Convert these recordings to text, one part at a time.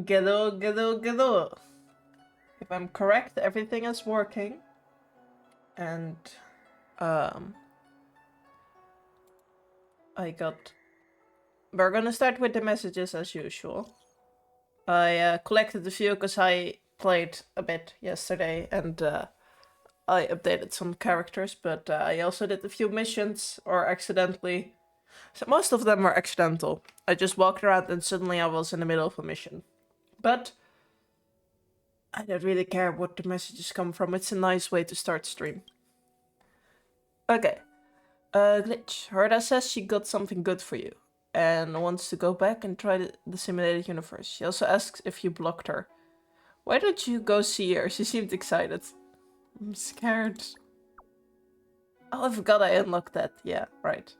Gado. If I'm correct, everything is working. And, we're gonna start with the messages as usual. I collected a few because I played a bit yesterday and I updated some characters, but I also did a few missions or accidentally. So most of them were accidental. I just walked around and suddenly I was in the middle of a mission. But I don't really care what the messages come from. It's a nice way to start stream. Okay. Glitch. Herda says she got something good for you and wants to go back and try the simulated universe. She also asks if you blocked her. Why don't you go see her? She seemed excited. I'm scared. Oh, I forgot I unlocked that. Yeah, right.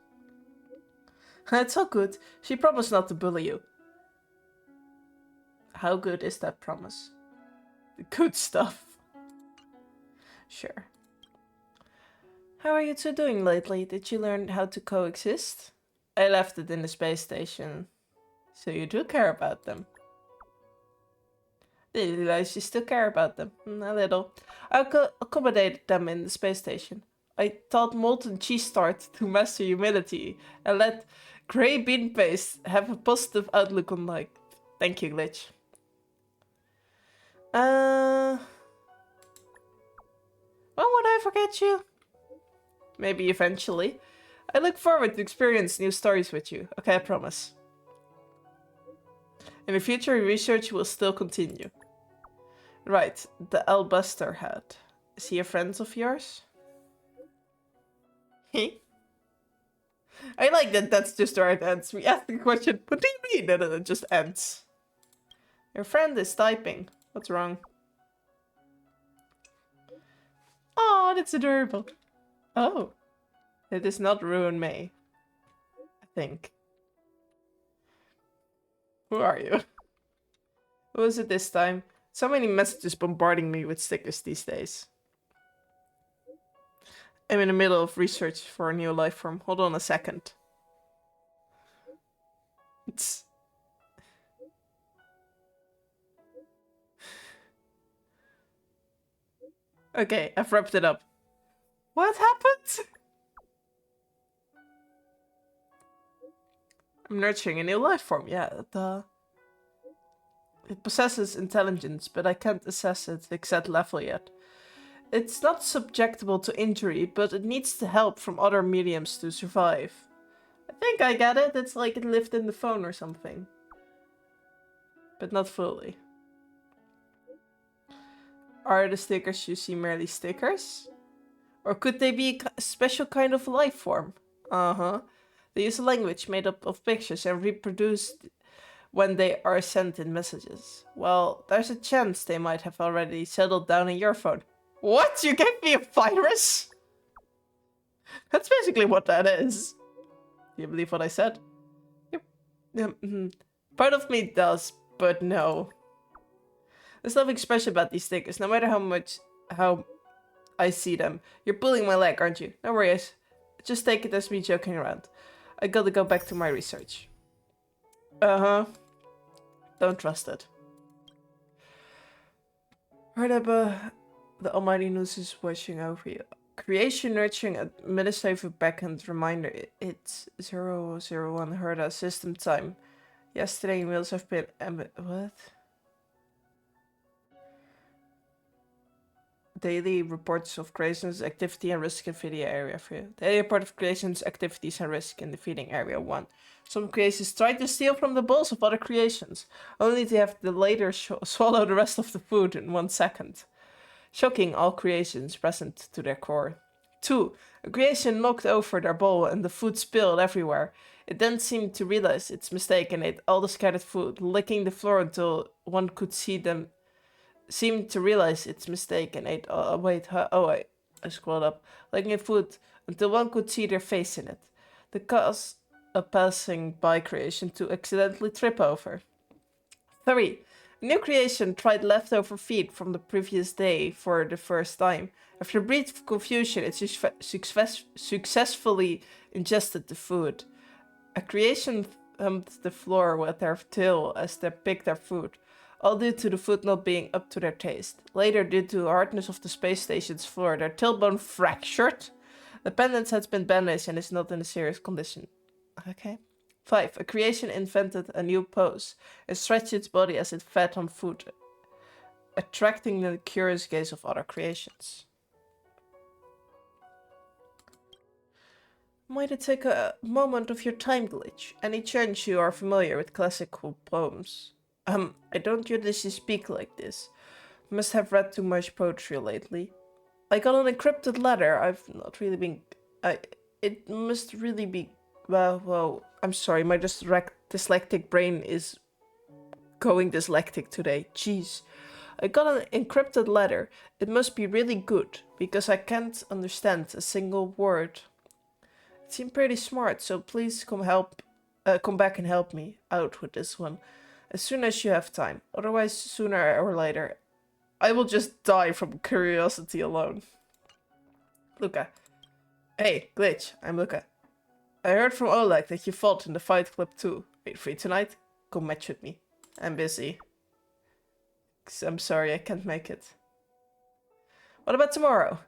It's all good. She promised not to bully you. How good is that promise? Good stuff. Sure. How are you two doing lately? Did you learn how to coexist? I left it in the space station. So you do care about them. Did you realize you still care about them? A little. I accommodated them in the space station. I taught molten cheese tart to master humility and let grey bean paste have a positive outlook on life. Thank you, Glitch. When would I forget you? Maybe eventually. I look forward to experience new stories with you. Okay, I promise. In the future, research will still continue. Right, the Albuster hat. Is he a friend of yours? I like that that's just where it ends. We ask the question, what do you mean? And then it just ends. Your friend is typing. What's wrong? Oh, that's adorable. Oh. It does not ruin me. I think. Who are you? Who is it this time? So many messages bombarding me with stickers these days. I'm in the middle of research for a new life form. Hold on a second. It's... Okay, I've wrapped it up. What happened? I'm nurturing a new life form. Yeah, it possesses intelligence, but I can't assess its exact level yet. It's not subjectable to injury, but it needs the help from other mediums to survive. I think I get it. It's like it lived in the phone or something. But not fully. Are the stickers you see merely stickers? Or could they be a special kind of life form? Uh-huh. They use a language made up of pictures and reproduced when they are sent in messages. Well, there's a chance they might have already settled down in your phone. What? You gave me a virus? That's basically what that is. Do you believe what I said? Yep. Part of me does, but no. There's nothing special about these stickers, no matter how I see them. You're pulling my leg, aren't you? No worries. Just take it as me joking around. I gotta go back to my research. Uh-huh. Don't trust it. Hardaba, the Almighty News is watching over you. Creation, nurturing, administrative backend reminder. It's 001 Herda system time. Yesterday emails have been... what? Daily reports of creations, activity, and risk in video area for you. Daily report of creations, activities, and risk in the feeding area 1. Some creations try to steal from the bowls of other creations, only to have the later swallow the rest of the food in 1 second. Shocking all creations present to their core. 2. A creation knocked over their bowl and the food spilled everywhere. It then seemed to realize its mistake and ate all the scattered food, licking the floor until one could see them. Seemed to realize its mistake and ate. I scrolled up, licking the food until one could see their face in it. The cause a passing by creation to accidentally trip over. 3. A new creation tried leftover feed from the previous day for the first time. After a brief confusion, it successfully ingested the food. A creation thumped the floor with their tail as they picked their food. all due to the food not being up to their taste. Later, due to the hardness of the space station's floor, their tailbone fractured. The pendant has been bandaged and is not in a serious condition. Okay. 5. A creation invented a new pose. It stretched its body as it fed on food, attracting the curious gaze of other creations. Might it take a moment of your time, Glitch? Any chance you are familiar with classical poems? I don't usually speak like this. Must have read too much poetry lately. I got an encrypted letter. I've not really been... it must really be... Well, I'm sorry, my dyslexic brain is going dyslexic today. Jeez. I got an encrypted letter. It must be really good, because I can't understand a single word. It seemed pretty smart, so please come back and help me out with this one. As soon as you have time. Otherwise, sooner or later, I will just die from curiosity alone. Luca. Hey, Glitch, I'm Luca. I heard from Oleg that you fought in the fight club too. Are you free tonight? Come match with me. I'm busy. I'm sorry, I can't make it. What about tomorrow?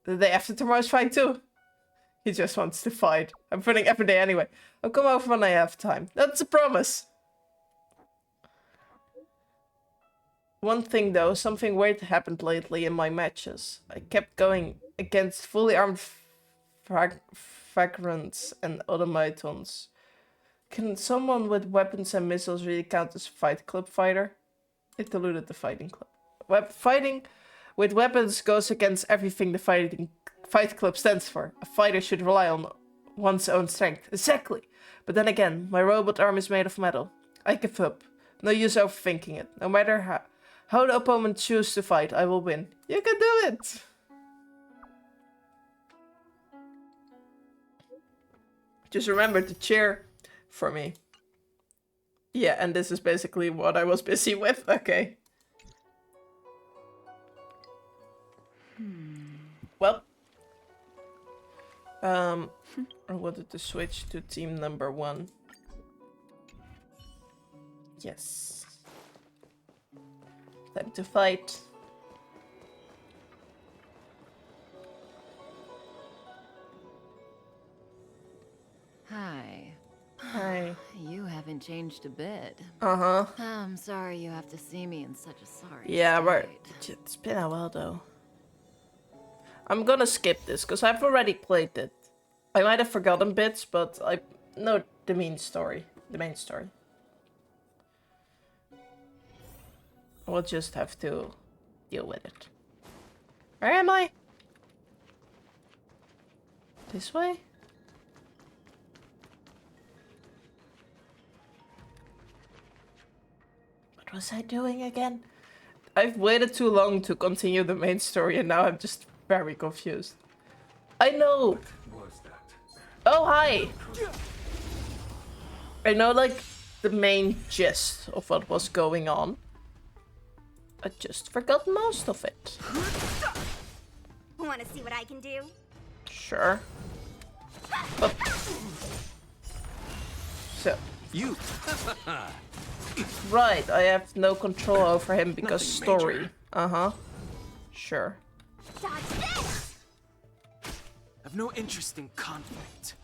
The day after tomorrow's fine too. He just wants to fight. I'm fighting every day anyway. I'll come over when I have time. That's a promise. One thing though, something weird happened lately in my matches. I kept going against fully armed vagrants and automatons. Can someone with weapons and missiles really count as a fight club fighter? It diluted the fighting club. Fighting with weapons goes against everything the fight club stands for. A fighter should rely on one's own strength. Exactly. But then again, my robot arm is made of metal. I give up. No use overthinking it. No matter how the opponent chooses to fight, I will win. You can do it! Just remember to cheer for me. Yeah, and this is basically what I was busy with. Okay. Well. I wanted to switch to team number 1. Yes. Time to fight. Hi. Hi. You haven't changed a bit. Uh-huh. I'm sorry you have to see me in such a sorry Yeah, state. but it's been a while though. I'm gonna skip this, because I've already played it. I might have forgotten bits, but I know the main story. We'll just have to deal with it. Where am I? This way? What was I doing again? I've waited too long to continue the main story and now I'm just very confused. I know! Oh, hi! I know, like, the main gist of what was going on. I just forgot most of it. Want to see what I can do? Sure. But... So... You! Right, I have no control over him because story. Uh-huh. Sure. Dodge this! I've no interest in conflict.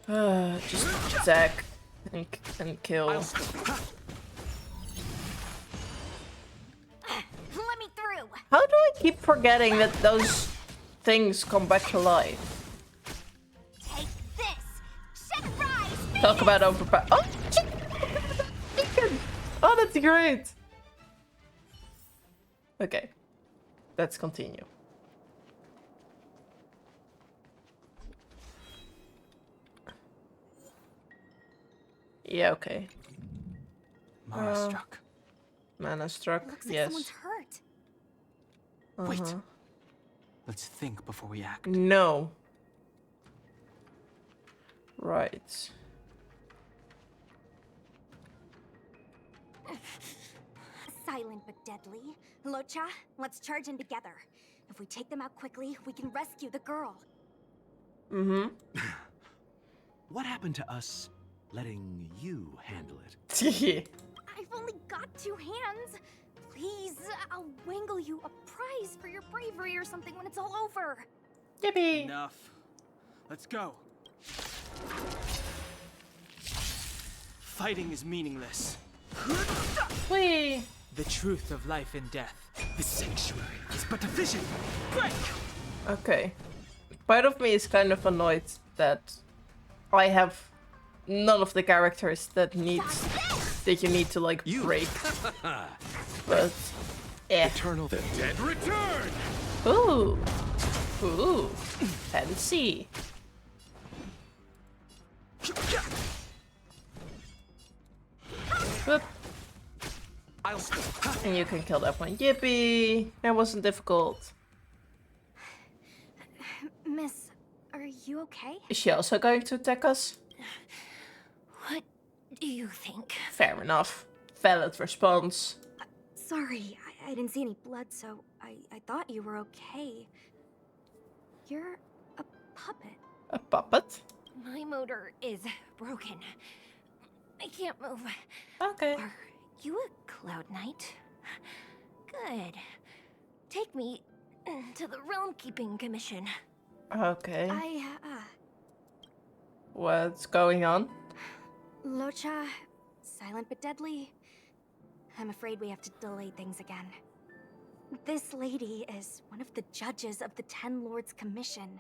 Just attack and kill. Let me through! How do I keep forgetting that those things come back to life? Take this! Shed rise! Talk about overpower. Oh, chicken! Oh, that's great! Okay. Let's continue. Yeah, okay. Mara struck. Mana struck, Looks like yes. someone's hurt. Wait. Let's think before we act. No. Right. Silent but deadly. Locha, let's charge in together. If we take them out quickly, we can rescue the girl. Mm-hmm. What happened to us letting you handle it? I You've only got 2 hands. Please, I'll wangle you a prize for your bravery or something when it's all over. Yippee! Enough. Let's go. Fighting is meaningless. Whee! The truth of life and death. The sanctuary is but a vision. Break! Okay. Part of me is kind of annoyed that I have none of the characters that you need to like break. But yeah. Eternal the dead return! Ooh. Ooh. Fancy. Whoop. And you can kill that one. Yippee! That wasn't difficult. Miss, are you okay? Is she also going to attack us? What do you think? Fair enough. Valid response. Sorry, I didn't see any blood, so I thought you were okay. You're a puppet. A puppet? My motor is broken. I can't move. Okay. Are you a Cloud Knight? Good. Take me to the Realm Keeping Commission. Okay. I, What's going on? Locha, silent but deadly. I'm afraid we have to delay things again. This lady is one of the judges of the Ten Lords Commission.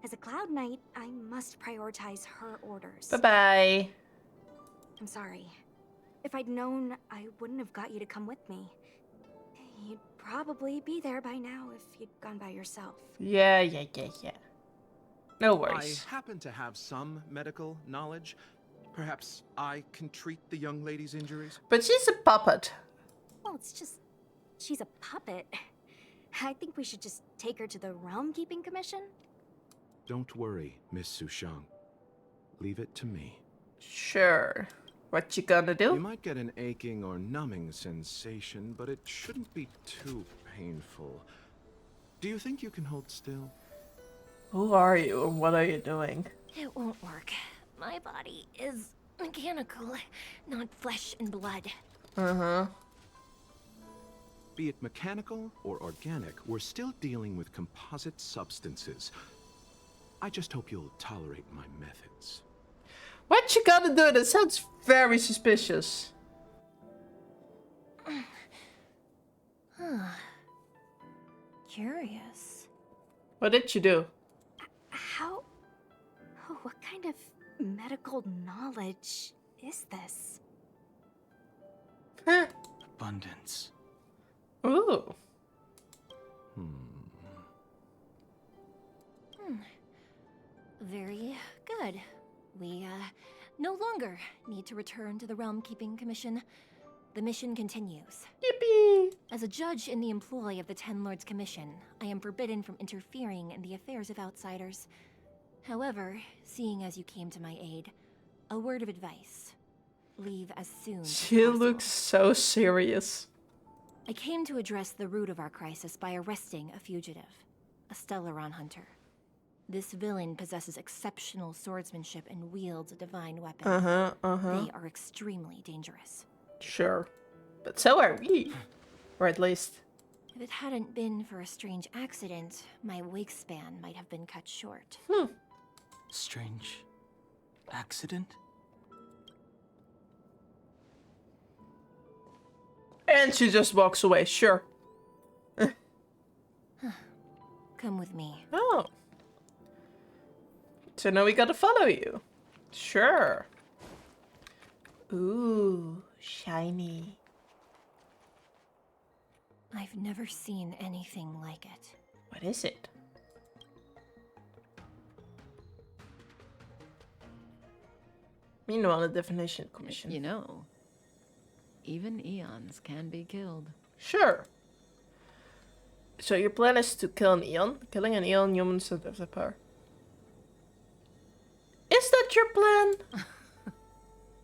As a Cloud Knight, I must prioritize her orders. Bye-bye. I'm sorry. If I'd known, I wouldn't have got you to come with me. You'd probably be there by now if you'd gone by yourself. Yeah. No I worries. happen to have some medical knowledge. Perhaps I can treat the young lady's injuries? But she's a puppet. Well, it's just... she's a puppet. I think we should just take her to the Realm Keeping Commission. Don't worry, Miss Sushang. Leave it to me. Sure. What you gonna You do? might get an aching or numbing sensation, but it shouldn't be too painful. Do you think you can hold still? Who are you and what are you doing? It won't work. My body is mechanical, not flesh and blood. Uh-huh. Be it mechanical or organic, we're still dealing with composite substances. I just hope you'll tolerate my methods. What you gonna do? That sounds very suspicious. Curious. What did you do? How... oh, what kind of medical knowledge is this? Huh. Abundance. Ooh. Very good. We, no longer need to return to the Realm Keeping Commission. The mission continues. Yippee! As a judge in the employ of the Ten Lords Commission, I am forbidden from interfering in the affairs of outsiders. However, seeing as you came to my aid, a word of advice. Leave as soon as She possible. looks so serious. I came to address the root of our crisis by arresting a fugitive, a Stellaron hunter. This villain possesses exceptional swordsmanship and wields a divine weapon. They are extremely dangerous. Sure. But so are we. Or at least... If it hadn't been for a strange accident, my wingspan might have been cut short. Strange accident? And she just walks away, sure. Come with me. Oh. So now we gotta follow you. Sure. Ooh, shiny. I've never seen anything like it. What is it? Meanwhile, the definition commission. You know, even eons can be killed. Sure. So your plan is to kill an Eon? Killing an Eon, humans don't have the power. Is that your plan?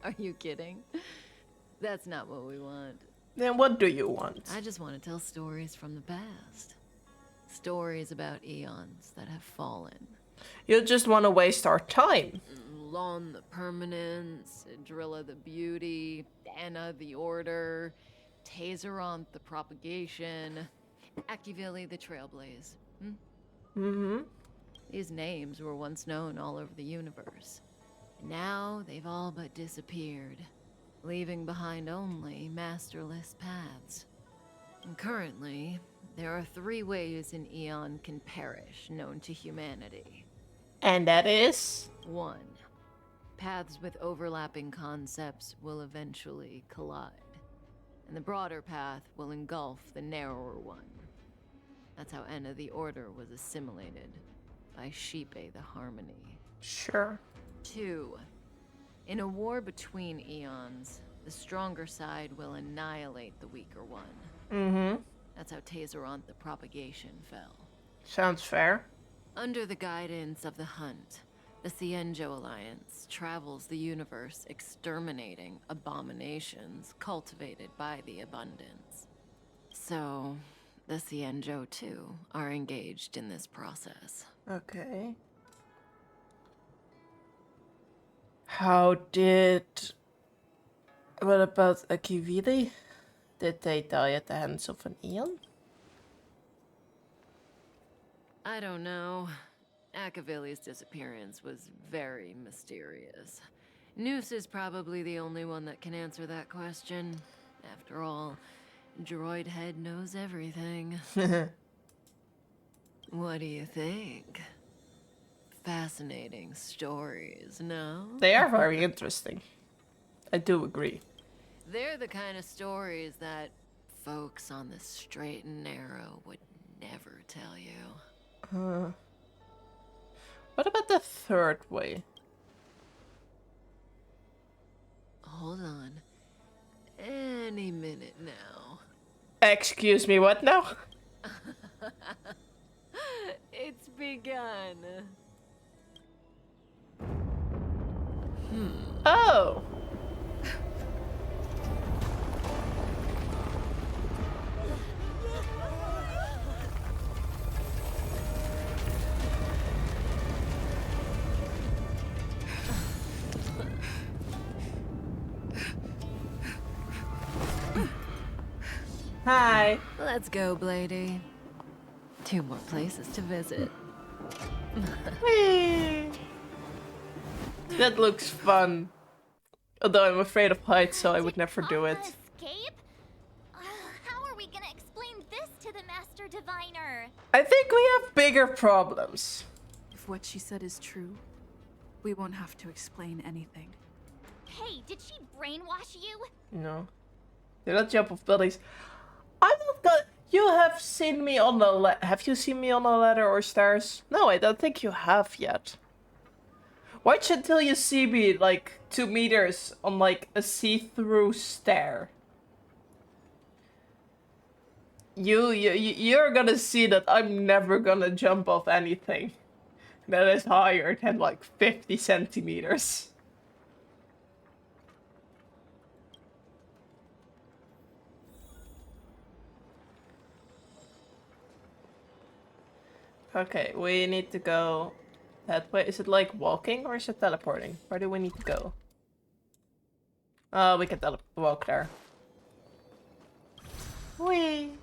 Are you kidding? That's not what we want. Then what do you want? I just want to tell stories from the past. Stories about eons that have fallen. You just want to waste our time. Lon the Permanence, Drilla the Beauty, Anna the Order, Taseront the Propagation, Akivili the Trailblaze. These names were once known all over the universe. Now they've all but disappeared, leaving behind only masterless paths. And currently, there are 3 ways an Eon can perish known to humanity. And that is? 1. Paths with overlapping concepts will eventually collide, and the broader path will engulf the narrower one. That's how Enna the Order was assimilated by Shipe the Harmony. Sure. 2. In a war between eons, the stronger side will annihilate the weaker one. That's how Taseront the Propagation fell. Sounds fair. Under the guidance of the Hunt, the Cienjo Alliance travels the universe exterminating abominations cultivated by the Abundance. So, the Cienjo too are engaged in this process. Okay. How did... What about Akivili? Did they die at the hands of an Eon? I don't know. Akavili's disappearance was very mysterious. Noose is probably the only one that can answer that question. After all, Droid Head knows everything. What do you think? Fascinating stories, no? They are very interesting. I do agree. They're the kind of stories that folks on the straight and narrow would never tell you. What about the 3rd way? Hold on. Any minute now. Excuse me, what now? It's begun. Oh! Hi. Let's go, Blady. 2 more places to visit. Whee! That looks fun. Although I'm afraid of heights, so I would never do it. Escape? How are we gonna explain this to the Master Diviner? I think we have bigger problems. If what she said is true, we won't have to explain anything. Hey, did she brainwash you? No. Do not jump off buildings. I'm not gonna... You have seen me on a have you seen me on a ladder or stairs? No, I don't think you have yet. Watch until you see me like 2 meters on like a see-through stair. You're gonna see that I'm never gonna jump off anything that is higher than like 50 centimeters. Okay, we need to go that way. Is it like walking or is it teleporting? Where do we need to go? Oh, we can walk there. Whee!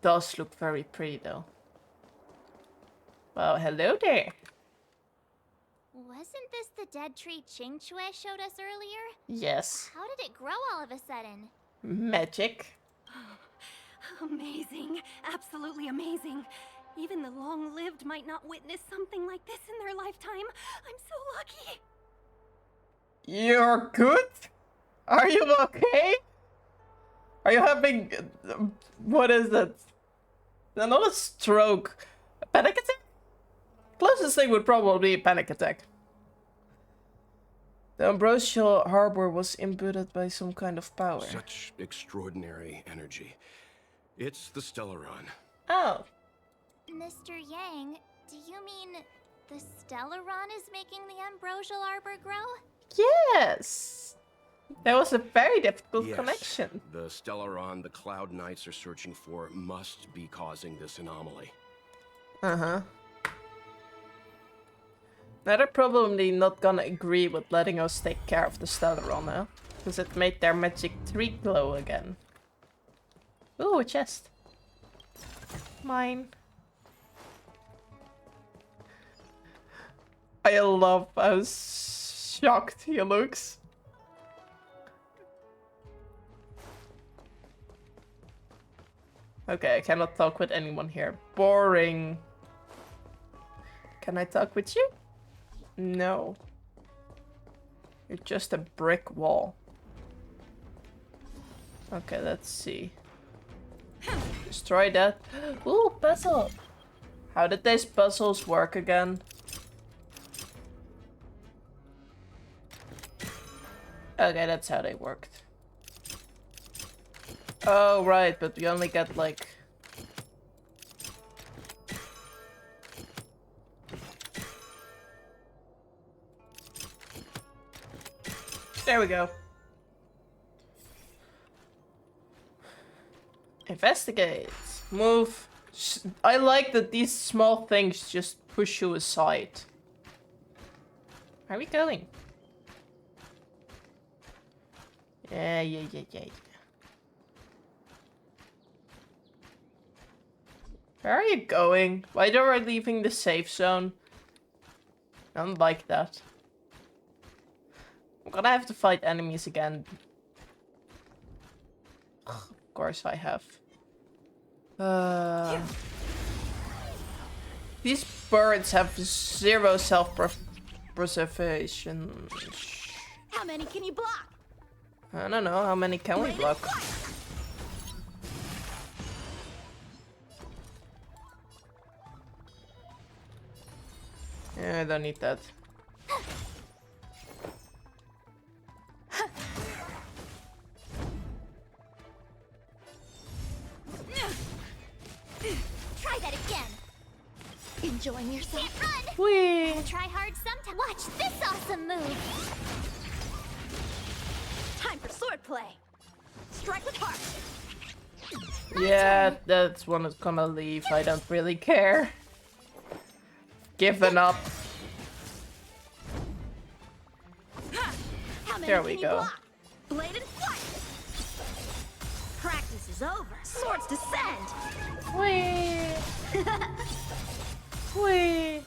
Does look very pretty though. Well, hello there. Wasn't this the dead tree Qing Shui showed us earlier? Yes. How did it grow all of a sudden? Magic. Amazing. Absolutely amazing. Even the long-lived might not witness something like this in their lifetime. I'm so lucky. You're good? Are you okay? Are you having... what is it? Not a stroke. A panic attack? Closest thing would probably be a panic attack. The Ambrosial Harbor was imbued by some kind of power. Such extraordinary energy. It's the Stellaron. Oh. Mr. Yang, do you mean the Stellaron is making the Ambrosial Arbor grow? Yes. That was a very difficult Yes, connection. the Stellaron the Cloud Knights are searching for must be causing this anomaly. Uh-huh. Now they're probably not gonna agree with letting us take care of the Stellaron now. Because it made their magic tree glow again. Ooh, a chest. Mine. I love how shocked he looks. Okay, I cannot talk with anyone here. Boring. Can I talk with you? No. You're just a brick wall. Okay, let's see. Destroy that. Ooh, puzzle! How did these puzzles work again? Okay, that's how they worked. Oh, right, but we only get like... There we go. Investigate. Move. I like that these small things just push you aside. Where are we going? Yeah. Where are you going? Why are we leaving the safe zone? I don't like that. I'm gonna have to fight enemies again. Of course I have. These birds have zero self-preservation. How many can you block? I don't know, how many can we block? Yeah, I don't need that. Try that again. Enjoying yourself? Can't run. Whee! I'll try hard sometime. Watch this awesome move. Time for swordplay. Strike with heart. Yeah, that's one is gonna leave. I don't really care. Given up. There we go. Blade and flight. Practice is over. Swords descend. Whee! Whee!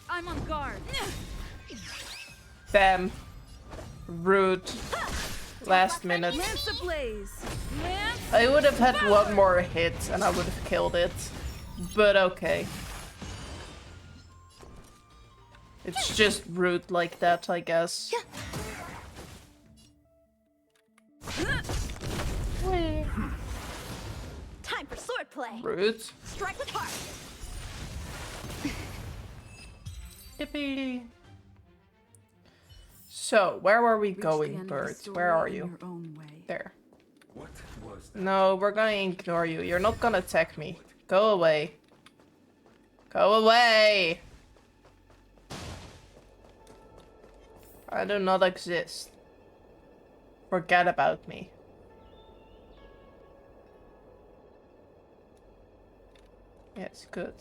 I'm on guard. Bam. Rude. Last minute. Lance ablaze. Lance. I would have had one more hit and I would have killed it. But okay. It's just rude like that, I guess. Whee! Time for swordplay. Rude. Strike with heart. Yippee. So, where are we Reach the going, end of the birds? story Where are in you? your own way. There. What was that? No, we're gonna ignore you. You're not gonna attack me. Go away. Go away! I do not exist. Forget about me. Yes, good.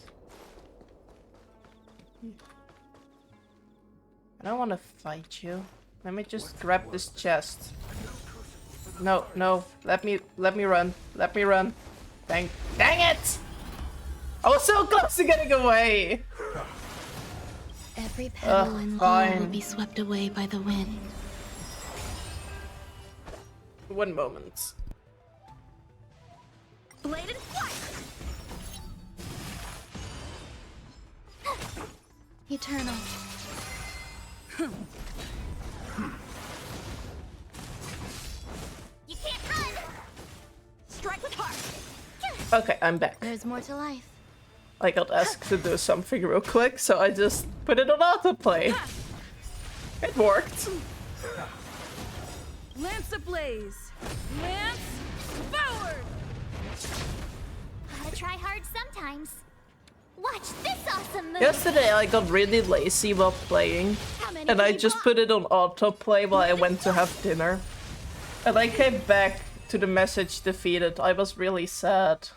I don't want to fight you. Let me just grab this chest. No, no. Let me run. Let me run. Dang it! I was so close to getting away. Every petal and loom will fine. be swept away by the wind. One moment. Blade and flight. Eternal. You can't run. Strike with heart. Okay, I'm back. There's more to life. I got asked to do something real quick, so I just put it on autoplay. It worked. Lance ablaze. Lance forward. Gotta try hard sometimes. Watch this awesome move! Yesterday I got really lazy while playing, and I just put it on autoplay while I went to have dinner. And I came back to the message defeated. I was really sad.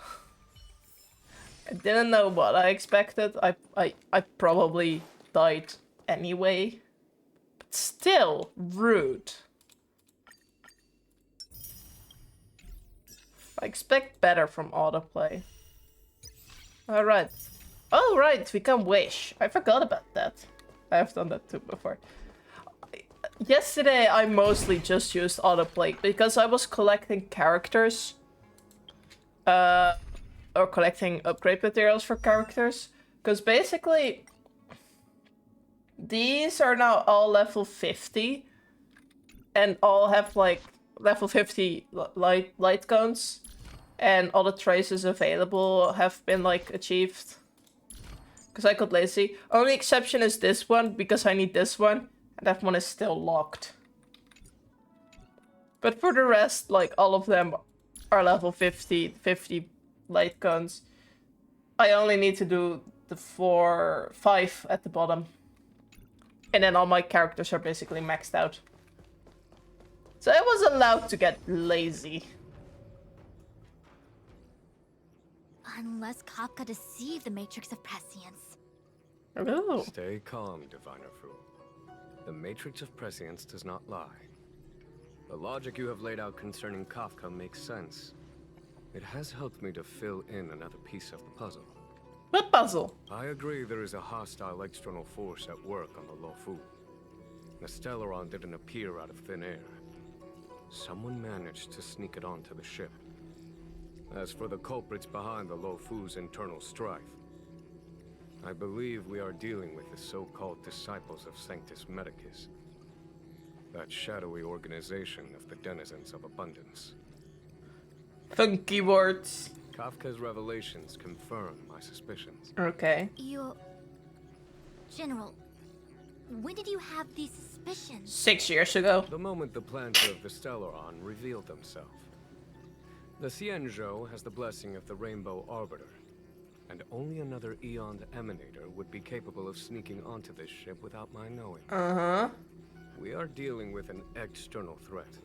I didn't know what I expected. I probably died anyway. But still, rude. I expect better from autoplay. Alright. Oh, right, we can wish. I forgot about that. I have done that too before. Yesterday, I mostly just used autoplay because I was collecting characters. Or collecting upgrade materials for characters. Because basically, these are now all level 50. And all have like level 50 light guns. And all the traces available have been like achieved. Because I got lazy. Only exception is this one, because I need this one. And that one is still locked. But for the rest, like all of them are level 50 light guns. I only need to do the 5 at the bottom. And then all my characters are basically maxed out. So I was allowed to get lazy. Unless Kafka deceived the Matrix of Prescience. Oh. Stay calm, Diviner Fool. The Matrix of Prescience does not lie. The logic you have laid out concerning Kafka makes sense. It has helped me to fill in another piece of the puzzle. What puzzle? I agree there is a hostile external force at work on the Lofu. The Stellaron didn't appear out of thin air. Someone managed to sneak it onto the ship. As for the culprits behind the Lofu's internal strife, I believe we are dealing with the so-called disciples of Sanctus Medicus. That shadowy organization of the denizens of abundance. Funky words. Kafka's revelations confirm my suspicions. Okay. General, when did you have these suspicions? 6 years ago. The moment the planter of the Stellaron revealed himself. The Cienjo has the blessing of the Rainbow Arbiter, and only another Eon Emanator would be capable of sneaking onto this ship without my knowing. Uh-huh. We are dealing with an external threat.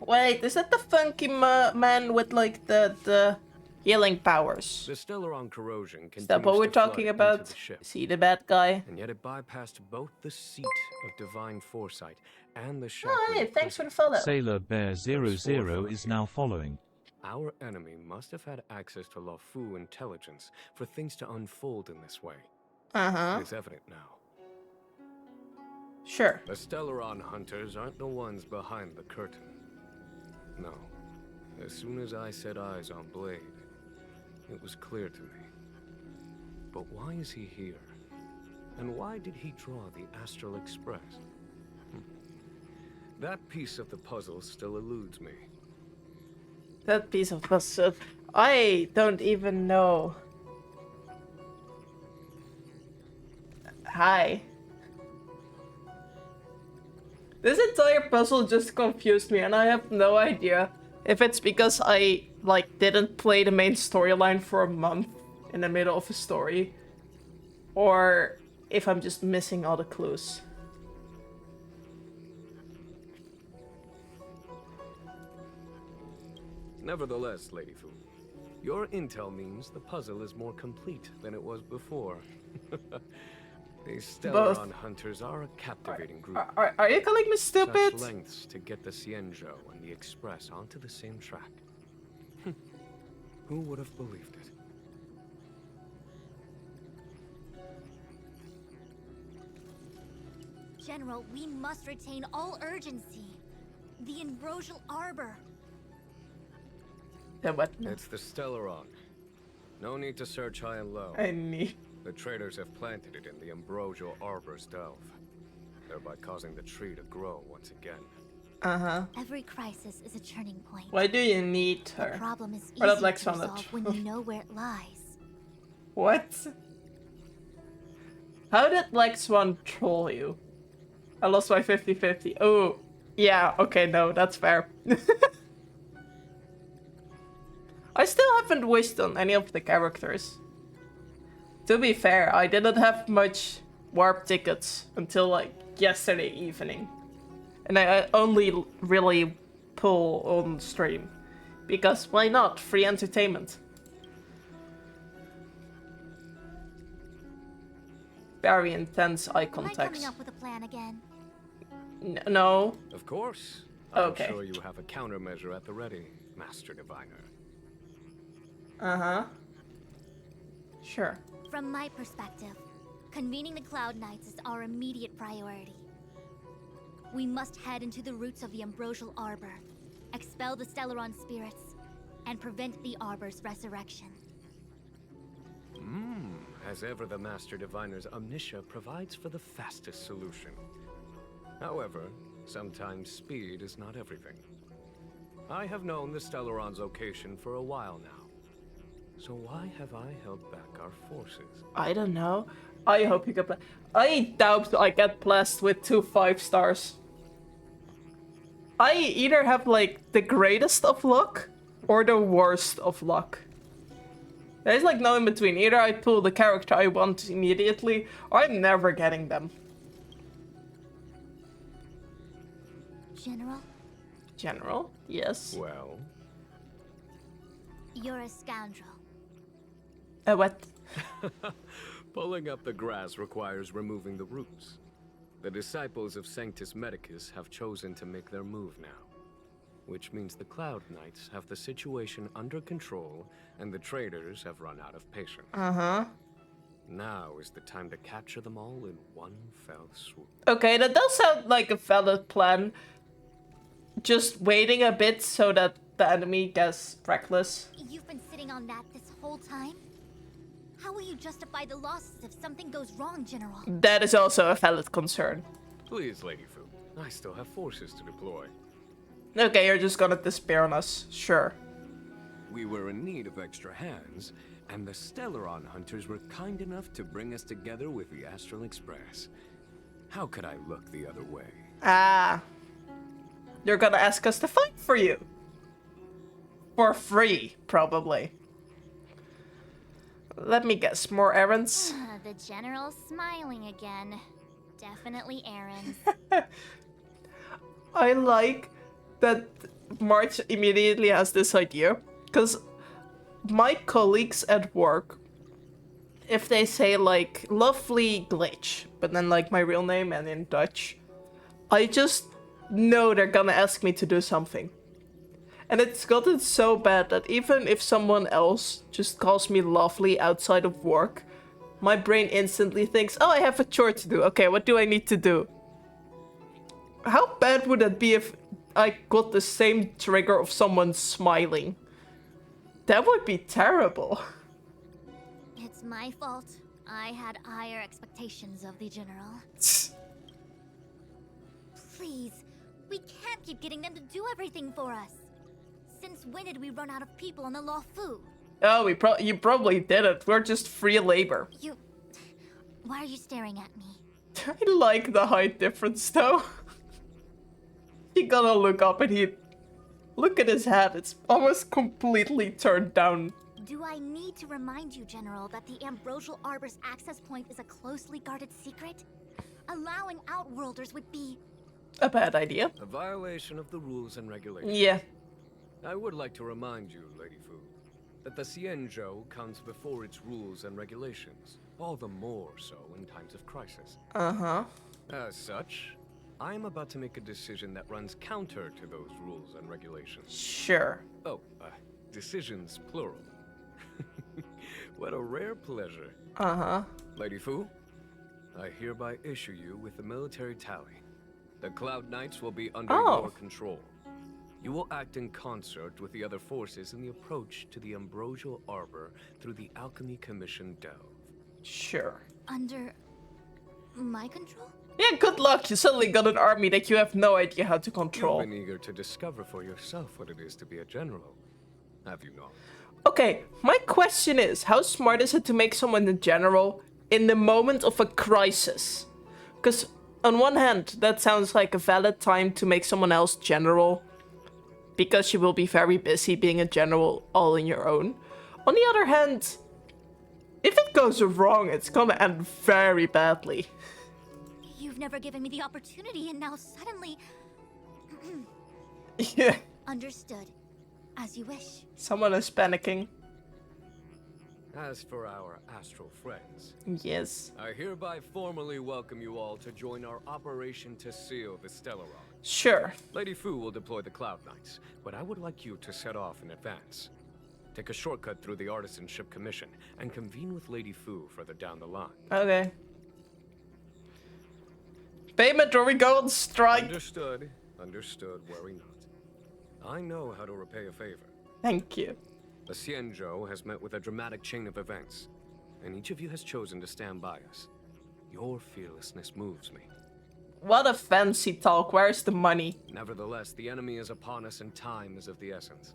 Wait, is that the funky man with like the healing powers? The Stellaron corrosion continues Is that what we're to flood talking into about? the ship. Is he the bad guy? And yet it bypassed both the seat of divine foresight and the Oh, shackling hey, of thanks for the prison. follow. Sailor Bear 00 is now following. Our enemy must have had access to Lofu intelligence for things to unfold in this way. Uh-huh. It's evident now. Sure. The Stellaron hunters aren't the ones behind the curtain. No. As soon as I set eyes on Blade, it was clear to me. But why is he here? And why did he draw the Astral Express? That piece of the puzzle still eludes me. That piece of puzzle. I don't even know. Hi. This entire puzzle just confused me, and I have no idea if it's because I, like, didn't play the main storyline for a month in the middle of a story, or if I'm just missing all the clues. Nevertheless, Lady Fu, your intel means the puzzle is more complete than it was before. These Stellaron hunters are a captivating group. Are you calling me stupid? Such lengths to get the Cienjo and the Express onto the same track. Who would have believed it? General, we must retain all urgency. The Ambrosial Arbor. Then what? It's the Stellaron. No need to search high and low. I need. The traders have planted it in the Ambrosial Arbor's delve, thereby causing the tree to grow once again. Uh-huh. Every crisis is a turning point. Why do you need her? The problem is Or that easier Black to Swan resolve when you know where it lies. What? How did Black Swan troll you? I lost my 50-50. Oh, yeah, okay, no, that's fair. I still haven't wished on any of the characters. To be fair, I didn't have much warp tickets until like yesterday evening. And I only really pull on stream. Because why not? Free entertainment. Very intense eye Am I coming contact. up with a plan again? No. Of course. Okay. I'm sure you have a countermeasure at the ready, Master Diviner. Uh-huh. Sure. From my perspective, convening the Cloud Knights is our immediate priority. We must head into the roots of the Ambrosial Arbor, expel the Stellaron spirits, and prevent the Arbor's resurrection. As ever, the Master Diviner's omniscia provides for the fastest solution. However, sometimes speed is not everything. I have known the Stellaron's location for a while now. So why have I held back our forces? I don't know. I hope you get I doubt I get blessed with 2 5-stars. I either have like the greatest of luck or the worst of luck. There's like no in between. Either I pull the character I want immediately or I'm never getting them. General, General? Yes. Well, you're a scoundrel. What? pulling up the grass requires removing the roots. The disciples of Sanctus Medicus have chosen to make their move now. Which means the Cloud Knights have the situation under control, and the traders have run out of patience. Uh-huh. Now is the time to capture them all in one fell swoop. Okay, that does sound like a valid plan. Just waiting a bit so that the enemy gets reckless. You've been sitting on that this whole time? How will you justify the losses if something goes wrong, General? That is also a valid concern. Please, Lady Fu. I still have forces to deploy. Okay, you're just gonna despair on us. Sure. We were in need of extra hands, and the Stellaron hunters were kind enough to bring us together with the Astral Express. How could I look the other way? Ah. You're gonna ask us to fight for you. For free, probably. Let me guess, more errands? The General's smiling again. Definitely errands. I like that March immediately has this idea. Because my colleagues at work, if they say like, lovely glitch, but then like my real name and in Dutch, I just know they're gonna ask me to do something. And it's gotten so bad that even if someone else just calls me lovely outside of work, my brain instantly thinks, oh, I have a chore to do. Okay, what do I need to do? How bad would it be if I got the same trigger of someone smiling? That would be terrible. It's my fault. I had higher expectations of the General. Please, we can't keep getting them to do everything for us. Since when did we run out of people on the Law Fu? Oh, you probably didn't. We're just free labor. Why are you staring at me? I like the height difference, though. You gotta look up and look at his head. It's almost completely turned down. Do I need to remind you, General, that the Ambrosial Arbor's access point is a closely guarded secret? Allowing Outworlders would be... a bad idea. A violation of the rules and regulations. Yeah. I would like to remind you, Lady Fu, that the Xianzhou comes before its rules and regulations, all the more so in times of crisis. Uh-huh. As such, I am about to make a decision that runs counter to those rules and regulations. Sure. Oh, decisions plural. What a rare pleasure. Uh-huh. Lady Fu, I hereby issue you with the military tally. The Cloud Knights will be under your control. You will act in concert with the other forces in the approach to the Ambrosial Arbor through the Alchemy Commission Delve. Sure. Under... my control? Yeah, good luck. You suddenly got an army that you have no idea how to control. You've been eager to discover for yourself what it is to be a general, have you not? Okay, my question is, how smart is it to make someone a general in the moment of a crisis? Because on one hand, that sounds like a valid time to make someone else general. because you will be very busy being a general all on your own. On the other hand, if it goes wrong, it's gonna end very badly. You've never given me the opportunity, and now suddenly... Yeah. Understood. As you wish. Someone is panicking. As for our astral friends, Yes. I hereby formally welcome you all to join our operation to seal the Stellaron. Sure. Lady Fu will deploy the Cloud Knights, but I would like you to set off in advance. Take a shortcut through the Artisanship Commission and convene with Lady Fu further down the line. Okay. Payment or we go on strike. Understood. Understood. Worry not. I know how to repay a favor. Thank you. The Xianzhou has met with a dramatic chain of events, and each of you has chosen to stand by us. Your fearlessness moves me. What a fancy talk. Where's the money? Nevertheless, the enemy is upon us and time is of the essence.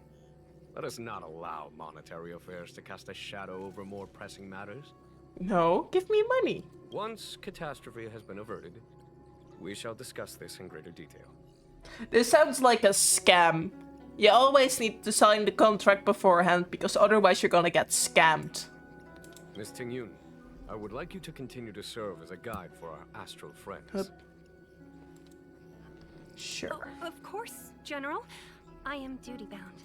Let us not allow monetary affairs to cast a shadow over more pressing matters. No, give me money. Once catastrophe has been averted, we shall discuss this in greater detail. This sounds like a scam. You always need to sign the contract beforehand, because otherwise you're gonna get scammed. Miss Tingyun, I would like you to continue to serve as a guide for our astral friends. Sure. Oh, of course, General. I am duty-bound.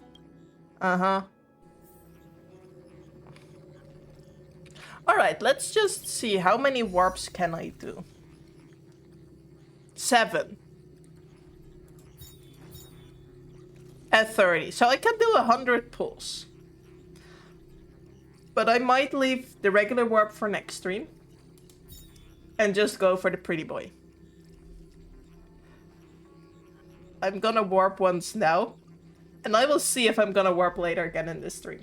Uh-huh. Alright, let's just see. How many warps can I do? 7. At 30. So I can do 100 pulls. But I might leave the regular warp for next stream. And just go for the pretty boy. I'm gonna warp once now. And I will see if I'm gonna warp later again in this stream.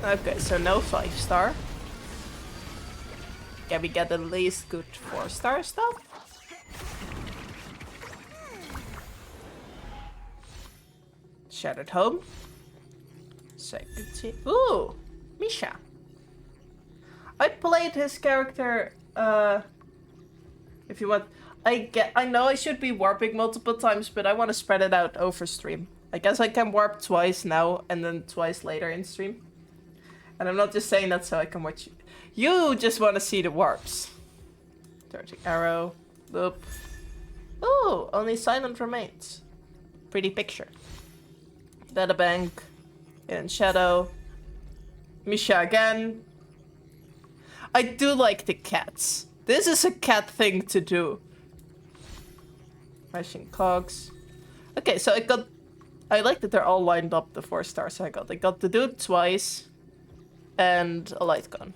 Okay, so no 5-star. Can we get at least good 4-star stuff? Shattered Home. Second. Ooh! Misha. I played his character, if you want. I know I should be warping multiple times, but I want to spread it out over stream. I guess I can warp twice now, and then twice later in stream. And I'm not just saying that so I can watch you. You just want to see the warps. Darting arrow. Loop. Ooh, only silent remains. Pretty picture. Databank. In shadow. Misha again. I do like the cats. This is a cat thing to do. Mashing cogs. Okay, so I like that they're all lined up, the 4 stars I got. I got the dude twice. And a light gun.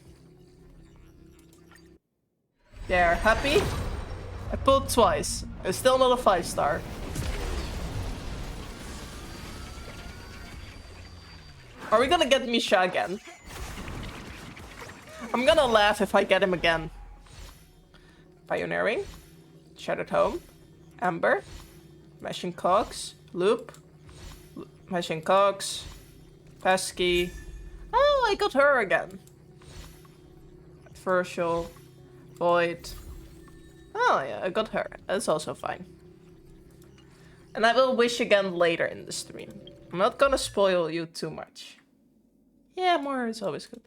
There, happy? I pulled twice. It's still not a 5-star. Are we gonna get Misha again? I'm gonna laugh if I get him again. Pioneering. Shattered Home. Amber. Mashing cogs. Loop. Mashing cogs. Pesky. Oh, I got her again. Virtual. Void. Oh yeah, I got her. That's also fine. And I will wish again later in the stream. I'm not gonna spoil you too much. Yeah, more is always good.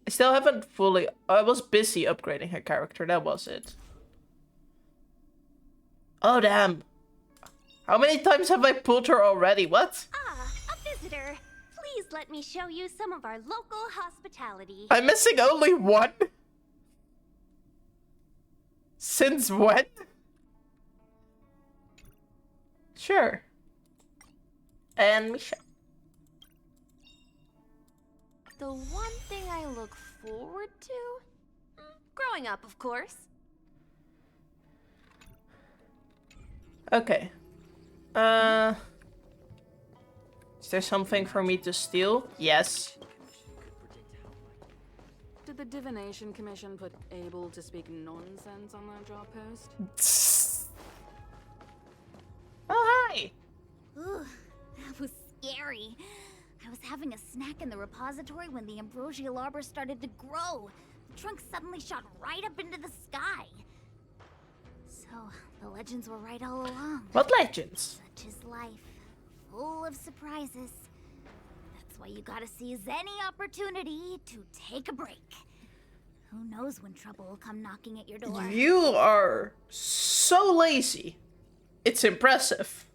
I still haven't fully... I was busy upgrading her character, that was it. Oh damn. How many times have I pulled her already? What? Ah, a visitor. Please let me show you some of our local hospitality. I'm missing only one? Since when? Sure. And Misha. The one thing I look forward to? Growing up, of course. Okay. Is there something for me to steal? Yes. Did the Divination Commission put able to speak nonsense on their job post? Oh, hi! Ooh, that was scary. I was having a snack in the repository when the ambrosial arbor started to grow. trunk suddenly shot right up into the sky. So, the legends were right all along. What legends? Such is life, full of surprises. That's why you gotta seize any opportunity to take a break. Who knows when trouble will come knocking at your door? You are so lazy. It's impressive.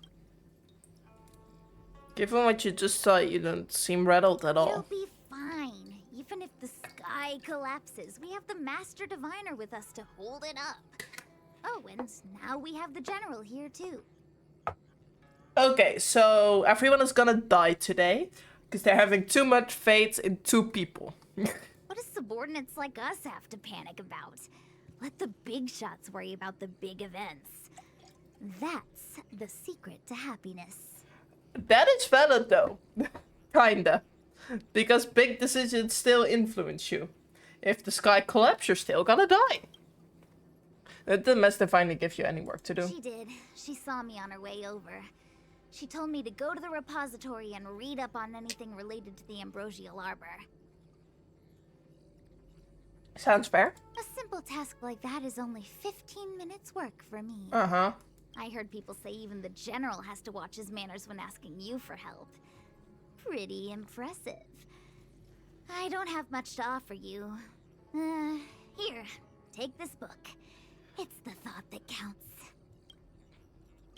Given what you just saw, you don't seem rattled at all. You'll be fine. Even if the sky collapses, we have the Master Diviner with us to hold it up. Oh, and now we have the General here too. Okay, so everyone is gonna die today because they're having too much faith in 2 people. What do subordinates like us have to panic about? Let the big shots worry about the big events. That's the secret to happiness. That is valid though. Kinda. Because big decisions still influence you. If the sky collapses, you're still gonna die. The Master finally give you any work to do. She did. She saw me on her way over. She told me to go to the repository and read up on anything related to the Ambrosial Arbor. Sounds fair. A simple task like that is only 15 minutes work for me. Uh-huh. I heard people say even the General has to watch his manners when asking you for help. Pretty impressive. I don't have much to offer you. Here, take this book. It's the thought that counts.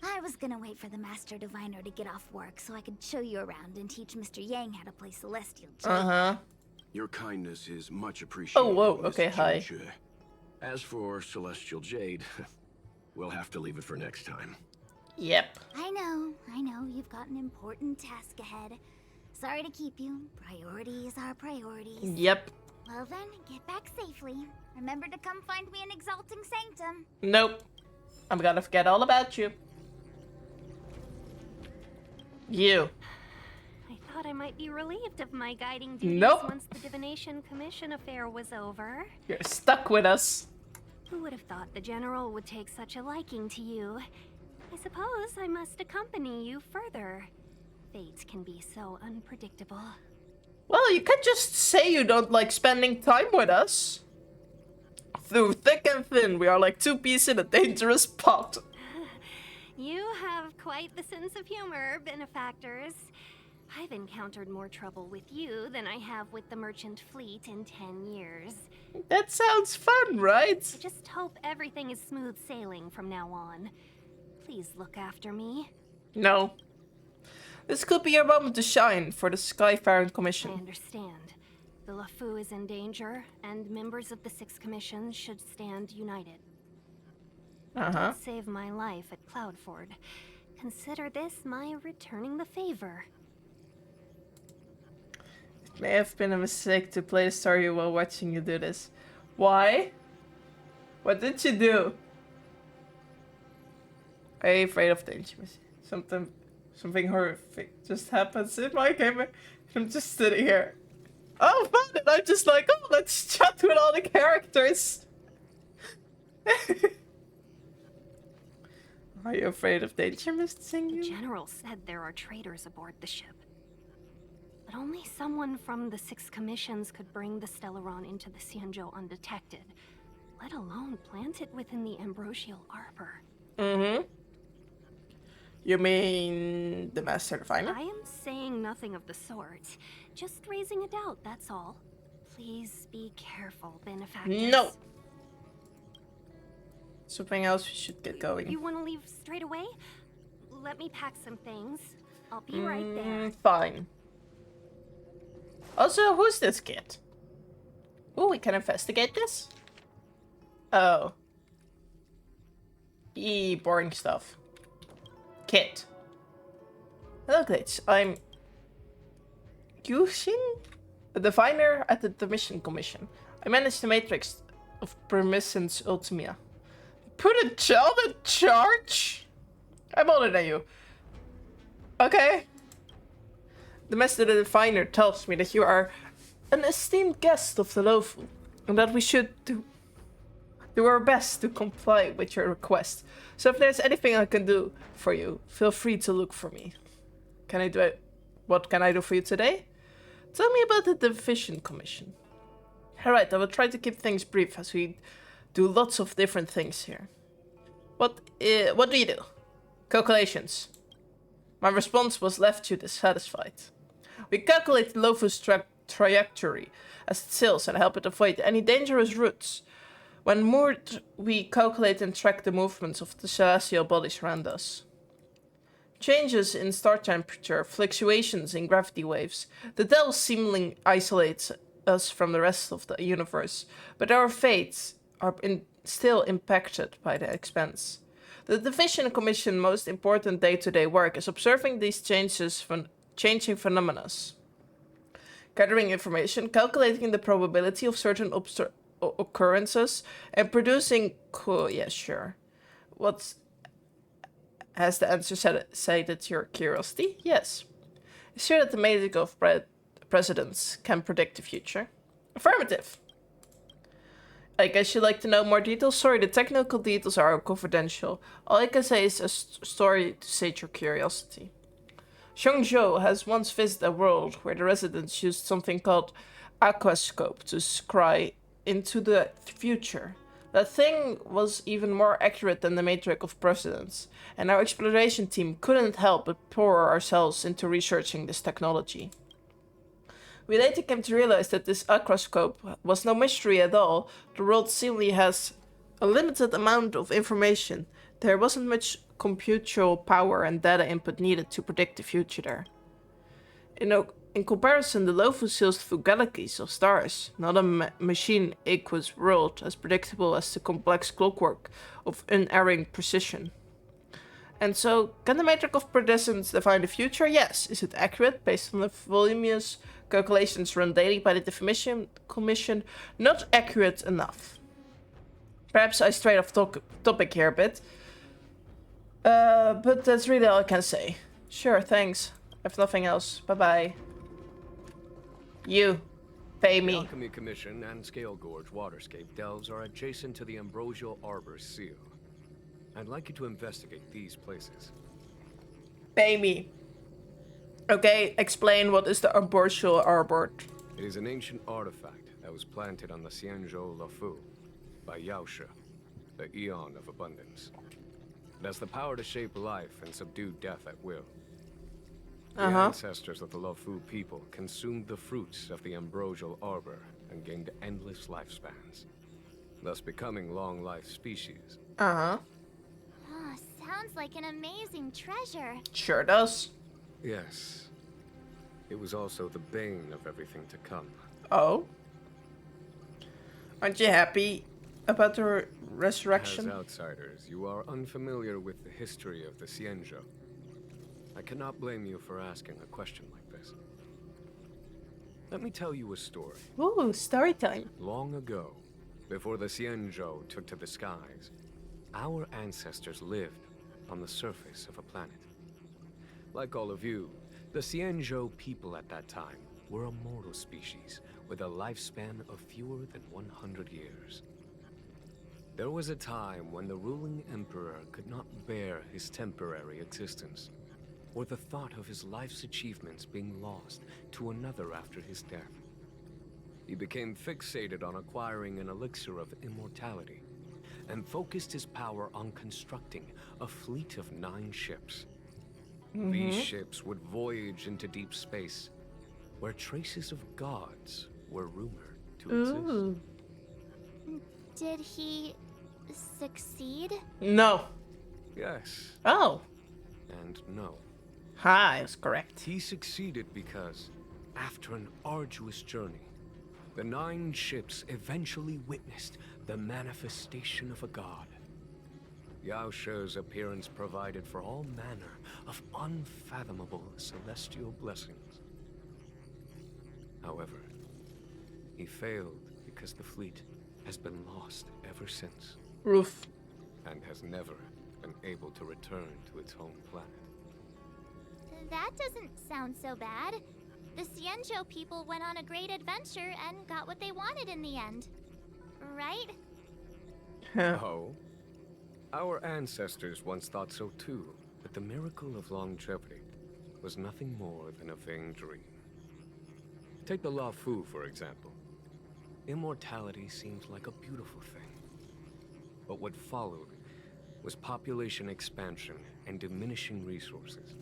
I was gonna wait for the Master Diviner to get off work so I could show you around and teach Mr. Yang how to play Celestial Jade. Uh-huh. Your kindness is much appreciated. Oh, whoa, Miss okay, hi. Jinju. As for Celestial Jade, we'll have to leave it for next time. Yep. I know, you've got an important task ahead. Sorry to keep you. Priorities are priorities. Yep. Well then, get back safely. Remember to come find me in Exalting Sanctum. Nope. I'm gonna forget all about you. You. I thought I might be relieved of my guiding duties Nope. once the Divination Commission affair was over. You're stuck with us. Who would have thought the General would take such a liking to you? I suppose I must accompany you further. Fate can be so unpredictable. Well, you can't just say you don't like spending time with us. Through thick and thin, we are like 2 peas in a dangerous pot. You have quite the sense of humor, benefactors. I've encountered more trouble with you than I have with the merchant fleet in 10 years. That sounds fun, right? I just hope everything is smooth sailing from now on. Please look after me. No. This could be your moment to shine for the Skyfaring Commission. I understand. The LeFou is in danger, and members of the 6 Commissions should stand united. Uh-huh. Save my life at Cloudford. Consider this my returning the favor. It may have been a mistake to play the story while watching you do this. Why? What did you do? Are you afraid of danger? Something horrific just happens in my game. I'm just sitting here. Oh, fun! And I'm just like, oh, let's chat with all the characters. Are you afraid of danger, Mr. Singh? The General said there are traitors aboard the ship. But only someone from the 6 Commissions could bring the Stellaron into the Xianzhou undetected, let alone plant it within the Ambrosial Arbor. Mm-hmm. You mean the Master Diviner? I am saying nothing of the sort. Just raising a doubt, that's all. Please be careful, benefactors. No. Something else we should get going. You want to leave straight away? Let me pack some things. I'll be right there. Fine. Also, who's this kid? Oh, we can investigate this? Oh. Boring stuff. Kid. Hello, Glitch. I'm Yushin, a diviner at the Divination Commission. I manage the matrix of Permissions Ultimia. Put a child in charge? I'm older than you. Okay. The Master the Diviner tells me that you are an esteemed guest of the Lofu, and that we should do our best to comply with your request. So if there's anything I can do for you, feel free to look for me. Can I do it? What can I do for you today? Tell me about the Division Commission. Alright, I will try to keep things brief as we do lots of different things here. What do you do? Calculations. My response was left you dissatisfied. We calculate Lofu's trajectory as it sails and help it avoid any dangerous routes. When moored, we calculate and track the movements of the celestial bodies around us. Changes in star temperature, fluctuations in gravity waves. The Dell seemingly isolates us from the rest of the universe, but our fates are still impacted by the expense. The Division Commission's most important day-to-day work is observing these changing phenomena, gathering information, calculating the probability of certain occurrences, and producing... yeah, sure. What has the answer sated your curiosity? Yes. It's sure that the magic of presidents can predict the future. Affirmative. I guess you'd like to know more details? Sorry, the technical details are confidential. All I can say is a story to sate your curiosity. Zhongzhou has once visited a world where the residents used something called aquascope to scry into the future. That thing was even more accurate than the matrix of precedents, and our exploration team couldn't help but pour ourselves into researching this technology. We later came to realize that this aquascope was no mystery at all. The world seemingly has a limited amount of information. There wasn't much computational power and data input needed to predict the future there. In comparison, the Lofu sails through galaxies of stars, not a machine aqueous world as predictable as the complex clockwork of unerring precision. And so, can the matrix of precedents define the future? Yes. Is it accurate based on the voluminous calculations run daily by the Definition Commission? Not accurate enough. Perhaps I strayed off topic here a bit. But that's really all I can say. Sure, thanks. If nothing else, bye-bye. You. Pay me. The Alchemy Commission and Scale Gorge waterscape delves are adjacent to the Ambrosial Arbor's seal. I'd like you to investigate these places. Pay me. Okay, explain what is the Ambrosial Arbor. It is an ancient artifact that was planted on the Xianzhou Luofu by Yaoshe, the Eon of Abundance. It has the power to shape life and subdue death at will. The ancestors of the Luofu people consumed the fruits of the Ambrosial Arbor and gained endless lifespans, thus becoming long-life species. Oh, sounds like an amazing treasure. Sure does. Yes. It was also the bane of everything to come. Oh? Aren't you happy about the resurrection? As outsiders, you are unfamiliar with the history of the Xianzhou. I cannot blame you for asking a question like this. Let me tell you a story. Ooh, story time. Long ago, before the Xianzhou took to the skies, our ancestors lived on the surface of a planet. Like all of you, the Xianzhou people at that time were a mortal species with a lifespan of fewer than 100 years. There was a time when the ruling emperor could not bear his temporary existence, or the thought of his life's achievements being lost to another after his death. He became fixated on acquiring an elixir of immortality, and focused his power on constructing a fleet of 9 ships. These ships would voyage into deep space, where traces of gods were rumored to exist. Did he succeed? No. Yes. Oh. And no. Hi, that's correct. He succeeded because, after an arduous journey, the 9 ships eventually witnessed the manifestation of a god. Yaoshe's appearance provided for all manner of unfathomable celestial blessings. However, he failed because the fleet has been lost ever since. Roof. And has never been able to return to its home planet. That doesn't sound so bad. The Xianzhou people went on a great adventure and got what they wanted in the end. Right? Oh? Our ancestors once thought so too, but the miracle of longevity was nothing more than a vain dream. Take the Luofu, for example. Immortality seemed like a beautiful thing. But what followed was population expansion and diminishing resources.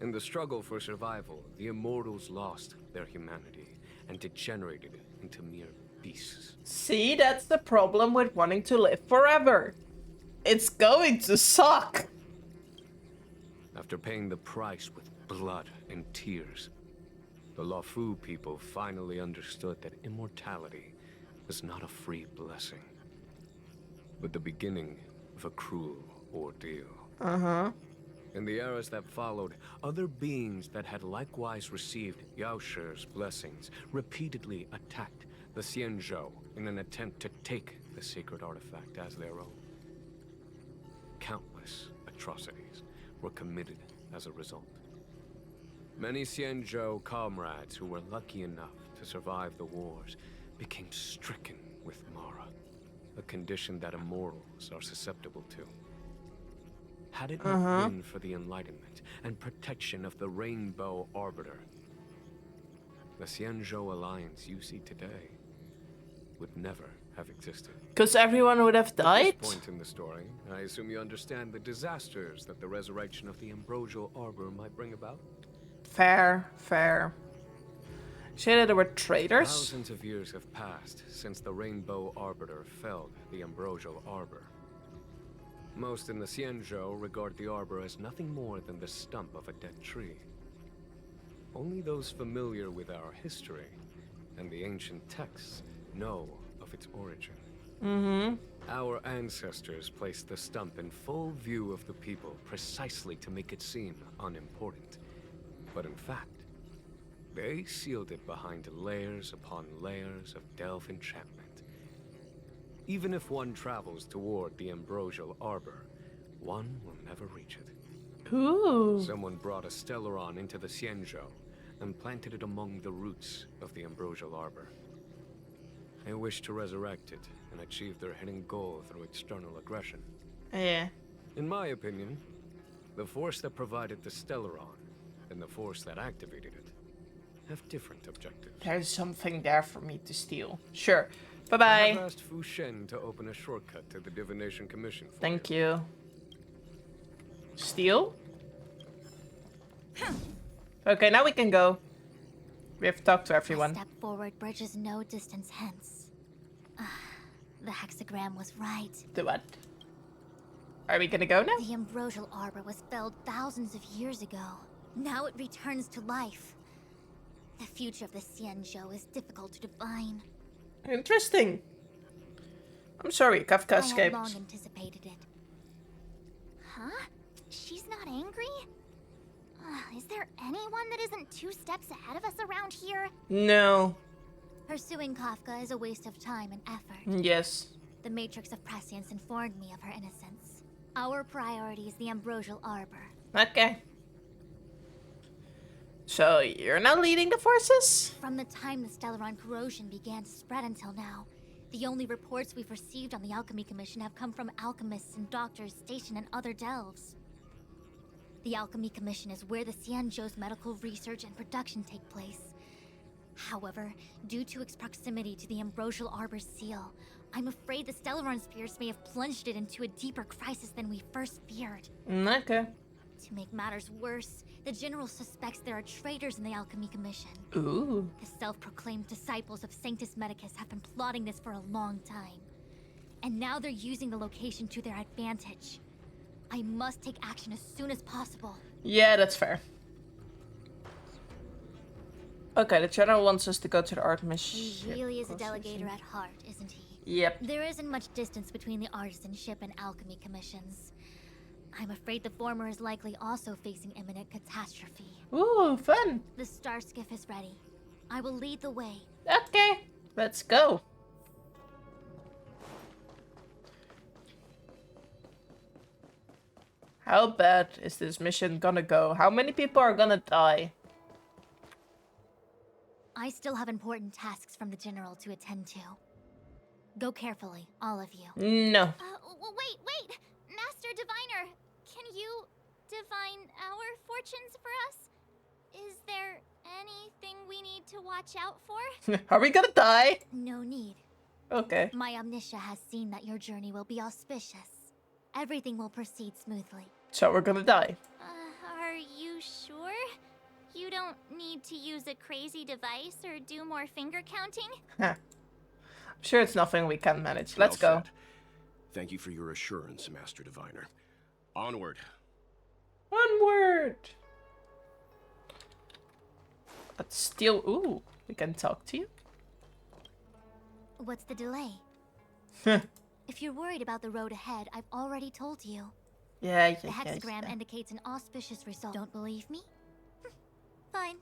In the struggle for survival, the immortals lost their humanity and degenerated into mere beasts. See, that's the problem with wanting to live forever. It's going to suck. After paying the price with blood and tears, the Lofu people finally understood that immortality was not a free blessing, but the beginning of a cruel ordeal. In the eras that followed, other beings that had likewise received Yaoshi's blessings repeatedly attacked the Xianzhou in an attempt to take the sacred artifact as their own. Countless atrocities were committed as a result. Many Xianzhou comrades who were lucky enough to survive the wars became stricken with Mara, a condition that immortals are susceptible to. Had it not been for the enlightenment and protection of the Rainbow Arbiter, the Xianzhou alliance you see today would never have existed. Because everyone would have died? At this point in the story, I assume you understand the disasters that the resurrection of the Ambrosial Arbor might bring about? Fair, fair. Say that there were traitors? Thousands of years have passed since the Rainbow Arbiter felled the Ambrosial Arbor. Most in the Xianzhou regard the arbor as nothing more than the stump of a dead tree. Only those familiar with our history and the ancient texts know of its origin. Our ancestors placed the stump in full view of the people precisely to make it seem unimportant. But in fact, they sealed it behind layers upon layers of delve enchantment. Even if one travels toward the Ambrosial Arbor, one will never reach it. Ooh. Someone brought a Stellaron into the Xianzhou and planted it among the roots of the Ambrosial Arbor. They wish to resurrect it and achieve their hidden goal through external aggression. Yeah. In my opinion, the force that provided the Stellaron and the force that activated it have different objectives. There's something there for me to steal. Sure. I Bye-bye. have asked Fu Shen to open a shortcut to the Divination Commission for Thank you. Steal? Okay, now we can go. We have to talk to A everyone. step forward bridges no distance hence. The hexagram was right. The what? Are we gonna go now? The Ambrosial Arbor was felled thousands of years ago. Now it returns to life. The future of the Xianzhou is difficult to define. Interesting. I'm sorry, Kafka I had escaped. long anticipated it. Huh? She's not angry? Is there anyone that isn't 2 steps ahead of us around here? No. Pursuing Kafka is a waste of time and effort. Yes. The Matrix of Prescience informed me of her innocence. Our priority is the Ambrosial Arbor. Okay. So, you're now leading the forces? From the time the Stellaron corrosion began to spread until now, the only reports we've received on the Alchemy Commission have come from alchemists and doctors stationed in other delves. The Alchemy Commission is where the Xianzhou's medical research and production take place. However, due to its proximity to the Ambrosial Arbor's seal, I'm afraid the Stellaron spheres may have plunged it into a deeper crisis than we first feared. Okay. To make matters worse, the General suspects there are traitors in the Alchemy Commission. Ooh. The self-proclaimed disciples of Sanctus Medicus have been plotting this for a long time. And now they're using the location to their advantage. I must take action as soon as possible. Yeah, that's fair. Okay, the General wants us to go to the Artemis He ship. really is a delegator at heart, isn't he? Yep. There isn't much distance between the artisanship and alchemy commissions. I'm afraid the former is likely also facing imminent catastrophe. Ooh, fun. The star skiff is ready. I will lead the way. Okay, let's go. How bad is this mission gonna go? How many people are gonna die? I still have important tasks from the General to attend to. Go carefully, all of you. No. Wait! Master Diviner, can you divine our fortunes for us? Is there Anything we need to watch out for? Are we gonna die? No need. Okay. My Omniscia has seen that your journey will be auspicious. Everything will proceed smoothly. So we're gonna die. Are you sure? You don't need to use a crazy device or do more finger counting? I'm sure it's nothing we can manage. Let's go. Well said. Thank you for your assurance, Master Diviner. Onward. Onward! Let's steal. Ooh, we can talk to you. What's the delay? If you're worried about the road ahead, I've already told you. Yeah. The hexagram indicates an auspicious result. Don't believe me? Fine.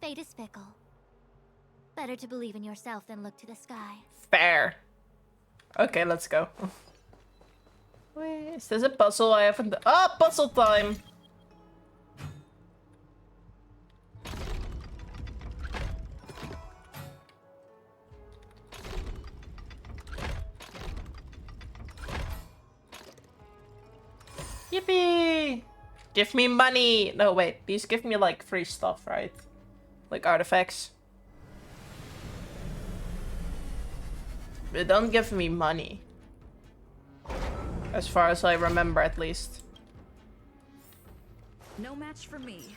Fate is fickle. Better to believe in yourself than look to the sky. Fair. Okay, let's go. Wait, is this a puzzle I haven't... Ah, puzzle time! Yippee! Give me money! No, wait. These give me, like, free stuff, right? Like artifacts. They don't give me money. As far as I remember, at least. No match for me.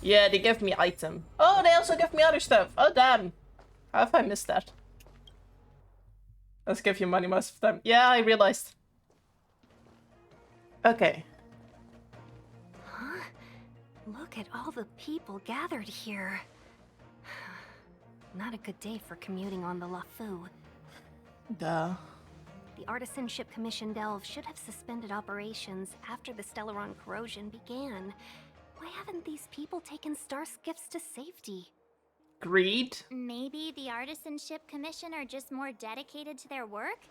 Yeah, they give me item. Oh, they also give me other stuff. Oh, damn. How have I missed that? Let's give you money most of the time. Yeah, I realized. Okay. Huh? Look at all the people gathered here. Not a good day for commuting on the LaFu. Duh. The Artisanship Commission Delve should have suspended operations after the Stellaron corrosion began. Why haven't these people taken star skiffs to safety? Greed? Maybe the Artisanship Commission are just more dedicated to their work?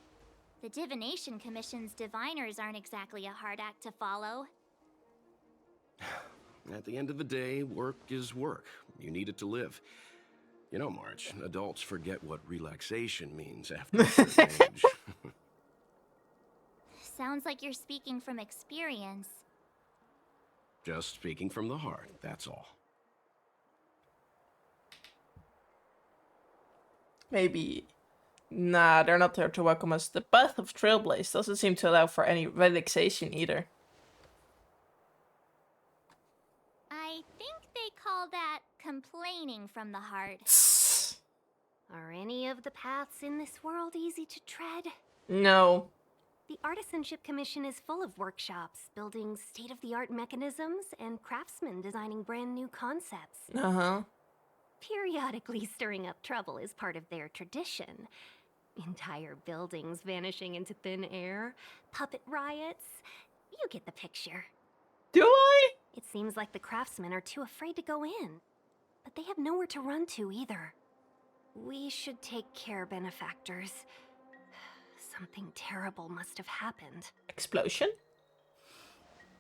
The Divination Commission's diviners aren't exactly a hard act to follow. At the end of the day, work is work. You need it to live. You know, March, adults forget what relaxation means after a certain age. Sounds like you're speaking from experience. Just speaking from the heart, that's all. Maybe. Nah, they're not there to welcome us. The path of Trailblaze doesn't seem to allow for any relaxation either. I think they call that complaining from the heart. Are any of the paths in this world easy to tread? No. The Artisanship Commission is full of workshops, building state-of-the-art mechanisms, and craftsmen designing brand new concepts. Uh-huh. Periodically stirring up trouble is part of their tradition. Entire buildings vanishing into thin air, puppet riots. You get the picture. Do I? It seems like the craftsmen are too afraid to go in, but they have nowhere to run to either. We should take care, benefactors. Something terrible must have happened. Explosion?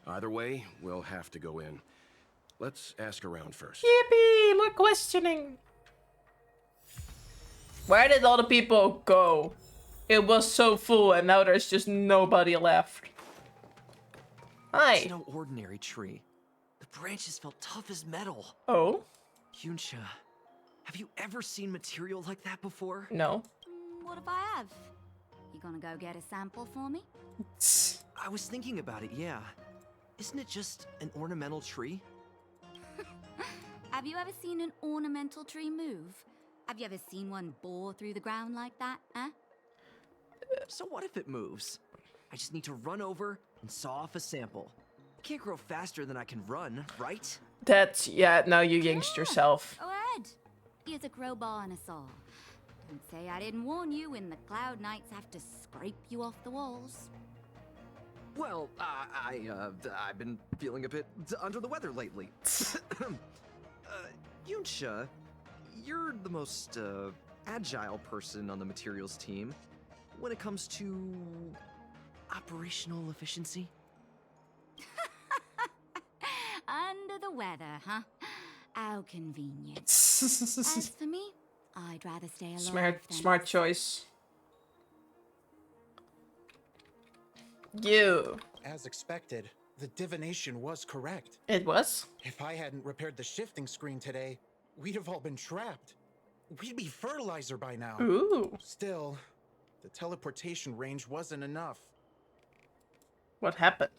Either way, we'll have to go in. Let's ask around first. Yippee! More questioning. Where did all the people go? It was so full and now there's just nobody left. Hi. It's no ordinary tree. The branches felt tough as metal. Oh? Yunsha, have you ever seen material like that before? No. What if I have? You gonna go get a sample for me? I was thinking about it, yeah. Isn't it just an ornamental tree? Have you ever seen an ornamental tree move? Have you ever seen one bore through the ground like that, huh? So what if it moves? I just need to run over and saw off a sample. It can't grow faster than I can run, right? That's, yeah, now you jinxed yourself. Go ahead. Here's a crowbar and a saw. Don't say I didn't warn you when the Cloud Knights have to scrape you off the walls. Well, I've been feeling a bit under the weather lately. Yunsha, you're the most agile person on the materials team when it comes to operational efficiency. Under the weather, huh? How convenient. As for me, I'd rather stay alive. Smart choice. You. As expected, The divination was correct. It was? If I hadn't repaired the shifting screen today, we'd have all been trapped. We'd be fertilizer by now. Ooh. Still, the teleportation range wasn't enough. What happened?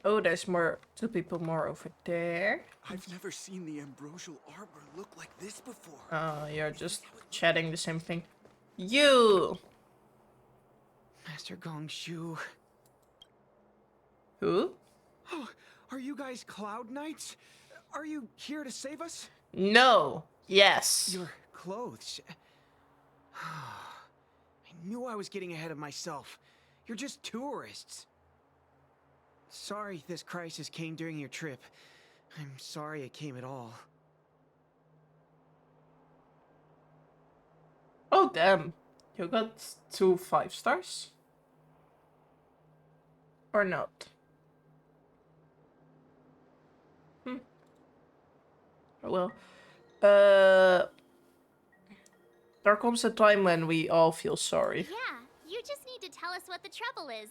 Oh, there's two people more over there. I've never seen the ambrosial arbor look like this before. Oh, you're just chatting the same thing. You! Master Gongshu. Who? Oh, are you guys Cloud Knights? Are you here to save us? No. Yes. Your clothes. I knew I was getting ahead of myself. You're just tourists. Sorry this crisis came during your trip. I'm sorry it came at all. Oh, damn. You got 2 5 stars? Or not? Well, there comes a time when we all feel sorry. Yeah, you just need to tell us what the trouble is.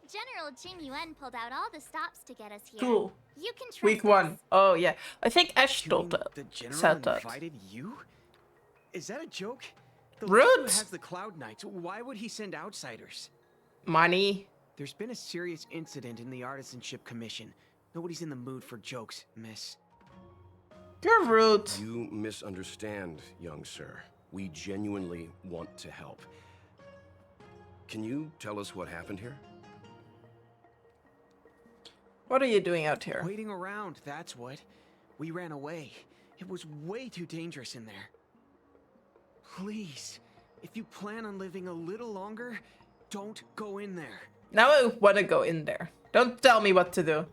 General Jing Yuan pulled out all the stops to get us here. Cool. You can trust Week us. 1. Oh, yeah. I think Ash told that. The general Said that. invited you? Is that a joke? The Rude. leader has the Cloud Knights. Why would he send outsiders? Money. There's been a serious incident in the Artisanship Commission. Nobody's in the mood for jokes, miss. You're rude. You misunderstand, young sir. We genuinely want to help. Can you tell us what happened here? What are you doing out here? Waiting around, that's what. We ran away. It was way too dangerous in there. Please, if you plan on living a little longer, don't go in there. Now I want to go in there. Don't tell me what to do.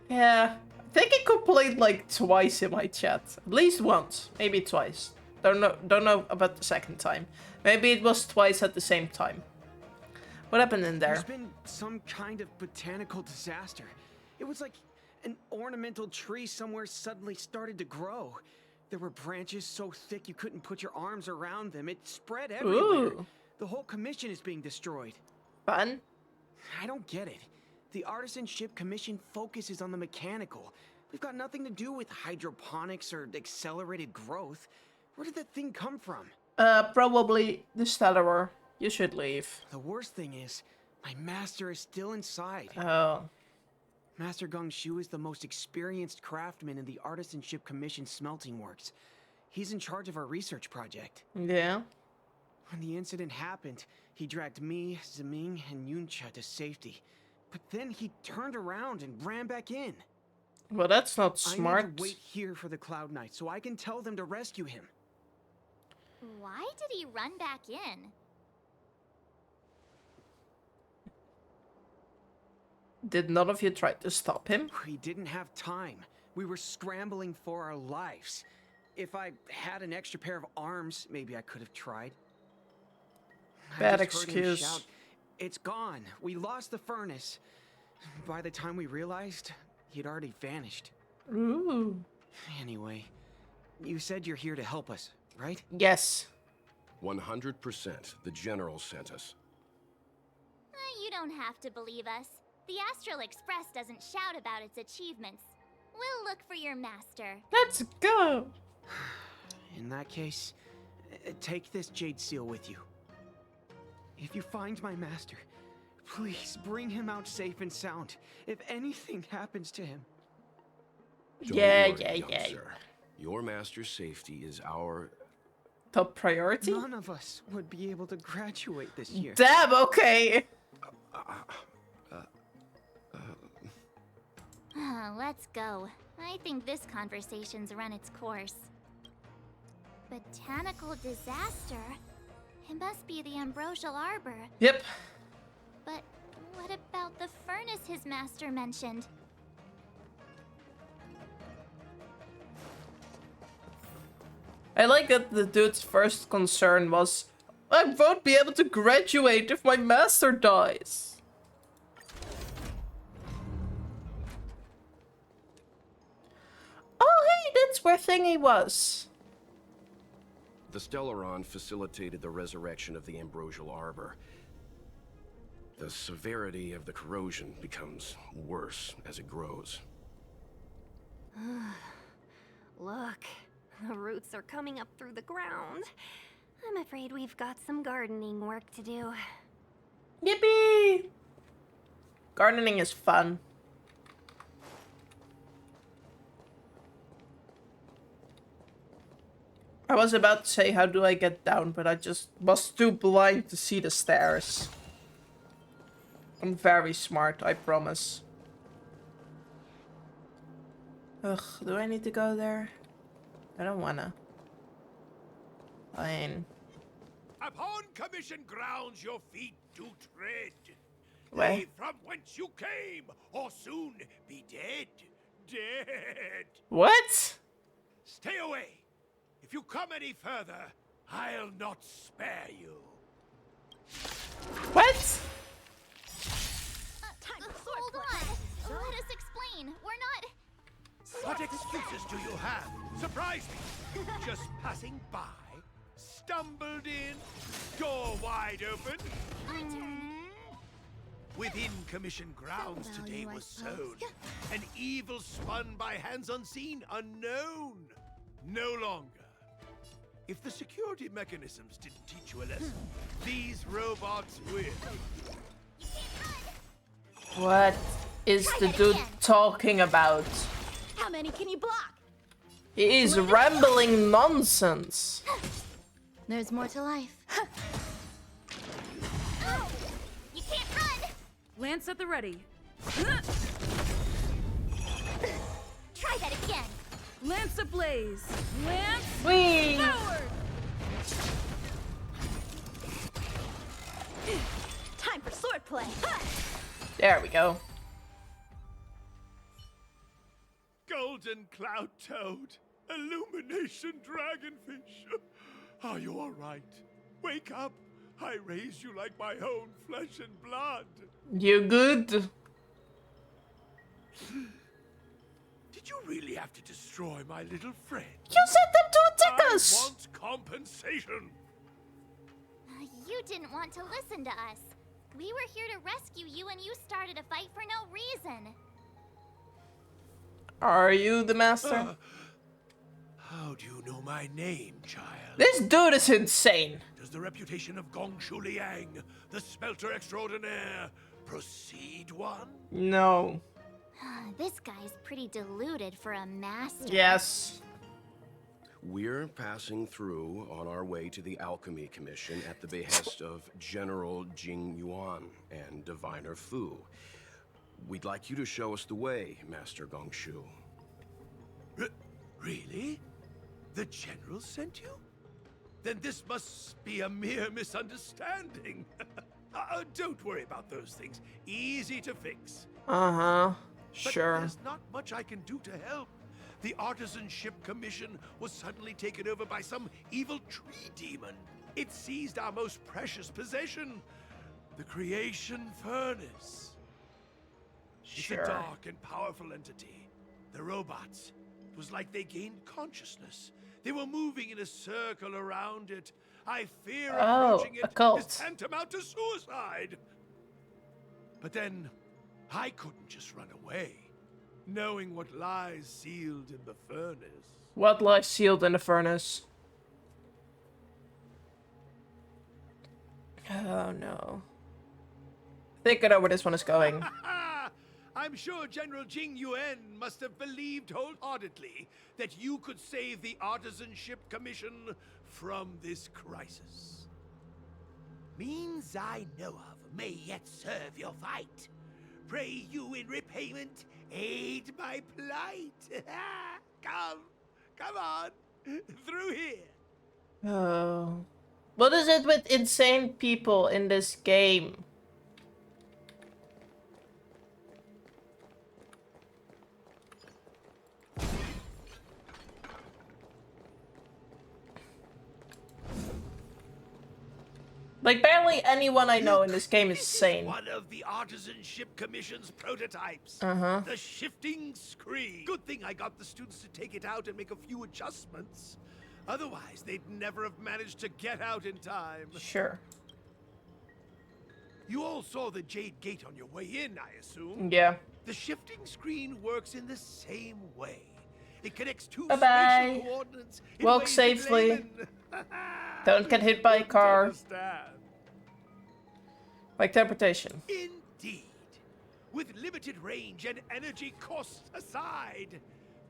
Yeah, I think I complained like twice in my chat. At least once, maybe twice. Don't know about the second time. Maybe it was twice at the same time. What happened in there? There's been some kind of botanical disaster. It was like an ornamental tree somewhere suddenly started to grow. There were branches so thick you couldn't put your arms around them. It spread everywhere. Ooh. The whole commission is being destroyed. Fun? I don't get it. The Artisanship Commission focuses on the mechanical. We've got nothing to do with hydroponics or accelerated growth. Where did that thing come from? Probably the Stellarer. You should leave. The worst thing is, my master is still inside. Oh. Master Gongshu is the most experienced craftsman in the Artisanship Commission smelting works. He's in charge of our research project. Yeah. When the incident happened, he dragged me, Zeming, and Yuncha to safety. But then he turned around and ran back in. Well, that's not smart. I need to wait here for the Cloud Knight so I can tell them to rescue him. Why did he run back in? Did none of you try to stop him? We didn't have time. We were scrambling for our lives. If I had an extra pair of arms, maybe I could have tried. Bad I just heard him excuse. shout, "It's gone. We lost the furnace." By the time we realized, he'd already vanished. Ooh. Anyway, you said you're here to help us, right? Yes. 100%. The General sent us. You don't have to believe us. The Astral Express doesn't shout about its achievements. We'll look for your master. Let's go. In that case, take this jade seal with you. If you find my master, please bring him out safe and sound. If anything happens to him. Don't Yeah. worry, young sir. Your master's safety is our top priority. None of us would be able to graduate this year. Damn. Okay. Let's go. I think this conversation's run its course. Botanical disaster? It must be the Ambrosial Arbor. Yep. But what about the furnace his master mentioned? I like that the dude's first concern was, I won't be able to graduate if my master dies. Oh, hey, that's where Thingy was. The Stellaron facilitated the resurrection of the Ambrosial Arbor. The severity of the corrosion becomes worse as it grows. Look, the roots are coming up through the ground. I'm afraid we've got some gardening work to do. Yippee! Gardening is fun. I was about to say, how do I get down, but I just was too blind to see the stairs. I'm very smart, I promise. Ugh, do I need to go there? I don't wanna. Fine. Upon commission grounds your feet do tread. Where? Leave from whence you came, or soon be dead. Dead. What? Stay away. If you come any further, I'll not spare you. What? Hold on. Let us explain. We're not... What excuses do you have? Surprise me. Just passing by, stumbled in, door wide open. Within commission grounds today was sown an evil spun by hands unseen, unknown. No longer. If the security mechanisms didn't teach you a lesson, these robots will. What is the dude talking about? How many can you block? He is rambling nonsense. There's more to life. You can't run! Lance at the ready. Try that again. Lance ablaze. Lance Whee! forward! Time for swordplay. There we go. Golden cloud toad, illumination dragonfish. Are you all right? Wake up. I raise you like my own flesh and blood. You good? Did you really have to destroy my little friend? You set them to attack us! I want compensation. You didn't want to listen to us. We were here to rescue you and you started a fight for no reason. Are you the master? How do you know my name, child? This dude is insane. Does the reputation of Gongshu Liang, the smelter extraordinaire, precede one? No. This guy's pretty deluded for a master. Yes. We're passing through on our way to the Alchemy Commission at the behest of General Jing Yuan and Diviner Fu. We'd like you to show us the way, Master Gongshu. Really? The General sent you? Then this must be a mere misunderstanding. Don't worry about those things. Easy to fix. Uh-huh. But Sure. there's not much I can do to help. The Artisanship Commission was suddenly taken over by some evil tree demon. It seized our most precious possession, the Creation Furnace. Sure. It's a dark and powerful entity. The robots, it was like they gained consciousness. They were moving in a circle around it. I fear approaching a it cult. is tantamount to suicide. But then, I couldn't just run away, knowing what lies sealed in the furnace. What lies sealed in the furnace? Oh no. I think I know where this one is going. I'm sure General Jing Yuan must have believed wholeheartedly that you could save the Artisanship Commission from this crisis. Means I know of may yet serve your fight. Pray you in repayment aid my plight. Come on, through here. Oh. What is it with insane people in this game? Like, barely anyone I know in this game is sane. One of the Artisanship Commission's prototypes. Uh-huh. The shifting screen. Good thing I got the students to take it out and make a few adjustments. Otherwise, they'd never have managed to get out in time. Sure. You all saw the Jade Gate on your way in, I assume? Yeah. The shifting screen works in the same way. It connects two Bye-bye. spatial coordinates in Walk ways that safely. laymen Don't get hit by a car. understand. Like teleportation. Indeed. With limited range and energy costs aside,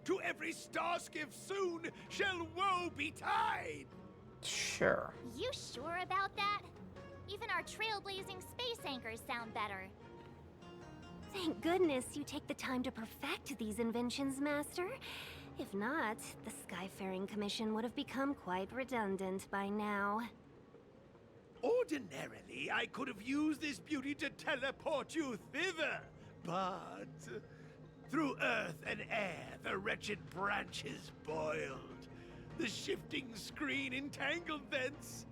to every starskiff soon shall woe betide. Sure. You sure about that? Even our trailblazing space anchors sound better. Thank goodness you take the time to perfect these inventions, Master. If not, the Skyfaring Commission would have become quite redundant by now. Ordinarily, I could have used this beauty to teleport you thither, but through earth and air, the wretched branches boiled. The shifting screen entangled thence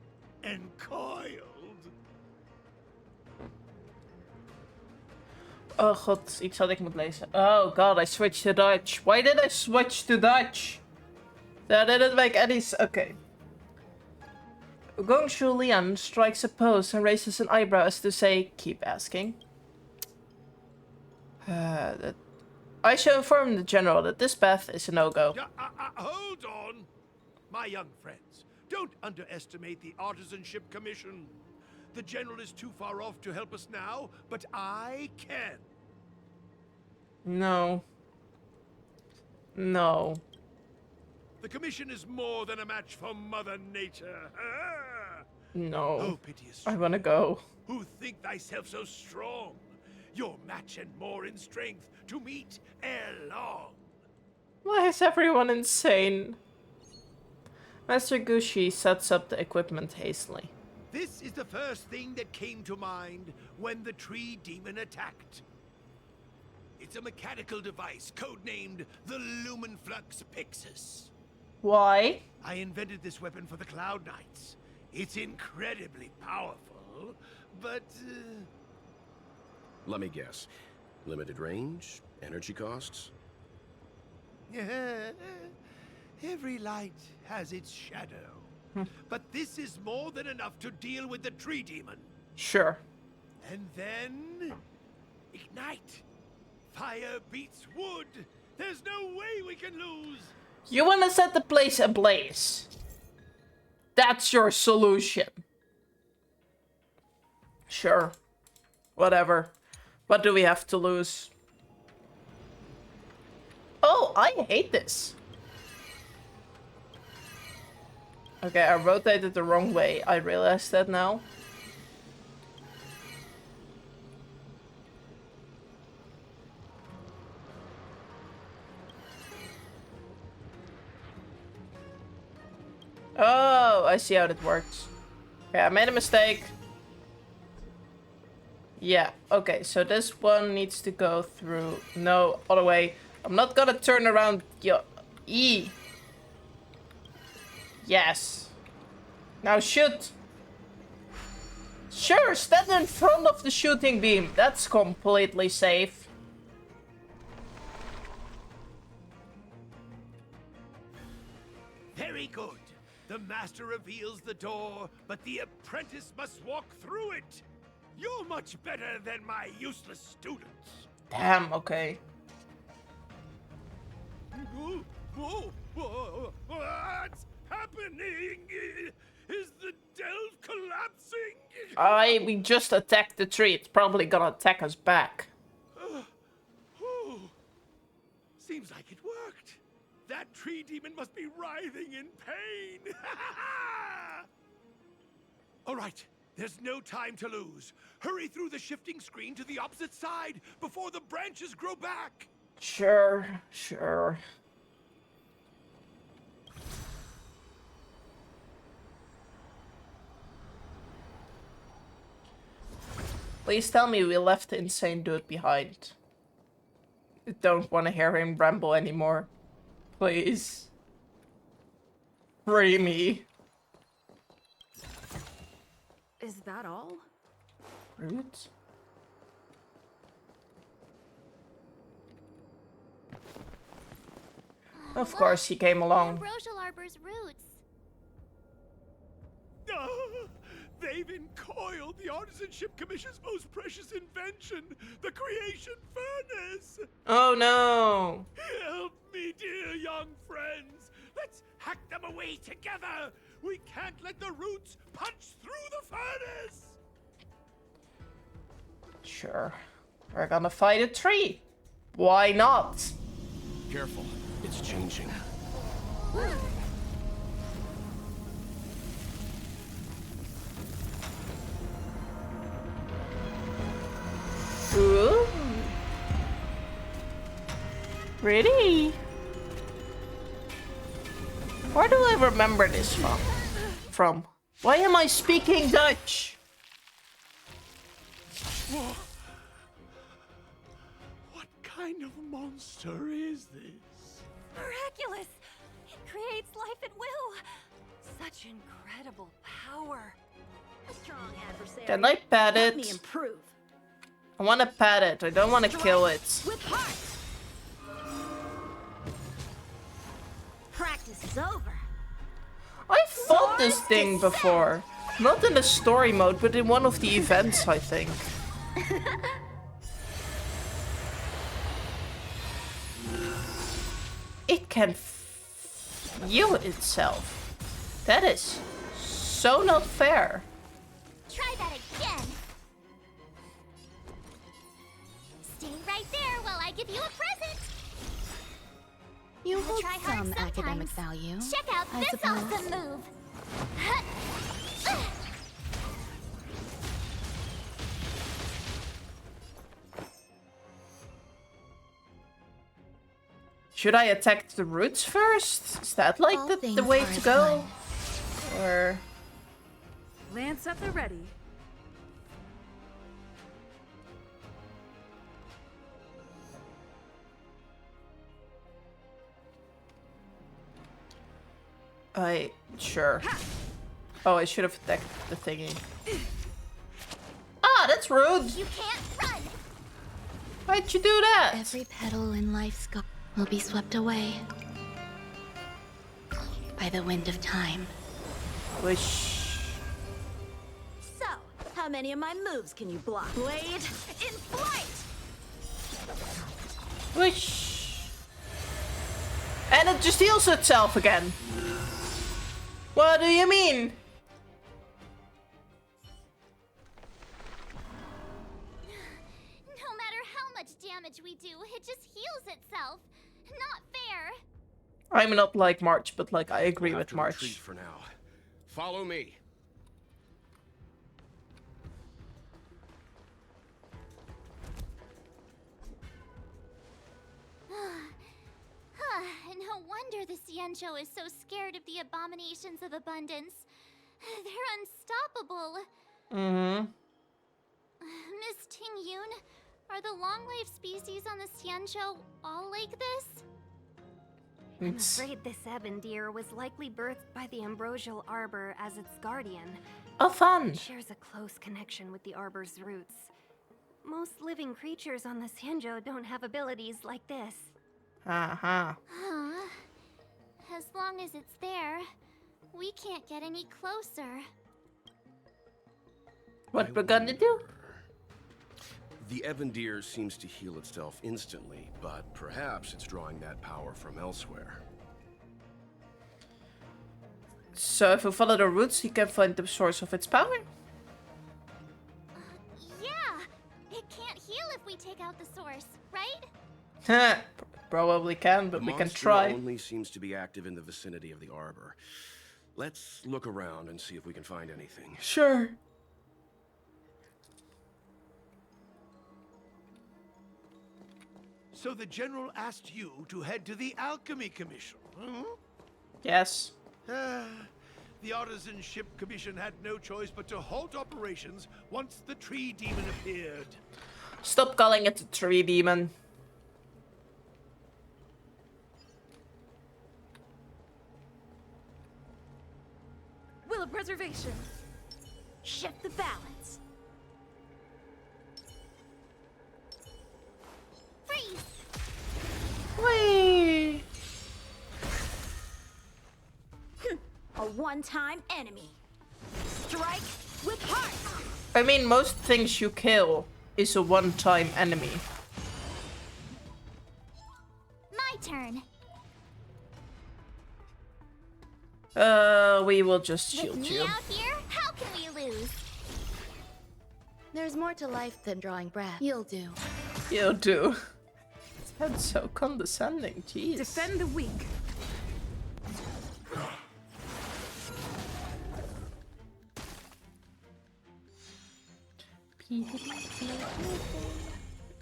and coiled. Oh god, iets wat ik moet lezen. Oh god, I switched to Dutch. Why did I switch to Dutch? That didn't make any sense. Okay. Gongshu Lian strikes a pose and raises an eyebrow as to say, keep asking. I shall inform the general that this path is a no-go. Hold on! My young friends, don't underestimate the Artisanship Commission. The general is too far off to help us now, but I can. No. No. The commission is more than a match for Mother Nature. No. Oh, piteous I wanna go. who think thyself so strong, your match and more in strength to meet ere long. Why is everyone insane? Master Gushi sets up the equipment hastily. This is the first thing that came to mind when the tree demon attacked. It's a mechanical device codenamed the Lumenflux Pixis. Why? I invented this weapon for the Cloud Knights. It's incredibly powerful, but Let me guess. Limited range? Energy costs? every light has its shadow. But this is more than enough to deal with the tree demon. Sure. And then ignite. Fire beats wood. There's no way we can lose. You wanna set the place ablaze. That's your solution. Sure. Whatever. What do we have to lose? Oh, I hate this. Okay, I rotated the wrong way. I realize that now. Oh, I see how that works. Okay, I made a mistake. Yeah, okay, so this one needs to go through... No, other way. I'm not gonna turn around your... E. Yes. Now shoot. Sure, stand in front of the shooting beam. That's completely safe. Very good. The master reveals the door, but the apprentice must walk through it. You're much better than my useless students. Damn, okay. What's happening? Is the delve collapsing? We just attacked the tree. It's probably gonna attack us back. Seems like it worked. That tree demon must be writhing in pain. All right, there's no time to lose. Hurry through the shifting screen to the opposite side before the branches grow back. Sure, sure. Please tell me we left the insane dude behind. I don't want to hear him ramble anymore. Please. Free me. Is that all? Roots? Of course he came along. Ambrosial Arbor's roots. They've encoiled the Artisanship Commission's most precious invention, the Creation Furnace! Oh no! Help me, dear young friends! Let's hack them away together! We can't let the roots punch through the furnace! Sure. We're gonna fight a tree. Why not? Careful, it's changing. Ooh. Pretty. Where do I remember this from? Why am I speaking Dutch? What kind of monster is this? Miraculous! It creates life at will. Such incredible power. A strong adversary. Can I pet Let me it? improve. I want to pet it. I don't want to kill it. With heart. Practice is over. I fought this thing before. Not in the story mode, but in one of the events, I think. It can heal itself. That is so not fair. Try that again. Stay right there while I give you a present. You I'll hold try hard some sometimes. academic value. Check out I this suppose. awesome move. Should I attack the roots first? Is that like All the things way are to as go? Or... Lance at the ready. Sure. Oh, I should have attacked the thingy. Ah, that's rude! You can't run! Why'd you do that? Every petal in life's garden will be swept away by the wind of time. Wish. So, how many of my moves can you block? Blade in flight! Wish. And it just heals itself again. What do you mean? No matter how much damage we do, it just heals itself. Not fair. I'm not like March, but like I agree with Retreat March. for now. Follow me. No wonder the Xianzhou is so scared of the abominations of abundance. They're unstoppable. Mm-hmm. Miss Ting Yun, are the long-life species on the Xianzhou all like this? I'm afraid this Ebendir was likely birthed by the Ambrosial Arbor as its guardian. Oh, fun! It shares a close connection with the Arbor's roots. Most living creatures on the Xianzhou don't have abilities like this. Uh-huh. Huh. As long as it's there, we can't get any closer. What we're gonna do? The Ebendir seems to heal itself instantly, but perhaps it's drawing that power from elsewhere. So if we follow the roots, he can find the source of its power? Yeah! It can't heal if we take out the source, right? Huh. Probably can, but we can try. Only seems to be active in the vicinity of the arbor. Let's look around and see if we can find anything. Sure. So the General asked you to head to the Alchemy Commission, huh? Yes. The Artisanship Commission had no choice but to halt operations once the Tree Demon appeared. Stop calling it the Tree Demon. Will of preservation. Shift the balance. Freeze! Whee! A one-time enemy. Strike With heart. I mean, most things you kill is a one-time enemy. My turn. We will just With shield me you. out here, how can we lose? There's more to life than drawing breath. You'll do. You'll do. That's so condescending, jeez. Defend the weak.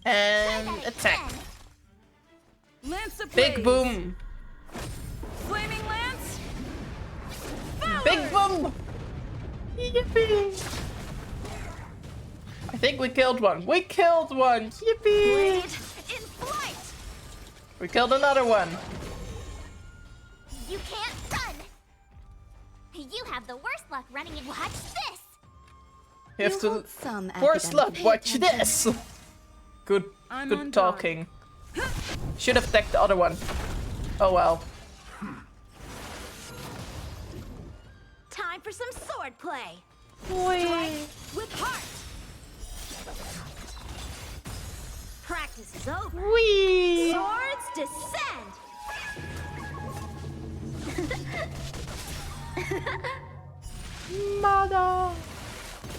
And attack. Lance ablaze. Big boom. Flaming lance. Big boom. Yippee. I think we killed one. We killed one. Yippee. Blade in flight. We killed another one. You can't run. You have the worst luck running in. Watch this. You have to. hold some Worst academic luck. pay Watch attention. this. Good. I'm Good on talking. Should have attacked the other one. Oh well. Time for some sword play. Whee. With heart. Practice is over. Whee. Swords descend. Mother.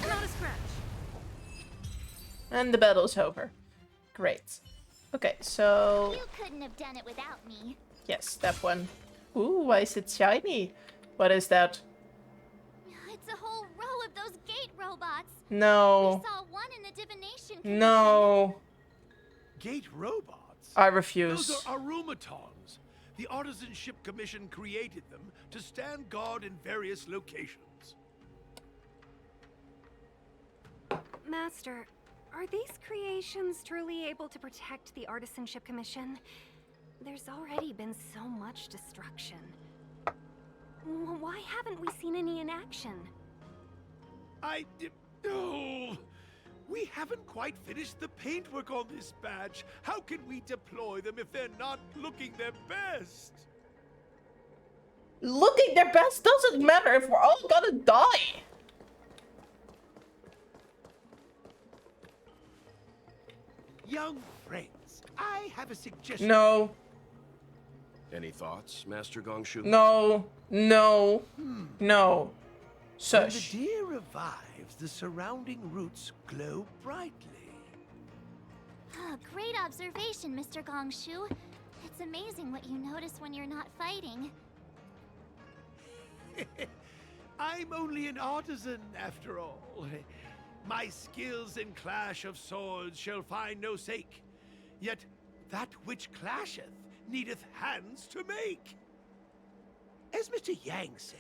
Not a scratch. And the battle's over. Great. Okay, so You couldn't have done it without me. yes, that one. Ooh, why is it shiny? What is that? It's a whole row of those gate robots. No. We saw one in the divination commission. No. Gate robots? I refuse. Those are arumatons. The Artisanship Commission created them to stand guard in various locations. Master, are these creations truly able to protect the Artisanship Commission? There's already been so much destruction. Why haven't we seen any in action? Oh, we haven't quite finished the paintwork on this badge. How can we deploy them if they're not looking their best? Looking their best doesn't matter if we're all gonna die. Young friends, I have a suggestion. No. Any thoughts, Master Gongshu? No. No. No. When Shush. the deer revives, the surrounding roots glow brightly. Oh, great observation, Mr. Gongshu. It's amazing what you notice when you're not fighting. I'm only an artisan, after all. My skills in clash of swords shall find no sake. Yet that which clasheth needeth hands to make. As Mr. Yang said,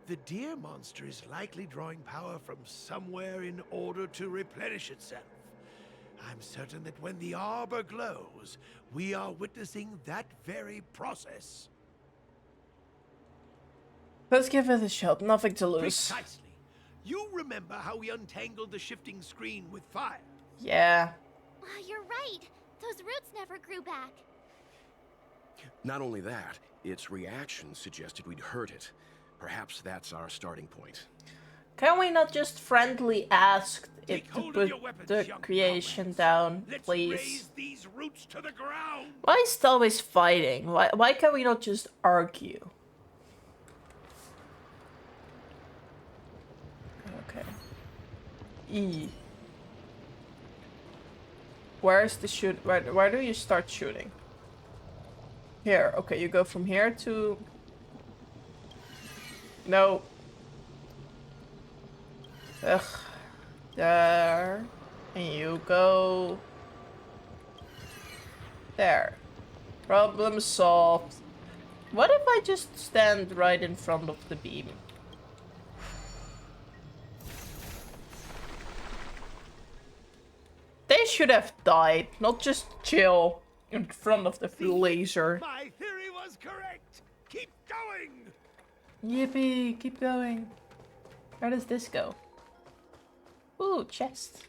the deer monster is likely drawing power from somewhere in order to replenish itself. I'm certain that when the arbor glows, we are witnessing that very process. Let's give it a shot. Nothing to lose. Precisely. You remember how we untangled the shifting screen with fire? Yeah. Wow, you're right. Those roots never grew back. Not only that, its reaction suggested we'd hurt it. Perhaps that's our starting point. Can we not just friendly ask it to hold of put your weapons, the young creation down, Let's please? raise these roots to the ground. Why is it always fighting? Why can we not just argue? Okay. E. Where's the shoot? Where do you start shooting? Here. Okay, you go from here to... No. Ugh. There. And you go... There. Problem solved. What if I just stand right in front of the beam? They should have died, not just chill in front of the laser. My theory was correct. Keep going. Yippee, keep going. Where does this go? Ooh, chest.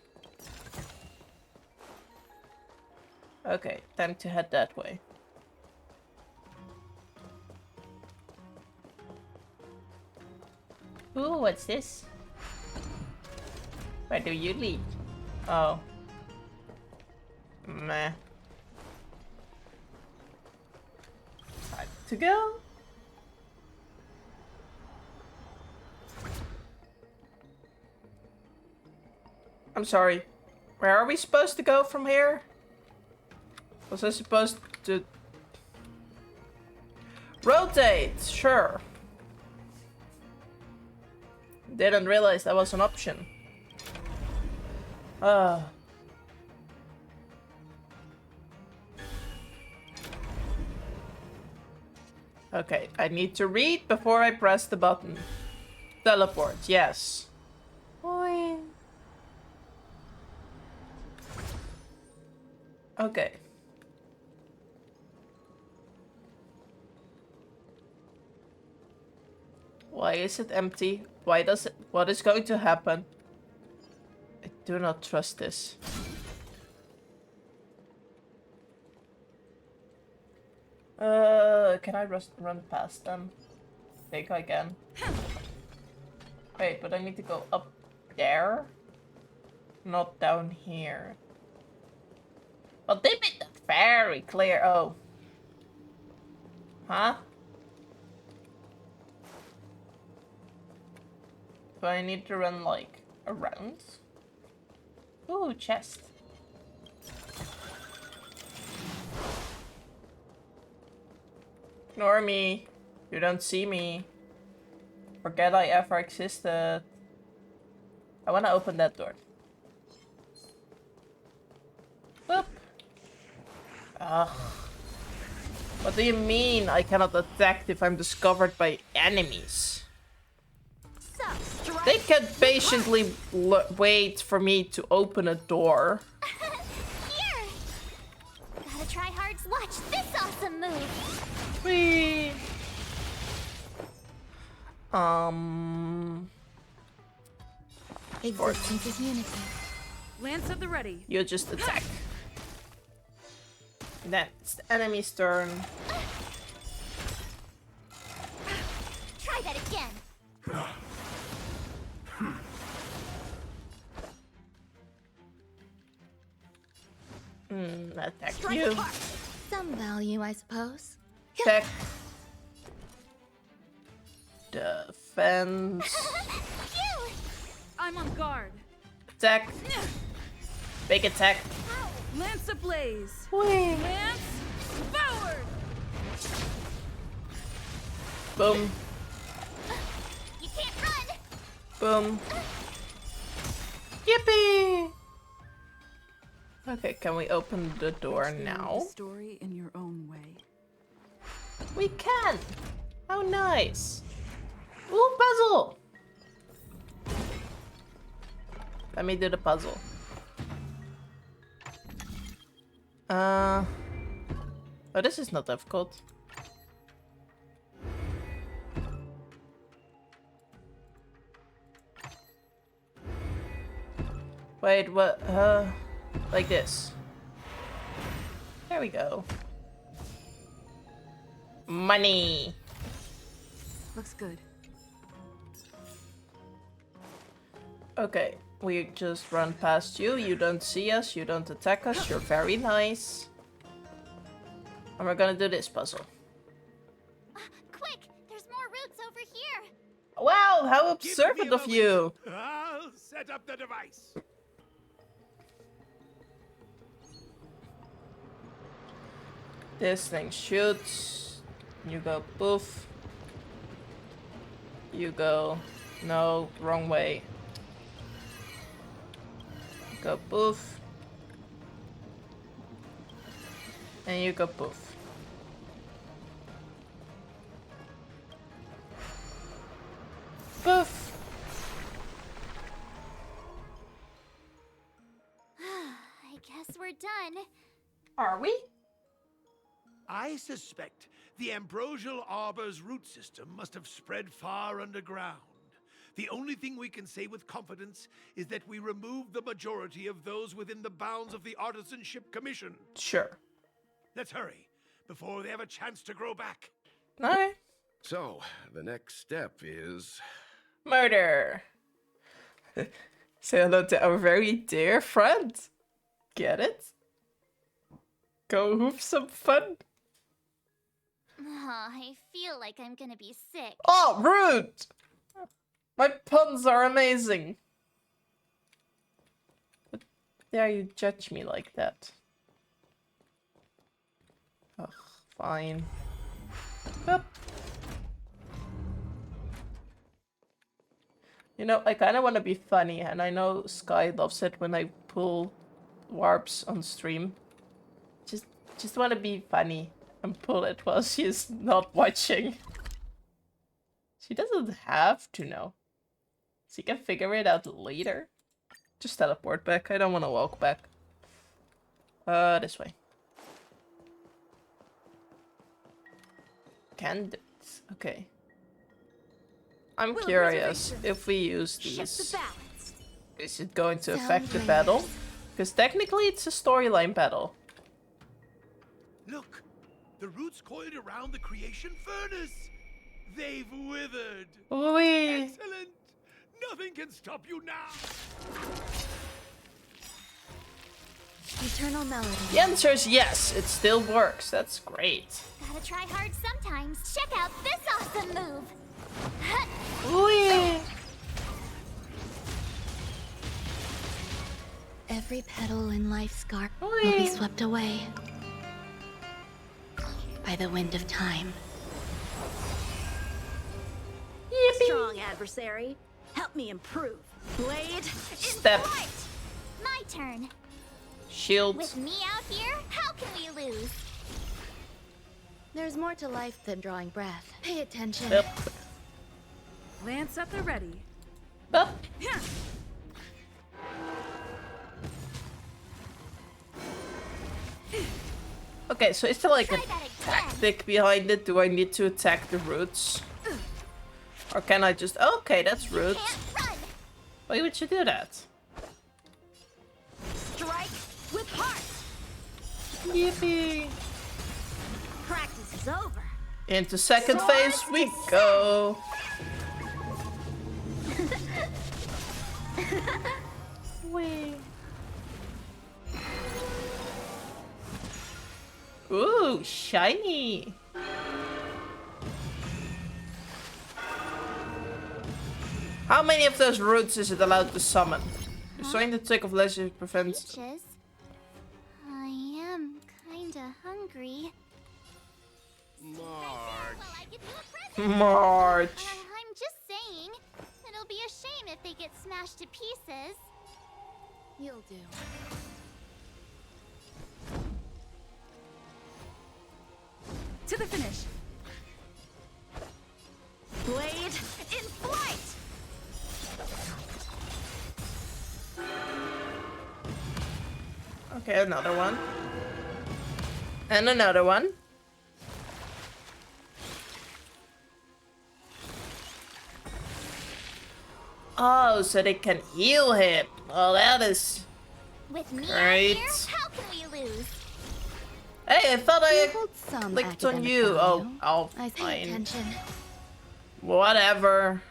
Okay, time to head that way. Ooh, what's this? Where do you lead? Oh. Meh. Time to go. I'm sorry. Where are we supposed to go from here? Was I supposed to... Rotate! Sure. Didn't realize that was an option. Okay, I need to read before I press the button. Teleport, yes. Boing. Okay. Why is it empty? Why does it... What is going to happen? I do not trust this. Can I run past them? I think I can. Wait, but I need to go up there? Not down here. Well, they made that very clear. Oh. Huh? Do I need to run, like, around? Ooh, chest. Ignore me. You don't see me. Forget I ever existed. I wanna open that door. Boop. Ugh. What do you mean I cannot attack if I'm discovered by enemies? They can patiently wait for me to open a door. Here! Gotta try hard to watch this awesome move! Whee! Existence is unity. Lance at the ready. You just attack. Then it's the enemy's turn. Try that again! Attack Strike you. apart. Some value, I suppose. Attack. Defense. I'm on guard. Attack. Big attack. Lance ablaze. Whee. Lance forward. Boom. You can't run! Boom. Yippee! Okay, can we open the door now? Story in your own way. We can! How nice! Ooh, puzzle! Let me do the puzzle. Oh, this is not difficult. Wait, what? Like this. There we go. Money! Looks good. Okay, we just run past you. You don't see us, you don't attack us, you're very nice. And we're gonna do this puzzle. Quick! There's more roots over here! Wow, how observant of you! I'll set up the device. This thing shoots. You go poof. You go... No, wrong way. Go poof. And you go poof. Poof! I guess we're done. Are we? I suspect the ambrosial arbor's root system must have spread far underground. The only thing we can say with confidence is that we removed the majority of those within the bounds of the Artisanship Commission. Sure. Let's hurry, before they have a chance to grow back. Alright. So, the next step is... Murder! Say hello to our very dear friend. Get it? Go have some fun. Oh, I feel like I'm gonna be sick. Oh, rude! My puns are amazing. But dare you judge me like that? Ugh, fine. Yep. You know, I kind of want to be funny, and I know Sky loves it when I pull warps on stream. Just want to be funny and pull it while she's not watching. She doesn't have to know. She can figure it out later. Just teleport back. I don't want to walk back. This way. Candidates. Okay. I'm curious if we use these. Is it going to affect the battle? Because technically it's a storyline battle. Look! The roots coiled around the creation furnace! They've withered! Oui. Excellent! Nothing can stop you now! Eternal melody. The answer is yes, it still works. That's great. Gotta try hard sometimes. Check out this awesome move. Oui. Every petal in life's garden will be swept away by the wind of time. Strong adversary, help me improve. Blade, Step. in flight. My turn. Shield. With me out here, how can we lose? There's more to life than drawing breath. Pay attention. Yep. Lance at the ready. Yep. Okay, so is there like a tactic behind it? Do I need to attack the roots? Or can I just... Okay, that's roots. Why would you do that? Strike with heart. Yippee! Practice is over. Into second phase we go. Wee. Ooh, shiny. How many of those roots is it allowed to summon? Destroying the tick of leisure prevents... Peaches? I am kinda hungry. March. I'm just saying. It'll be a shame if they get smashed to pieces. You'll do. To the finish. Blade, in flight. Okay, another one. And another one. Oh, so they can heal him. Well, that is With me great. out here, how can we lose? Hey, I thought I Some clicked on academic you. value. Oh, I pay fine. attention. Whatever.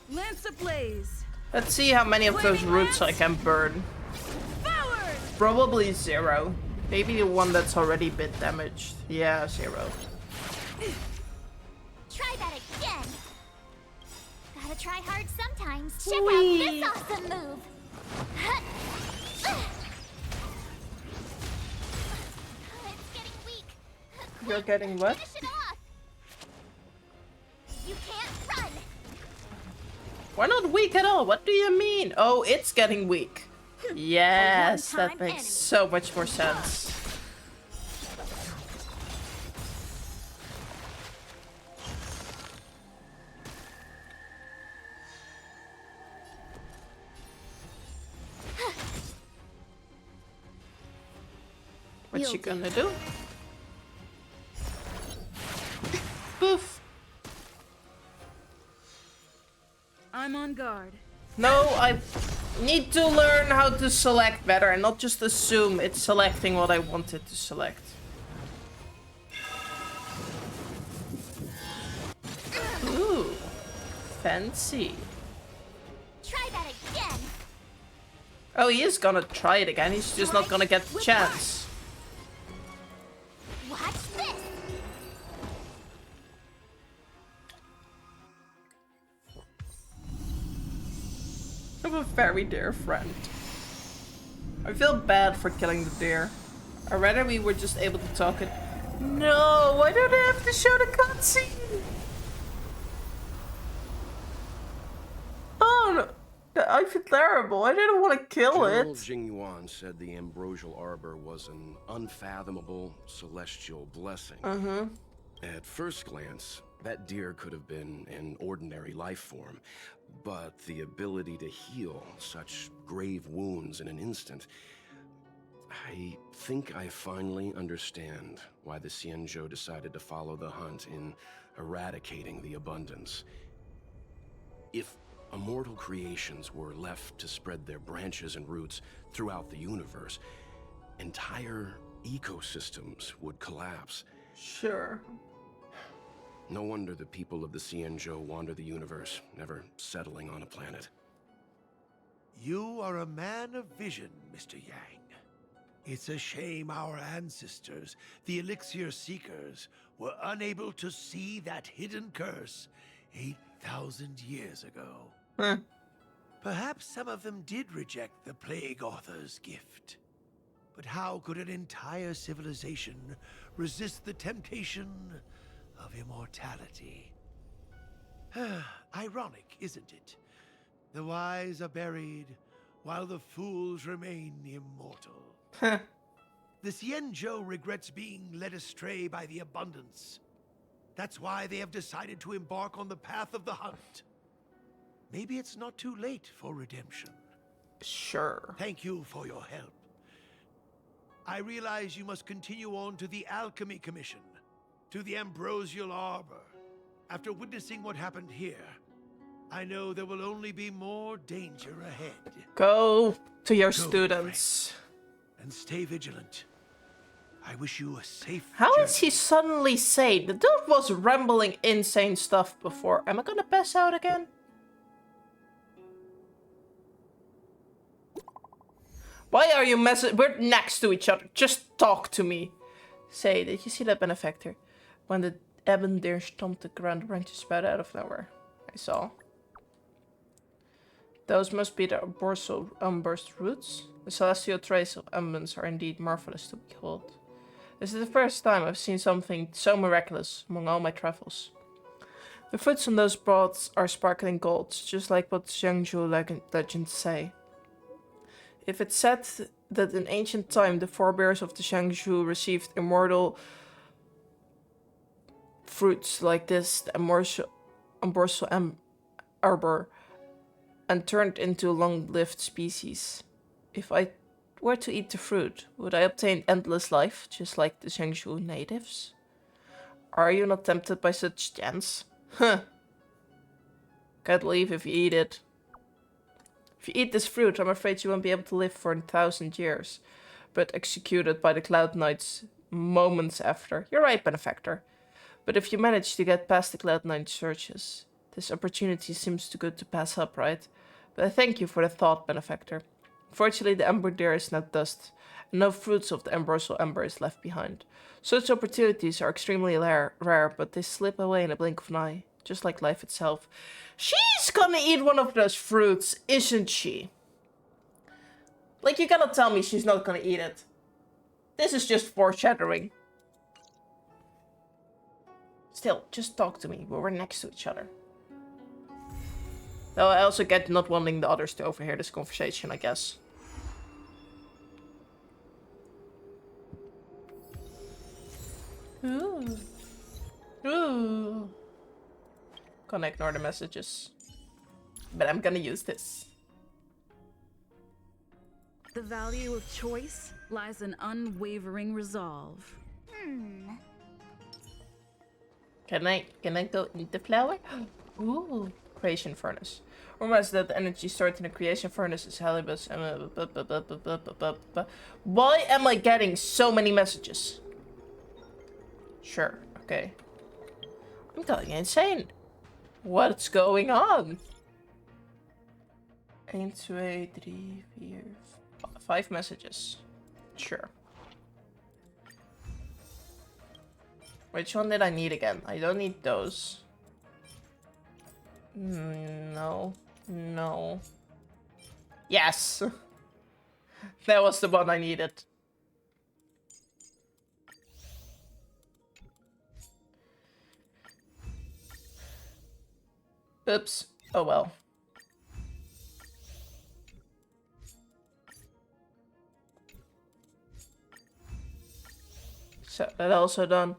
Lance ablaze. Let's see how many of those roots I can burn. Forward. Probably 0. Maybe the one that's already been damaged. Yeah, 0. Try that again. Gotta try hard sometimes. Check Whee! out this awesome move. It's getting weak. You're getting what? Finish it off. You can't run. We're not weak at all. What do you mean? Oh, it's getting weak. Yes, that one-time makes enemy. so much more sense. What's she gonna do? Poof. I'm on guard. No, I need to learn how to select better and not just assume it's selecting what I wanted to select. Ooh. Fancy. Try that again. Oh, he is gonna try it again. He's just not gonna get the chance. Watch this. I have a very dear friend. I feel bad for killing the deer. I'd rather we were just able to talk it. No, why don't I have to show the cutscene? Oh no, I feel terrible. I didn't want to kill General it. Jing Yuan said the ambrosial arbor was an unfathomable celestial blessing. At first glance, that deer could have been an ordinary life form, but the ability to heal such grave wounds in an instant... I think I finally understand why the Xianzhou decided to follow the hunt in eradicating the abundance. If immortal creations were left to spread their branches and roots throughout the universe, entire ecosystems would collapse. Sure. No wonder the people of the Xianzhou wander the universe, never settling on a planet. You are a man of vision, Mr. Yang. It's a shame our ancestors, the Elixir Seekers, were unable to see that hidden curse 8,000 years ago. Perhaps some of them did reject the Plague Author's gift. But how could an entire civilization resist the temptation of immortality? Ironic, isn't it? The wise are buried, while the fools remain immortal. The Xianzhou regrets being led astray by the abundance. That's why they have decided to embark on the path of the hunt. Maybe it's not too late for redemption. Sure. Thank you for your help. I realize you must continue on to the Alchemy Commission, to the Ambrosial Arbor. After witnessing what happened here, I know there will only be more danger ahead. Go to your students. Friend, and stay vigilant. I wish you a safe How journey. is he suddenly sane? The dude was rambling insane stuff before. Am I gonna pass out again? Why are you messing? We're next to each other. Just talk to me. Say, did you see that benefactor? When the ebon deer stomped the ground, branches sprout out of nowhere. I saw. Those must be the arboreal unburst roots. The celestial traits of ambulance are indeed marvelous to behold. This is the first time I've seen something so miraculous among all my travels. The fruits on those broads are sparkling gold, just like what Xianzhou legends say. If it's said that in ancient time the forebears of the Xianzhou received immortal fruits like this, the ambrosial arbor, and turned into a long-lived species. If I were to eat the fruit, would I obtain endless life, just like the Xianzhou natives? Are you not tempted by such chance? Huh. Can't leave if you eat it. If you eat this fruit, I'm afraid you won't be able to live for 1,000 years, but executed by the Cloud Knights moments after. You're right, benefactor. But if you manage to get past the Cloud Knight searches, this opportunity seems too good to pass up, right? But I thank you for the thought, benefactor. Fortunately, the ember deer is not dust, and no fruits of the ambrosial ember is left behind. Such opportunities are extremely rare, but they slip away in a blink of an eye, just like life itself. She's gonna eat one of those fruits, isn't she? Like, you cannot tell me she's not gonna eat it. This is just foreshadowing. Still, just talk to me. We're next to each other. Though I also get not wanting the others to overhear this conversation, I guess. Ooh. Ooh. Gonna ignore the messages. But I'm gonna use this. The value of choice lies in unwavering resolve. Can I go eat the flower? Ooh. Creation furnace. Reminds that the energy stored in the creation furnace is halibus. Why am I getting so many messages? Sure, okay. I'm going insane. What's going on? 1, 2, 3, 4, 5 messages. Sure. Which one did I need again? I don't need those. No. No. Yes! That was the one I needed. Oops. Oh well. So that also done.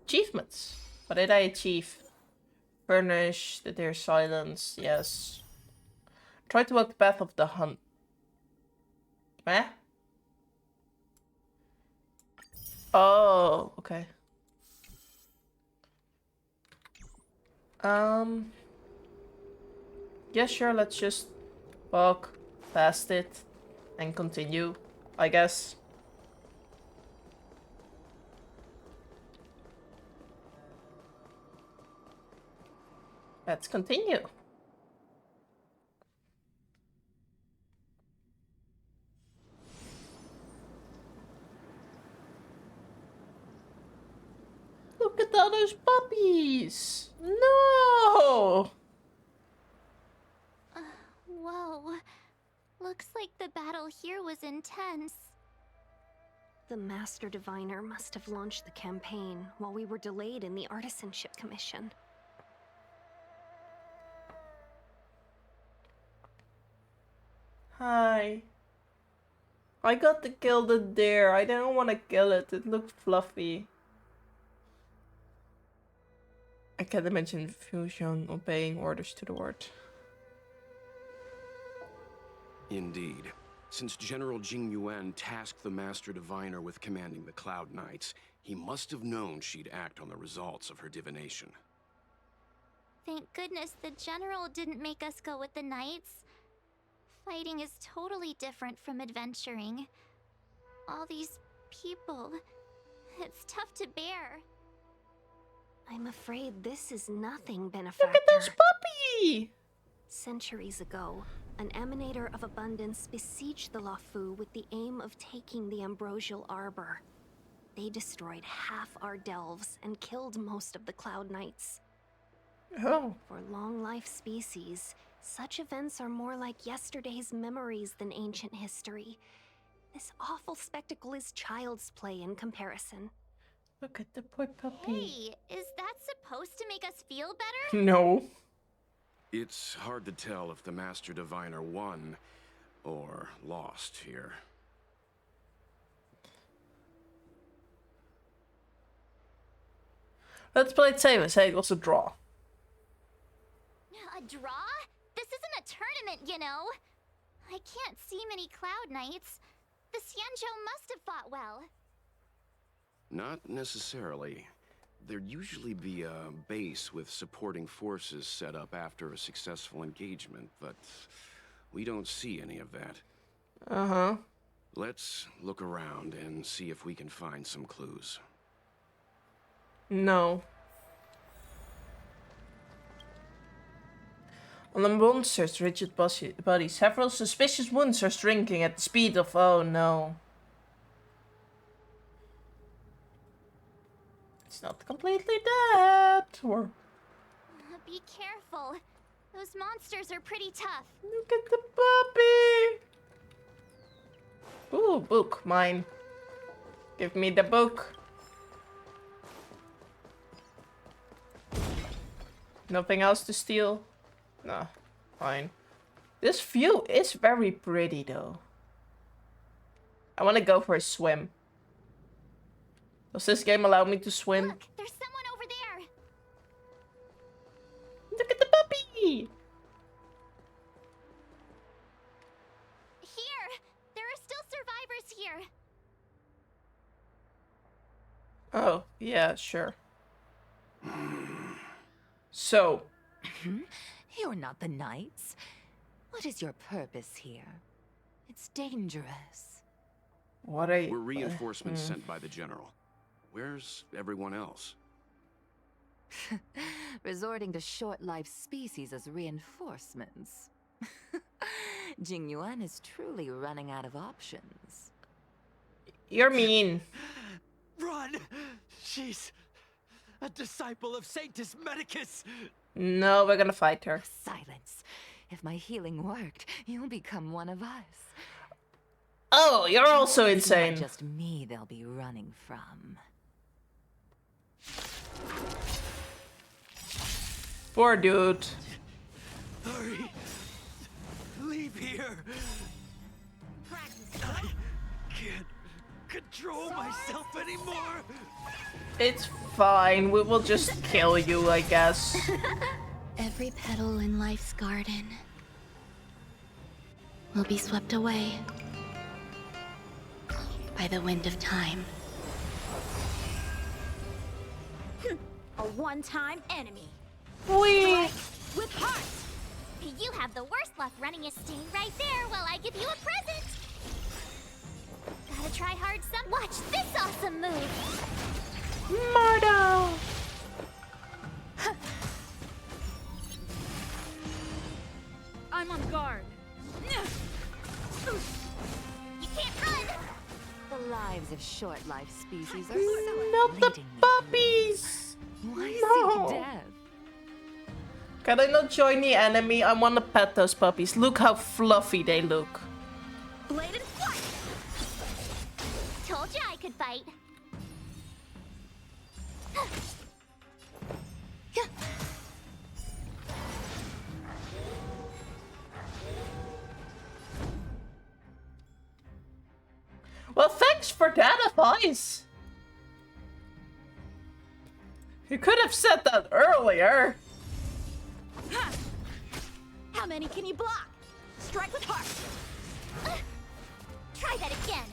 Achievements. What did I achieve? Furnish the deer silence. Yes. Try to walk the path of the hunt. Eh? Oh, okay. Yeah, sure, let's just walk past it and continue, I guess. Let's continue. Look at all those puppies! No! Whoa. Looks like the battle here was intense. The Master Diviner must have launched the campaign while we were delayed in the Artisanship Commission. Hi. I got to kill the deer. I don't want to kill it. It looked fluffy. I can't imagine Fusion obeying orders to the word. Indeed. Since General Jing Yuan tasked the Master Diviner with commanding the Cloud Knights, he must have known she'd act on the results of her divination. Thank goodness the general didn't make us go with the knights. Fighting is totally different from adventuring. All these people, it's tough to bear. I'm afraid this is nothing, Benefactor. Look at this puppy! Centuries ago, an emanator of abundance besieged the Luofu with the aim of taking the Ambrosial Arbor. They destroyed half our delves and killed most of the Cloud Knights. Oh. For long-life species, such events are more like yesterday's memories than ancient history. This awful spectacle is child's play in comparison. Look at the poor puppy. Hey, is that supposed to make us feel better? No. It's hard to tell if the Master Diviner won or lost here. Let's play it safe. Say it was a draw. A draw? This isn't a tournament, you know. I can't see many Cloud Knights. The Xianzhou must have fought well. Not necessarily. There'd usually be a base with supporting forces set up after a successful engagement, but we don't see any of that. Uh-huh. Let's look around and see if we can find some clues. No. On the monster's rigid body, several suspicious wounds are shrinking at the speed of... Oh no. It's not completely dead, or... Be careful. Those monsters are pretty tough. Look at the puppy! Ooh, book, mine. Give me the book. Nothing else to steal? Nah, fine. This view is very pretty though. I want to go for a swim. Does this game allow me to swim? Look, there's someone over there. Look at the puppy! Here! There are still survivors here. Oh, yeah, sure. So... You're not the Knights. What is your purpose here? It's dangerous. What are you... We're reinforcements sent by the General. Where's everyone else? Resorting to short-lived species as reinforcements. Jingyuan is truly running out of options. You're mean. Run! She's a disciple of Sanctus Medicus! No, we're gonna fight her. Silence. If my healing worked, you'll become one of us. Oh, you're also It's not insane. just me they'll be running from. Poor dude. Hurry! Leave here! I can't control myself anymore! It's fine. We will just kill you, I guess. Every petal in life's garden will be swept away by the wind of time. A one-time enemy. Whee! With heart. You have the worst luck running a sting right there while I give you a present. Gotta try hard some. Watch this awesome move. Mardo! I'm on guard. You can't run. The lives of short-lived species are Not the fleeting. puppies! Why No. seek death? Can I not join the enemy? I wanna pet those puppies. Look how fluffy they look. Bladed flight. Told you I could fight. Well, thanks for that advice. You could have said that earlier. How many can you block? Strike with heart. Try that again.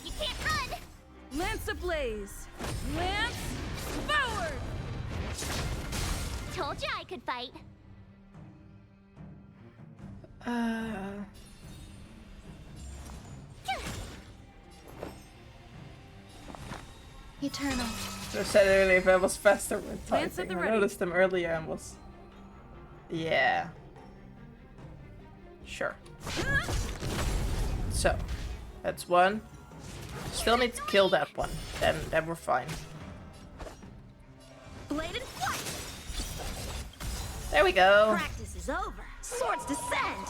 You can't run. Lance ablaze. Lance forward. Told you I could fight. Eternal. I said earlier if I was faster with Lance at typing. the I ready. noticed them earlier and was... Yeah. Sure. So, that's one. Still need to kill that one. Then we're fine. Bladed flight. There we go. Practice is over. Swords descend.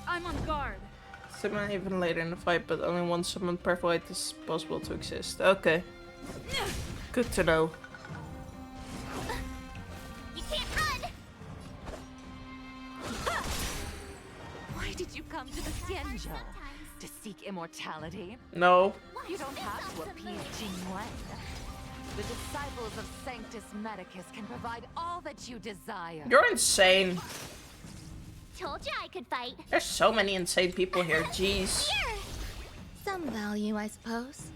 I'm on guard. Summon even later in the fight, but only one summon per fight is possible to exist. Okay. Good to know. You can't run. Why did you come to the Xianzhou? To seek immortality? No. You don't have to appease Jingyuan. The disciples of Sanctus Medicus can provide all that you desire. You're insane. Told you I could fight. There's so many insane people here. Jeez. Here. Some value, I suppose.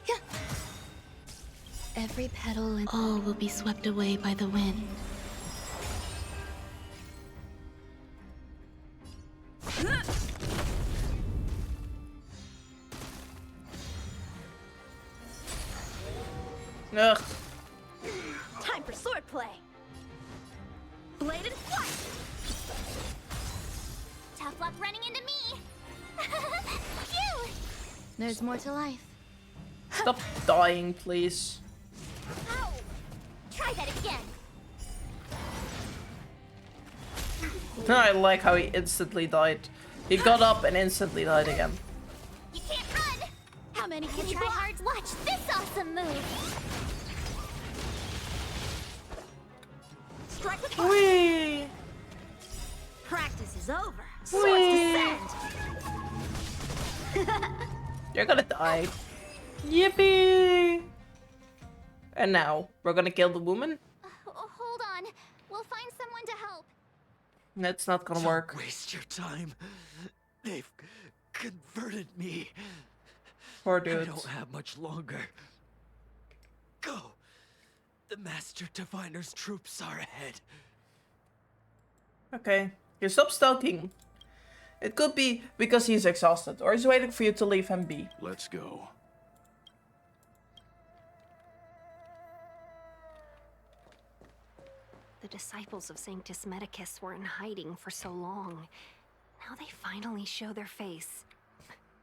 Yeah. Every petal and all will be swept away by the wind. Ugh. Time for swordplay. Bladed flight. Tough luck running into me. Phew. There's more to life. Stop dying, please. Ow. Try that again. I like how he instantly died. He got up and instantly died again. You can't run. How many can you Try block? hard. Watch this awesome move. Strike with heart. Whee! Practice is over. Whee! Swords descend. You're gonna die. Yippee! And now, we're gonna kill the woman? Hold on. We'll find someone to help. That's not gonna work. Don't waste your time. They've converted me. Poor I dude. don't have much longer. Go. The Master Diviner's troops are ahead. Okay. You stop stalking. It could be because he's exhausted, or he's waiting for you to leave him be. Let's go. The disciples of Sanctus Medicus were in hiding for so long. Now they finally show their face.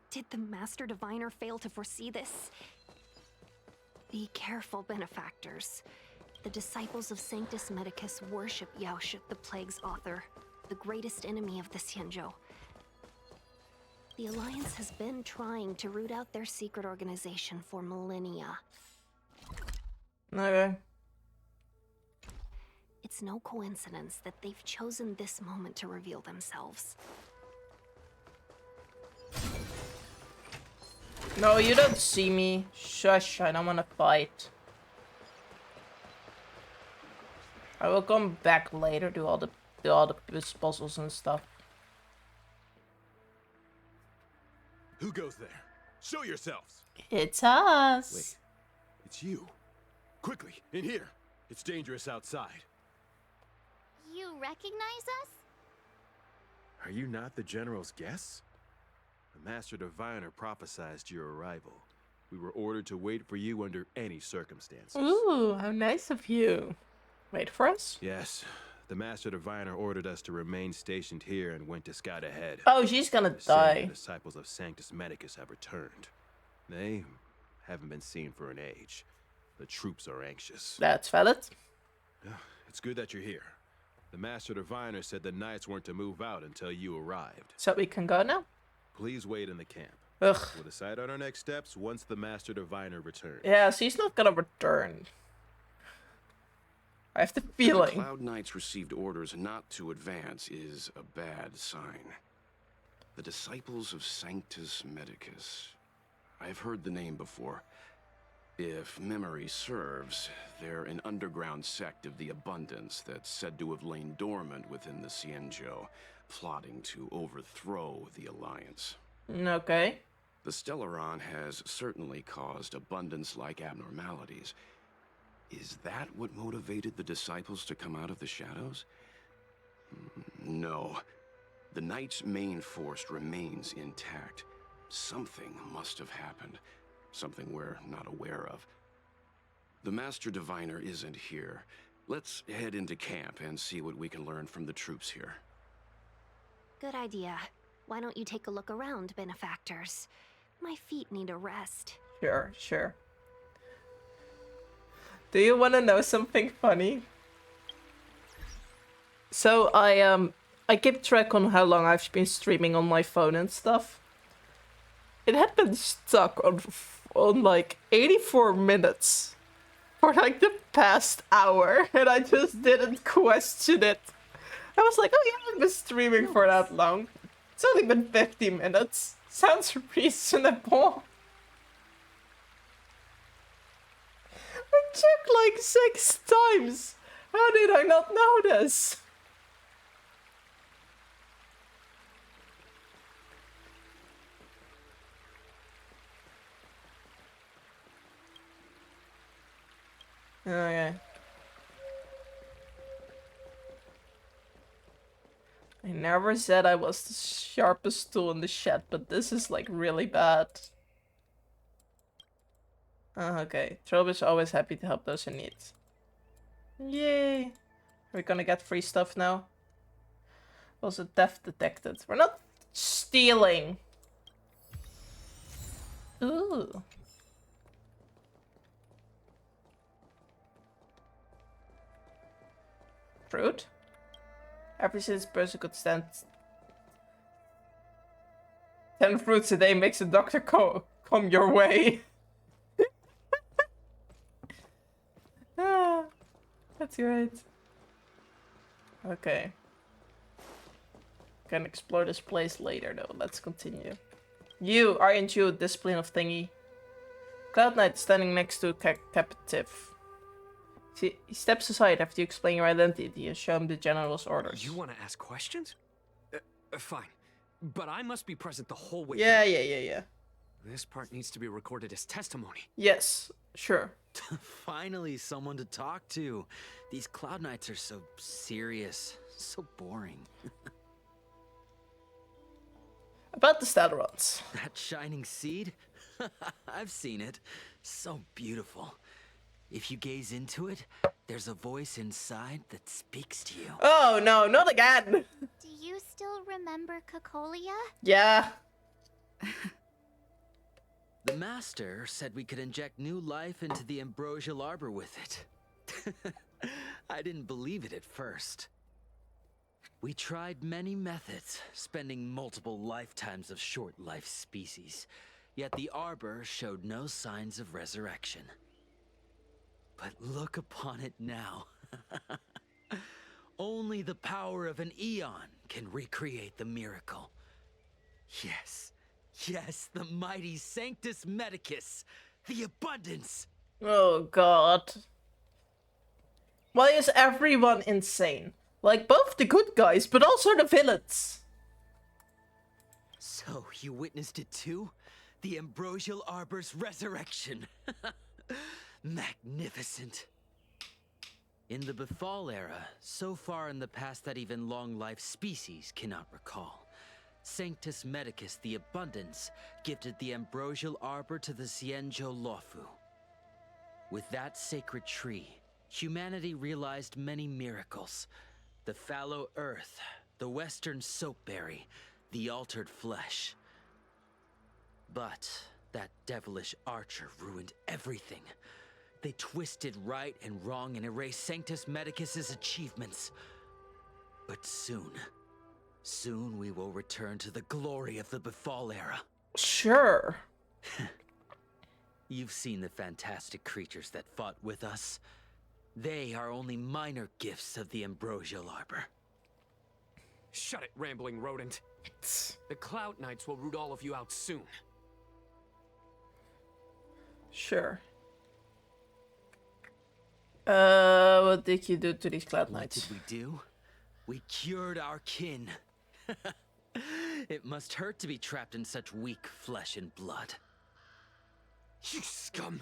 Did the Master Diviner fail to foresee this? Be careful, benefactors. The disciples of Sanctus Medicus worship Yaoshut, the Plague's author, the greatest enemy of the Xianzhou. The Alliance has been trying to root out their secret organization for millennia. Okay. It's no coincidence that they've chosen this moment to reveal themselves. No, you don't see me. Shush, I don't wanna fight. I will come back later, do all the puzzles and stuff. Who goes there? Show yourselves! It's us! Wait, it's you. Quickly, in here. It's dangerous outside. You recognize us? Are you not the General's guests? The Master Diviner prophesied your arrival. We were ordered to wait for you under any circumstances. Ooh, how nice of you. Wait for us? Yes. The Master Diviner ordered us to remain stationed here and went to scout ahead. Oh, she's gonna die. The disciples of Sanctus Medicus have returned. They haven't been seen for an age. The troops are anxious. That's valid. It's good that you're here. The Master Diviner said the Knights weren't to move out until you arrived. So we can go now? Please wait in the camp. Ugh. We'll decide on our next steps once the Master Diviner returns. Yeah, she's not gonna return. I have the feeling. The Cloud Knights received orders not to advance is a bad sign. The Disciples of Sanctus Medicus. I've heard the name before. If memory serves, they're an underground sect of the Abundance that's said to have lain dormant within the Xianzhou, plotting to overthrow the Alliance. Okay. The Stellaron has certainly caused Abundance-like abnormalities. Is that what motivated the Disciples to come out of the shadows? No. The Knight's main force remains intact. Something must have happened. Something we're not aware of. The Master Diviner isn't here. Let's head into camp and see what we can learn from the troops here. Good idea. Why don't you take a look around, benefactors? My feet need a rest. Sure, sure. Do you want to know something funny? So I keep track on how long I've been streaming on my phone and stuff. It had been stuck on like 84 minutes for like the past hour, and I just didn't question it. I was like, oh yeah, I've been streaming for that long. It's only been 50 minutes. Sounds reasonable. I checked like 6 times. How did I not notice? Okay. I never said I was the sharpest tool in the shed, but this is like really bad. Okay, Trobe is always happy to help those in need. Yay! We're gonna get free stuff now. Also, theft detected. We're not stealing. Ooh. Fruit? Every single person could stand 10 fruits a day makes a doctor come your way. Ah, that's great. Okay. Can explore this place later though. Let's continue. You, aren't you a discipline of thingy? Cloud Knight standing next to a captive. He steps aside after you explain your identity and show him the General's orders. You want to ask questions? Fine. But I must be present the whole way. Yeah. This part needs to be recorded as testimony. Yes, sure. Finally, someone to talk to. These Cloud Knights are so serious, so boring. About the Stellarons. That shining seed? I've seen it. So beautiful. If you gaze into it, there's a voice inside that speaks to you. Oh no, not again! Do you still remember Cocolia? Yeah. The Master said we could inject new life into the ambrosial arbor with it. I didn't believe it at first. We tried many methods, spending multiple lifetimes of short-life species, yet the arbor showed no signs of resurrection. But look upon it now. Only the power of an eon can recreate the miracle. Yes, the mighty Sanctus Medicus, the abundance. Oh god. Why is everyone insane? Like, both the good guys, but also the villains. So, you witnessed it too? The ambrosial arbor's resurrection. Magnificent. In the Befall era, so far in the past that even long-life species cannot recall, Sanctus Medicus the Abundance gifted the ambrosial arbor to the Xianzhou Luofu. With that sacred tree, humanity realized many miracles. The fallow earth, the western soapberry, the altered flesh. But that devilish archer ruined everything. They twisted right and wrong and erased Sanctus Medicus's achievements. But soon we will return to the glory of the Befall era. Sure. You've seen the fantastic creatures that fought with us. They are only minor gifts of the ambrosial arbor. Shut it, rambling rodent. The Cloud Knights will root all of you out soon. Sure. What did you do to these Cloud Knights? What did we do? We cured our kin. It must hurt to be trapped in such weak flesh and blood. You scum!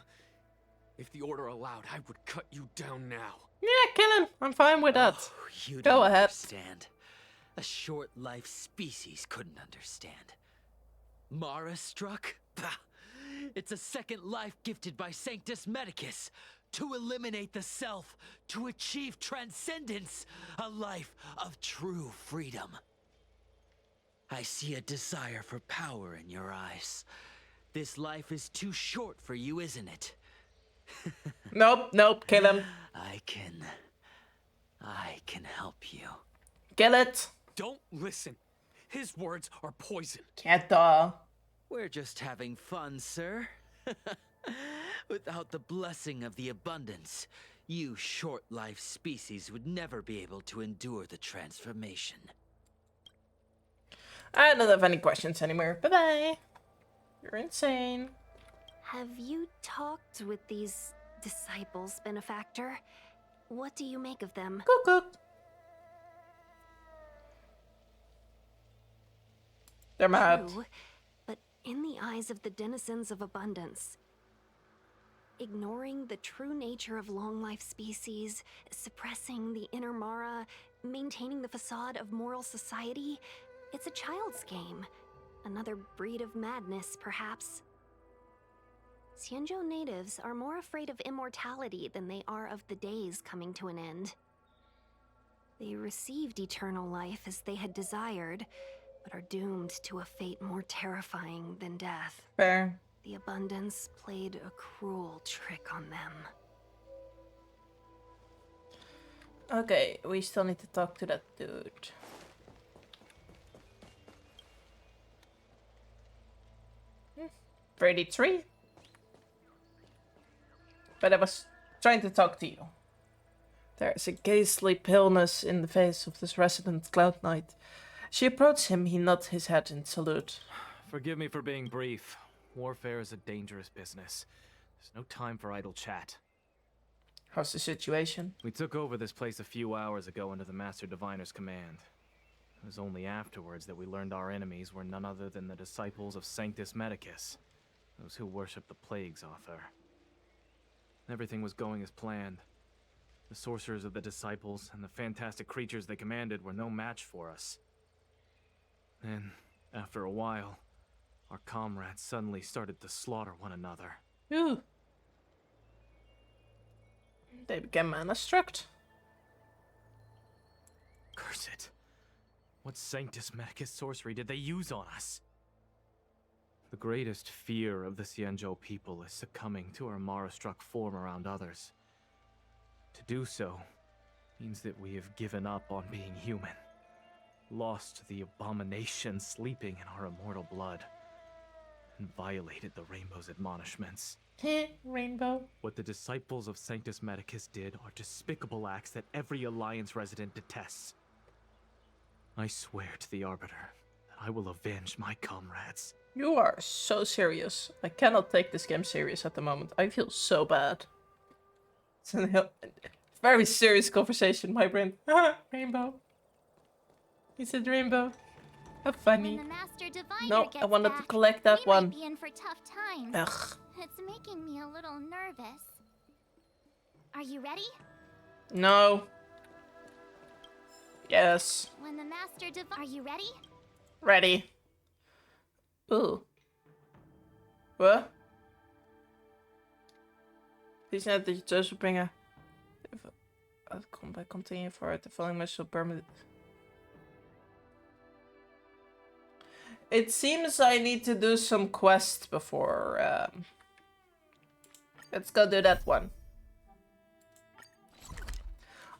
If the Order allowed, I would cut you down now. Yeah, kill him. I'm fine with that. Oh, you Go don't ahead. understand. A short-life species couldn't understand. Mara struck? Bah! It's a second life gifted by Sanctus Medicus. To eliminate the self, to achieve transcendence, a life of true freedom. I see a desire for power in your eyes. This life is too short for you, isn't it? Nope, kill him. I can help you. Kill it. Don't listen. His words are poison. Keta. We're just having fun, sir. Without the blessing of the abundance, you short-life species would never be able to endure the transformation. I don't have any questions anymore. Bye-bye. You're insane. Have you talked with these disciples, Benefactor? What do you make of them? Cuckoo. They're mad. True, but in the eyes of the denizens of abundance, ignoring the true nature of long-life species, suppressing the inner Mara, maintaining the facade of moral society, it's a child's game. Another breed of madness, perhaps. Xianzhou natives are more afraid of immortality than they are of the days coming to an end. They received eternal life as they had desired, but are doomed to a fate more terrifying than death. Fair. The abundance played a cruel trick on them. Okay, we still need to talk to that dude. Brady tree. But I was trying to talk to you. There is a ghastly paleness in the face of this resident Cloud Knight. She approached him, he nodded his head in salute. Forgive me for being brief. Warfare is a dangerous business. There's no time for idle chat. How's the situation? We took over this place a few hours ago under the Master Diviner's command. It was only afterwards that we learned our enemies were none other than the disciples of Sanctus Medicus, those who worship the plague's author. Everything was going as planned. The sorcerers of the disciples and the fantastic creatures they commanded were no match for us. Then, After a while, our comrades suddenly started to slaughter one another. Ooh. They became mana-struck. Curse it. What Sanctus Medicus sorcery did they use on us? The greatest fear of the Xianzhou people is succumbing to our Mara-struck form around others. To do so means that we have given up on being human, lost to the abomination sleeping in our immortal blood, and violated the Rainbow's admonishments. Rainbow. What the disciples of Sanctus Medicus did are despicable acts that every Alliance resident detests. I swear to the Arbiter that I will avenge my comrades. You are so serious. I cannot take this game serious at the moment. I feel so bad. It's a very serious conversation, my brain. Rainbow. He said rainbow. How funny. When the Master Diviner No, gets I wanted back, to collect that we one. might be in for tough times. Ugh. It's making me a little nervous. Are you ready? No. Yes. When the Master Diviner... Are you ready? Ready. Ooh. What? Please note that je thuis wil brengen. Uitkom bij continue for the following message permanent. It seems I need to do some quest before. Let's go do that one.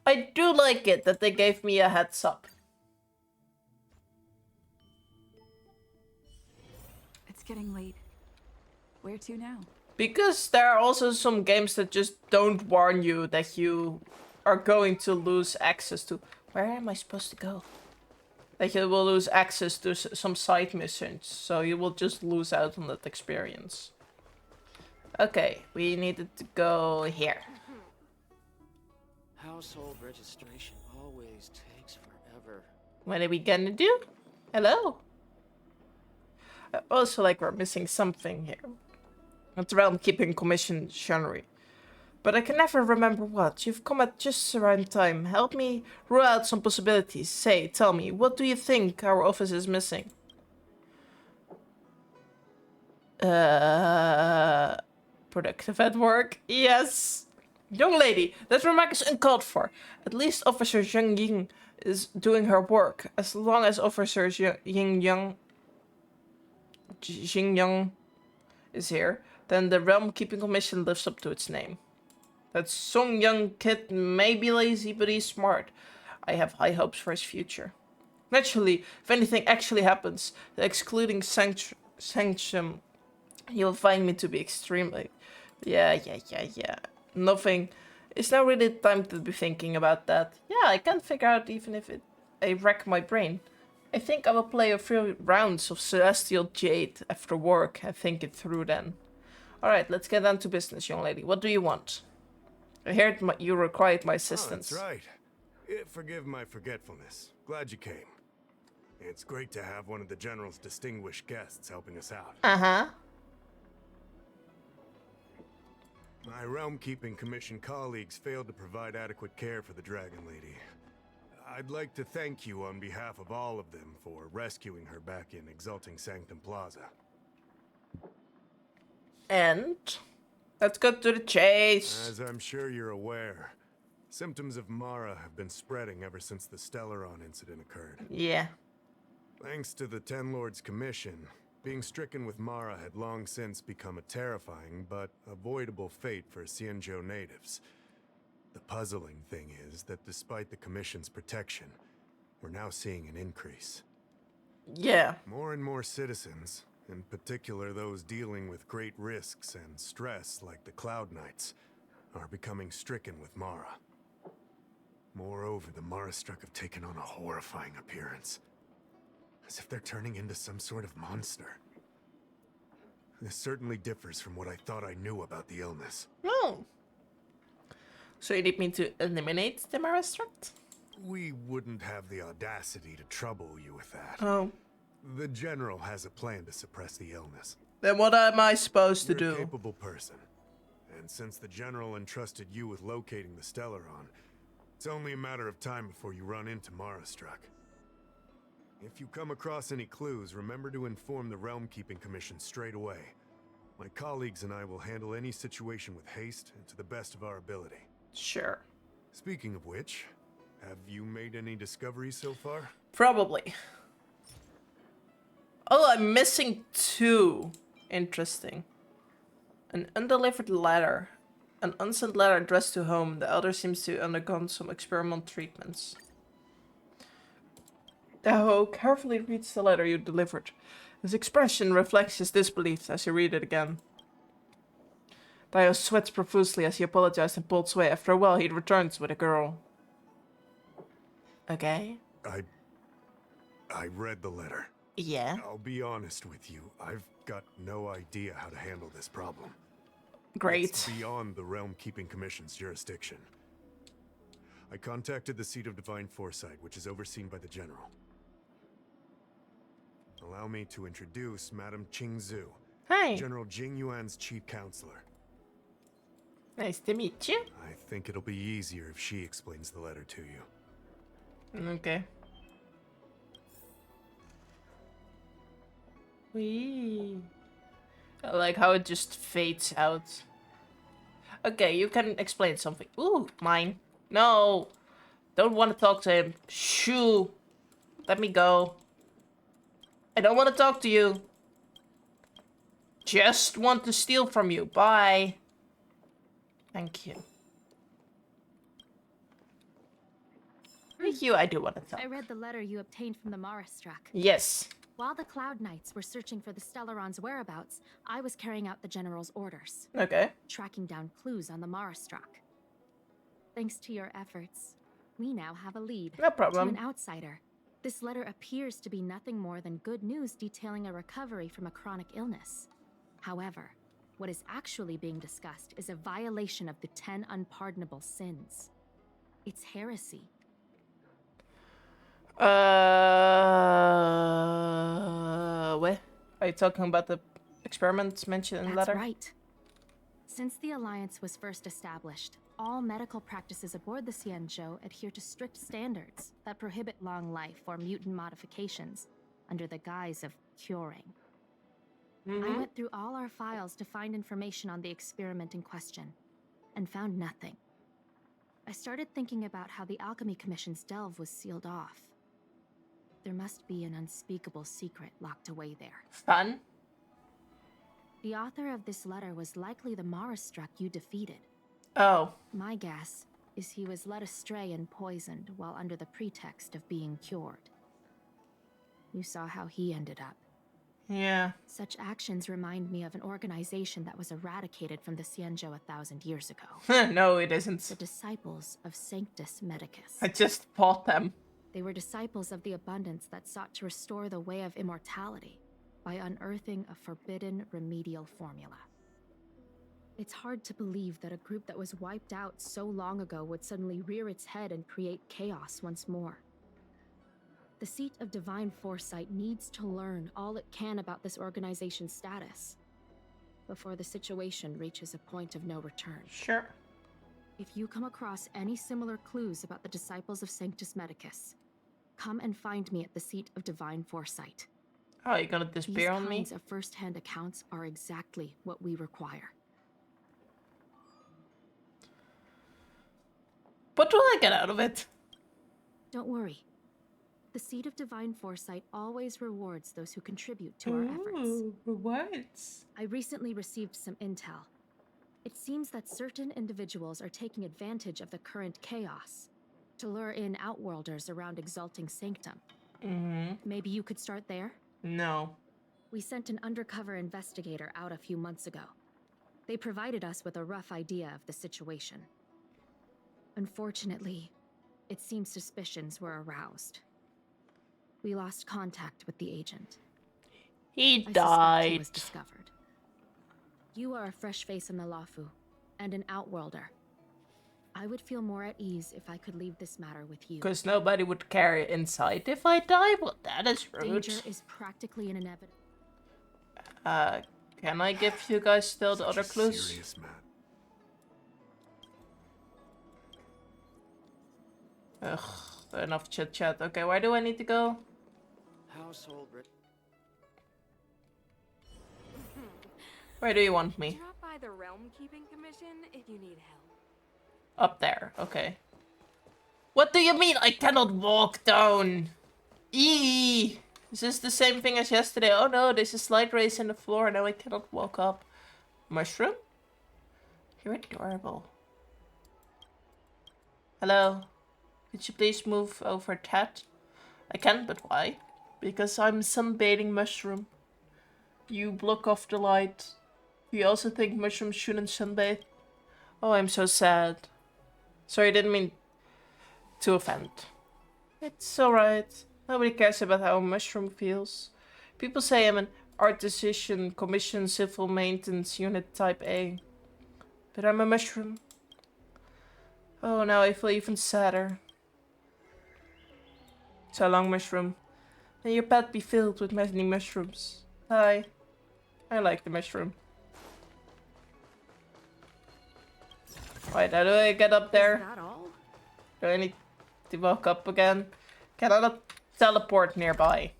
I do like it that they gave me a heads up. It's getting late. Where to now? Because there are also some games that just don't warn you that you are going to lose access to... Where am I supposed to go? That you will lose access to some side missions, so you will just lose out on that experience. Okay, we needed to go here. Household registration always takes forever. What are we gonna do? Hello? I also like we're missing something here. It's Realm Keeping Commission Shunnery. But I can never remember what. You've come at just the right time. Help me rule out some possibilities. Say, tell me, what do you think our office is missing? Productive at work? Yes. Young lady, that remark is uncalled for. At least Officer Zhang Ying is doing her work. As long as Officer Xing Yang is here, then the Realm Keeping Commission lives up to its name. That Song Young kid may be lazy, but he's smart. I have high hopes for his future. Naturally, if anything actually happens, excluding sanction, you'll find me to be extremely... Yeah. Nothing. It's now really time to be thinking about that. Yeah, I can't figure out even if I wreck my brain. I think I will play a few rounds of Celestial Jade after work and think it through then. Alright, let's get down to business, young lady. What do you want? I heard you required my assistance. Oh, that's right. Forgive my forgetfulness. Glad you came. It's great to have one of the General's distinguished guests helping us out. Uh-huh. My Realm-Keeping Commission colleagues failed to provide adequate care for the Dragon Lady. I'd like to thank you on behalf of all of them for rescuing her back in Exalting Sanctum Plaza. And let's go to the chase. As I'm sure you're aware, symptoms of Mara have been spreading ever since the Stellaron incident occurred. Yeah. Thanks to the Ten Lords Commission, being stricken with Mara had long since become a terrifying but avoidable fate for Xianzhou natives. The puzzling thing is that despite the Commission's protection, we're now seeing an increase. Yeah. More and more citizens, in particular those dealing with great risks and stress like the Cloud Knights, are becoming stricken with Mara. Moreover, the Mara-struck have taken on a horrifying appearance. As if they're turning into some sort of monster. This certainly differs from what I thought I knew about the illness. Oh. So you need me to eliminate the Mara-struck? We wouldn't have the audacity to trouble you with that. Oh. The General has a plan to suppress the illness. Then what am I supposed to do? You're a capable person. And since the General entrusted you with locating the Stellaron, it's only a matter of time before you run into Mara-struck. If you come across any clues, remember to inform the Realm Keeping Commission straight away. My colleagues and I will handle any situation with haste and to the best of our ability. Sure. Speaking of which, have you made any discoveries so far? Probably. Oh, I'm missing 2. Interesting. An undelivered letter. An unsent letter addressed to home. The other seems to have undergone some experimental treatments. Daho carefully reads the letter you delivered. His expression reflects his disbelief as you read it again. Daho sweats profusely as he apologizes and pulls away. After a while, he returns with a girl. Okay. I read the letter. Yeah. I'll be honest with you. I've got no idea how to handle this problem. Great. It's beyond the Realm Keeping Commission's jurisdiction. I contacted the Seat of Divine Foresight, which is overseen by the General. Allow me to introduce Madame Qingzhu. Hi. General Jing Yuan's chief counselor. Nice to meet you. I think it'll be easier if she explains the letter to you. Okay. Wee. I like how it just fades out. Okay, you can explain something. Ooh, mine. No. Don't want to talk to him. Shoo. Let me go. I don't want to talk to you. Just want to steal from you. Bye. Thank you. Thank you, I do want to talk. I read the letter you obtained from the Marastruck. Yes. While the Cloud Knights were searching for the Stellaron's whereabouts, I was carrying out the General's orders. Okay. Tracking down clues on the Marastruck. Thanks to your efforts, we now have a lead. No problem. To an outsider, this letter appears to be nothing more than good news detailing a recovery from a chronic illness. However, what is actually being discussed is a violation of the 10 unpardonable sins. It's heresy. What? Are you talking about the experiments mentioned in the letter? That's right. Since the Alliance was first established, all medical practices aboard the Xianzhou adhere to strict standards that prohibit long life or mutant modifications under the guise of curing. I went through all our files to find information on the experiment in question, and found nothing. I started thinking about how the Alchemy Commission's delve was sealed off. There must be an unspeakable secret locked away there. Fun. The author of this letter was likely the Marastruck you defeated. Oh. My guess is he was led astray and poisoned while under the pretext of being cured. You saw how he ended up. Yeah. Such actions remind me of an organization that was eradicated from the Xianzhou 1,000 years ago. No, it isn't. The Disciples of Sanctus Medicus. I just fought them. They were disciples of the Abundance that sought to restore the way of immortality by unearthing a forbidden remedial formula. It's hard to believe that a group that was wiped out so long ago would suddenly rear its head and create chaos once more. The Seat of Divine Foresight needs to learn all it can about this organization's status before the situation reaches a point of no return. Sure. If you come across any similar clues about the Disciples of Sanctus Medicus, come and find me at the Seat of Divine Foresight. Oh, you're gonna disappear on me? These kinds of first-hand accounts are exactly what we require. What will I get out of it? Don't worry. The Seat of Divine Foresight always rewards those who contribute to our efforts. Rewards. I recently received some intel. It seems that certain individuals are taking advantage of the current chaos to lure in outworlders around Exalting Sanctum. Maybe you could start there? No. We sent an undercover investigator out a few months ago. They provided us with a rough idea of the situation. Unfortunately, it seems suspicions were aroused. We lost contact with the agent. He I suspect died. he was discovered. You are a fresh face in the Lafu, and an outworlder. I would feel more at ease if I could leave this matter with you. Because nobody would carry insight if I die? Well, that is rude. Danger is practically an inevitable. Can I give you guys still the other clues? Serious man. Ugh, enough chit chat. Okay, where do I need to go? household. Where do you want me? Drop by the Realm Keeping Commission if you need help. Up there, okay. What do you mean I cannot walk down? Eee! Is this the same thing as yesterday? Oh no, there's a slight raise in the floor, now I cannot walk up. Mushroom? You're adorable. Hello. Could you please move over that? I can, but why? Because I'm sunbathing mushroom. You block off the light. Do you also think mushrooms shouldn't sunbathe? Oh, I'm so sad. Sorry, I didn't mean to offend. It's alright. Nobody cares about how a mushroom feels. People say I'm an artisan commission civil maintenance unit type A. But I'm a mushroom. Oh, now I feel even sadder. So long, mushroom. May your path be filled with many mushrooms. Hi. I like the mushroom. Wait, how do I get up there? Is that all? Do I need to walk up again? Can I not teleport nearby?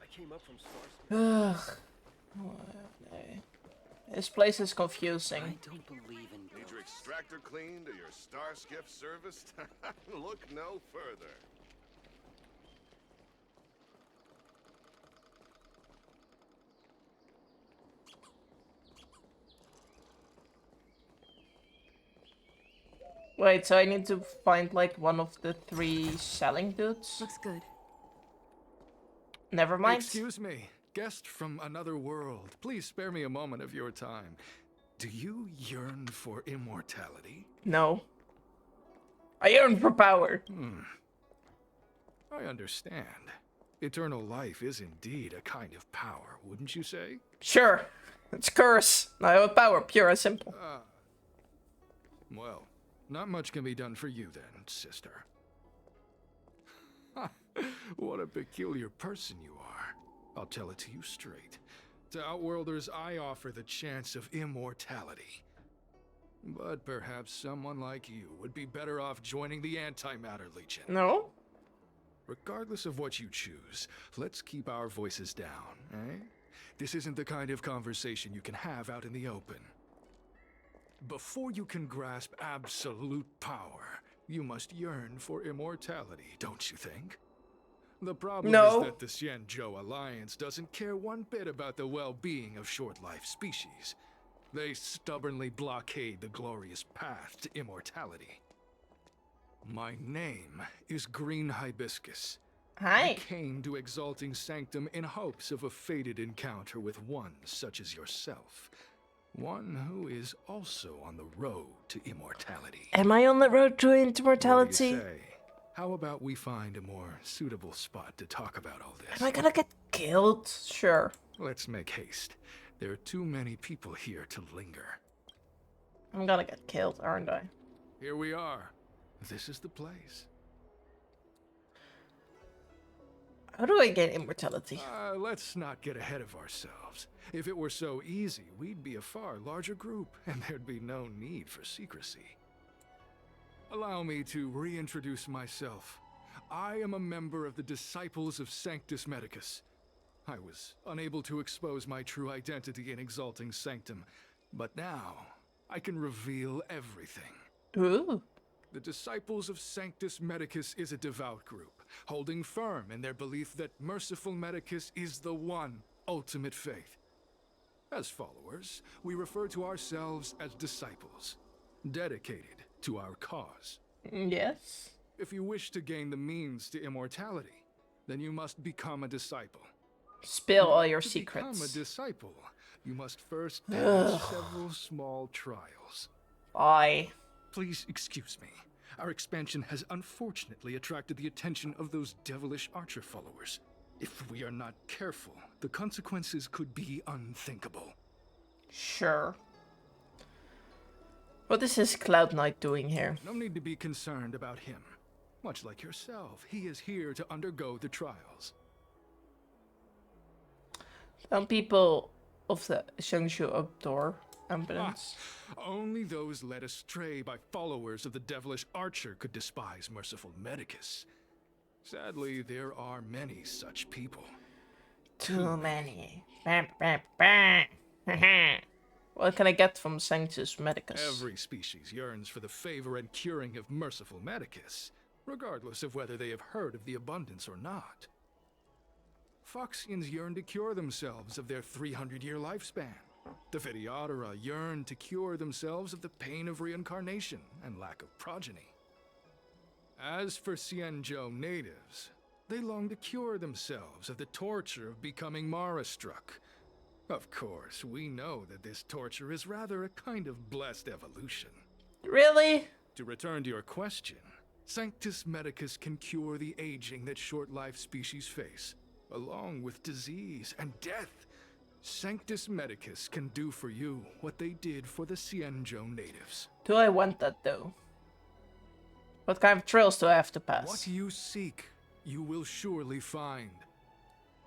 I came up from Ugh. This place is confusing. I don't believe in Need your extractor cleaned or your star skiff serviced? Look no further. Wait, so I need to find like one of the 3 selling dudes? Looks good. Never mind. Excuse me, guest from another world. Please spare me a moment of your time. Do you yearn for immortality? No. I yearn for power. I understand. Eternal life is indeed a kind of power, wouldn't you say? Sure. It's curse. I have a power, pure and simple. Well, not much can be done for you then, sister. What a peculiar person you are. I'll tell it to you straight. To Outworlders, I offer the chance of immortality. But perhaps someone like you would be better off joining the Antimatter Legion. No? Regardless of what you choose, let's keep our voices down, eh? This isn't the kind of conversation you can have out in the open. Before you can grasp absolute power, you must yearn for immortality, don't you think? The problem is that the Xianzhou Alliance doesn't care one bit about the well-being of short-life species. They stubbornly blockade the glorious path to immortality. My name is Green Hibiscus. Hi. I came to Exalting Sanctum in hopes of a fated encounter with one such as yourself. One who is also on the road to immortality. Am I on the road to immortality? What do you say? How about we find a more suitable spot to talk about all this? Am I gonna get killed? Sure. Let's make haste. There are too many people here to linger. I'm gonna get killed, aren't I? Here we are. This is the place. How do I get immortality? Let's not get ahead of ourselves. If it were so easy, we'd be a far larger group, and there'd be no need for secrecy. Allow me to reintroduce myself. I am a member of the Disciples of Sanctus Medicus. I was unable to expose my true identity in Exalting Sanctum, but now I can reveal everything. Ooh. The Disciples of Sanctus Medicus is a devout group, holding firm in their belief that merciful Medicus is the one ultimate faith. As followers, we refer to ourselves as disciples, dedicated to our cause. Yes. If you wish to gain the means to immortality, then you must become a disciple. Spill all your to secrets. Become a disciple, you must first pass several small trials. Why? Please excuse me. Our expansion has unfortunately attracted the attention of those devilish archer followers. If we are not careful, the consequences could be unthinkable. Sure. What is this Cloud Knight doing here? No need to be concerned about him. Much like yourself, he is here to undergo the trials. Some people of the Xianzhou adore ambulance. Only those led astray by followers of the devilish archer could despise merciful Medicus. Sadly, there are many such people. Too many. What can I get from Sanctus Medicus? Every species yearns for the favor and curing of merciful Medicus, regardless of whether they have heard of the abundance or not. Foxians yearn to cure themselves of their 300-year lifespan. The Phydiodora yearn to cure themselves of the pain of reincarnation and lack of progeny. As for Xianzhou natives, they long to cure themselves of the torture of becoming Mara-struck. Of course, we know that this torture is rather a kind of blessed evolution. Really? To return to your question, Sanctus Medicus can cure the aging that short-lived species face, along with disease and death. Sanctus Medicus can do for you what they did for the Xianzhou natives. Do I want that, though? What kind of trails do I have to pass? What you seek, you will surely find.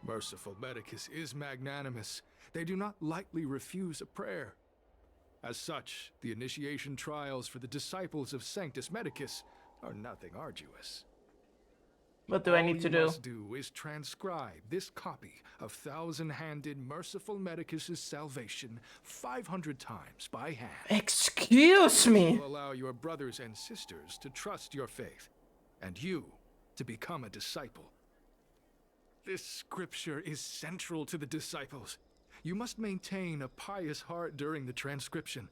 Merciful Medicus is magnanimous. They do not lightly refuse a prayer. As such, the initiation trials for the disciples of Sanctus Medicus are nothing arduous. What do I need to do? All you must do is transcribe this copy of Thousand-Handed Merciful Medicus's Salvation 500 times by hand. Excuse me! This will allow your brothers and sisters to trust your faith, and you to become a disciple. This scripture is central to the disciples. You must maintain a pious heart during the transcription.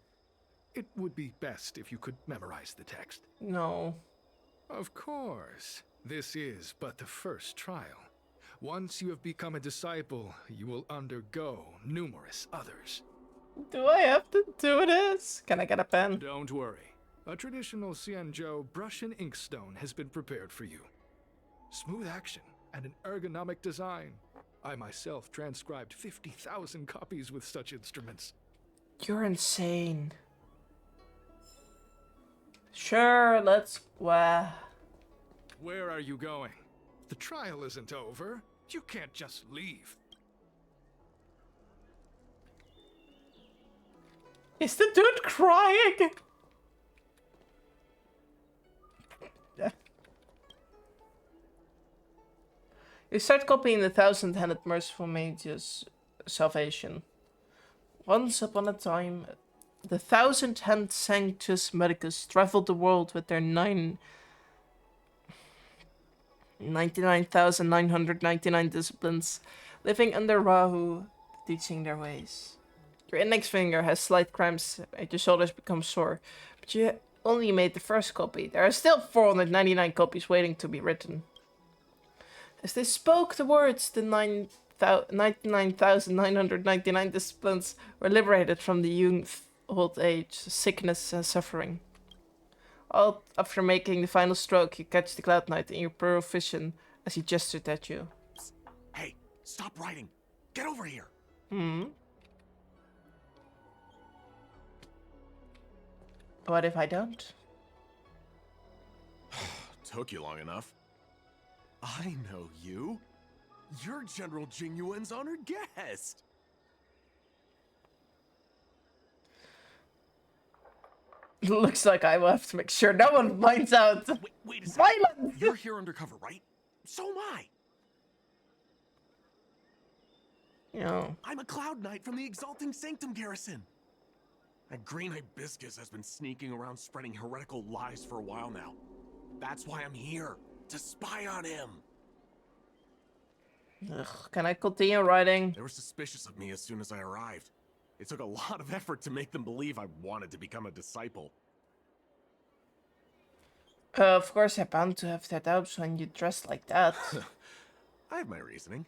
It would be best if you could memorize the text. No. Of course. This is but the first trial. Once you have become a disciple, you will undergo numerous others. Do I have to do this? Can I get a pen? Don't worry. A traditional Xianzhou brush and inkstone has been prepared for you. Smooth action and an ergonomic design. I myself transcribed 50,000 copies with such instruments. You're insane. Sure, let's... Where are you going? The trial isn't over. You can't just leave. Is the dude crying? You start copying the Thousand-Handed Merciful Mage's Salvation. Once upon a time, the Thousand-Handed Sanctus Medicus traveled the world with their 99,999 disciplines, living under Rahu, teaching their ways. Your index finger has slight cramps and your shoulders become sore, but you only made the first copy. There are still 499 copies waiting to be written. As they spoke the words, the 99,999 disciplines were liberated from the youth, old age, sickness, and suffering. All after making the final stroke, you catch the Cloud Knight in your peripheral vision as he gestured at you. Hey, stop writing! Get over here! What if I don't? Took you long enough. I know you. You're General Jing Yuan's honored guest. Looks like I will have to make sure no one finds out. Wait a second. Violence! You're here undercover, right? So am I. Yeah. I'm a Cloud Knight from the Exalting Sanctum Garrison. That green hibiscus has been sneaking around spreading heretical lies for a while now. That's why I'm here, to spy on him. Ugh, can I continue writing? They were suspicious of me as soon as I arrived. It took a lot of effort to make them believe I wanted to become a disciple. Of course, they're bound to have their doubts when you dress like that. I have my reasoning.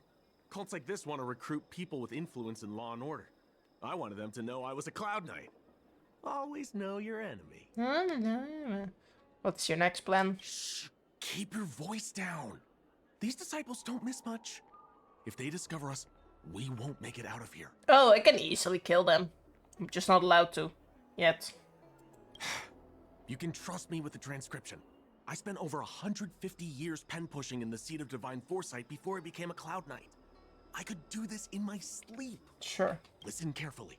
Cults like this want to recruit people with influence in law and order. I wanted them to know I was a Cloud Knight. Always know your enemy. What's your next plan? Shh! Keep your voice down. These disciples don't miss much. If they discover us, we won't make it out of here. Oh, I can easily kill them. I'm just not allowed to. Yet. You can trust me with the transcription. I spent over 150 years pen pushing in the seat of divine foresight before I became a Cloud Knight. I could do this in my sleep. Sure. Listen carefully.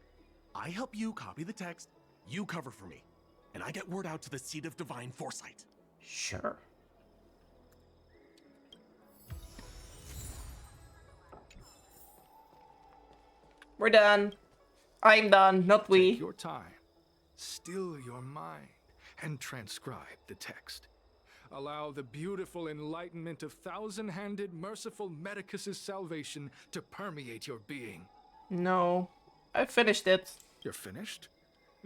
I help you copy the text, you cover for me, and I get word out to the Seat of Divine Foresight. Sure. We're done. I'm done, not we. Take your time, still your mind, and transcribe the text. Allow the beautiful enlightenment of thousand-handed, merciful Medicus's salvation to permeate your being. No, I finished it. You're finished?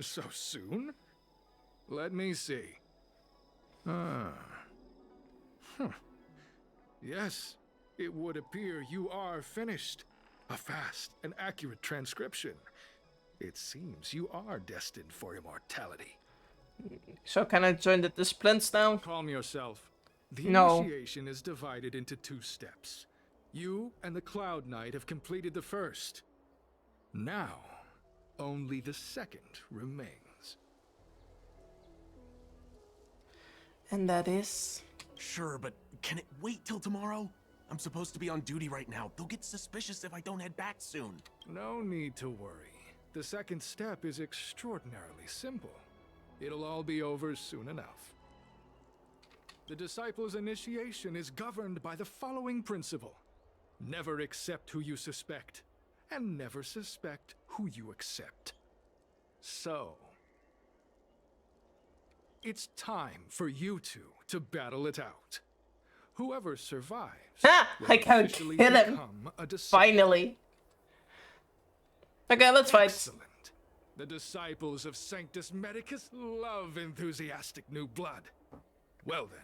So soon? Let me see. Yes, it would appear you are finished. A fast and accurate transcription. It seems you are destined for immortality. So can I join the disciplines now? Calm yourself. The No. initiation is divided into 2 steps. You and the Cloud Knight have completed the first. Now, only the second remains. And that is... Sure, but can it wait till tomorrow? I'm supposed to be on duty right now. They'll get suspicious if I don't head back soon. No need to worry. The second step is extraordinarily simple. It'll all be over soon enough. The disciples' initiation is governed by the following principle. Never accept who you suspect, and never suspect who you accept. So, it's time for you two to battle it out. Whoever survives will I can't officially kill him. become a disciple. Finally. Okay, let's fight. Excellent. The disciples of Sanctus Medicus love enthusiastic new blood. Well then,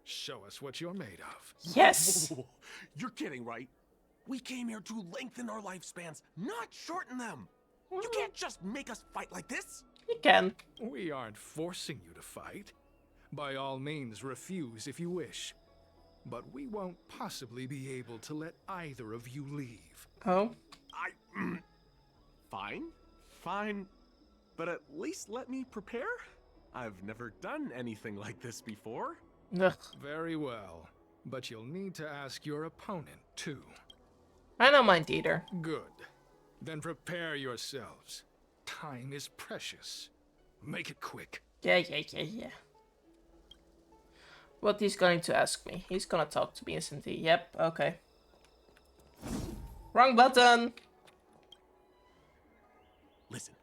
show us what you're made of. Yes! Whoa. You're kidding, right? We came here to lengthen our lifespans, not shorten them. You can't just make us fight like this. You can. We aren't forcing you to fight. By all means, refuse if you wish. But we won't possibly be able to let either of you leave. Oh? Fine. But at least let me prepare. I've never done anything like this before. Ugh. Very well. But you'll need to ask your opponent, too. I don't mind either. Good. Then prepare yourselves. Time is precious. Make it quick. Yeah. What he's going to ask me. He's gonna talk to me, isn't he? Yep, okay. Wrong button! Listen,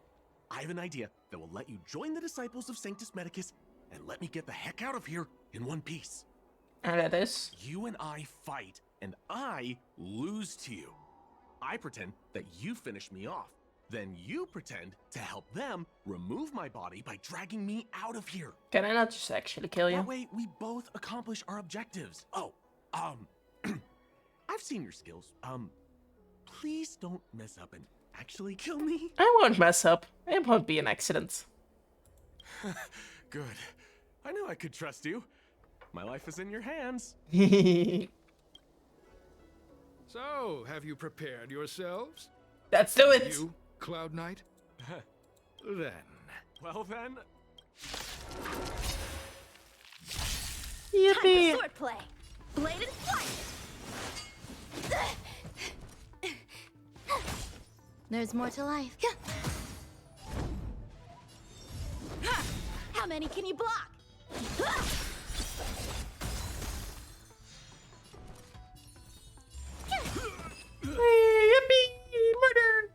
I have an idea that will let you join the disciples of Sanctus Medicus and let me get the heck out of here in one piece. And that is? You and I fight, and I lose to you. I pretend that you finish me off. Then you pretend to help them remove my body by dragging me out of here. Can I not just actually kill you? That way, we both accomplish our objectives. Oh, I've seen your skills. Please don't mess up and actually kill me. I won't mess up. It won't be an accident. Good. I knew I could trust you. My life is in your hands. So, have you prepared yourselves? Let's do it! You, Cloud Knight? Then. Well then. Yippee! Time for swordplay. Blade and flight. There's more to life. How many can you block? Yippee! Murder!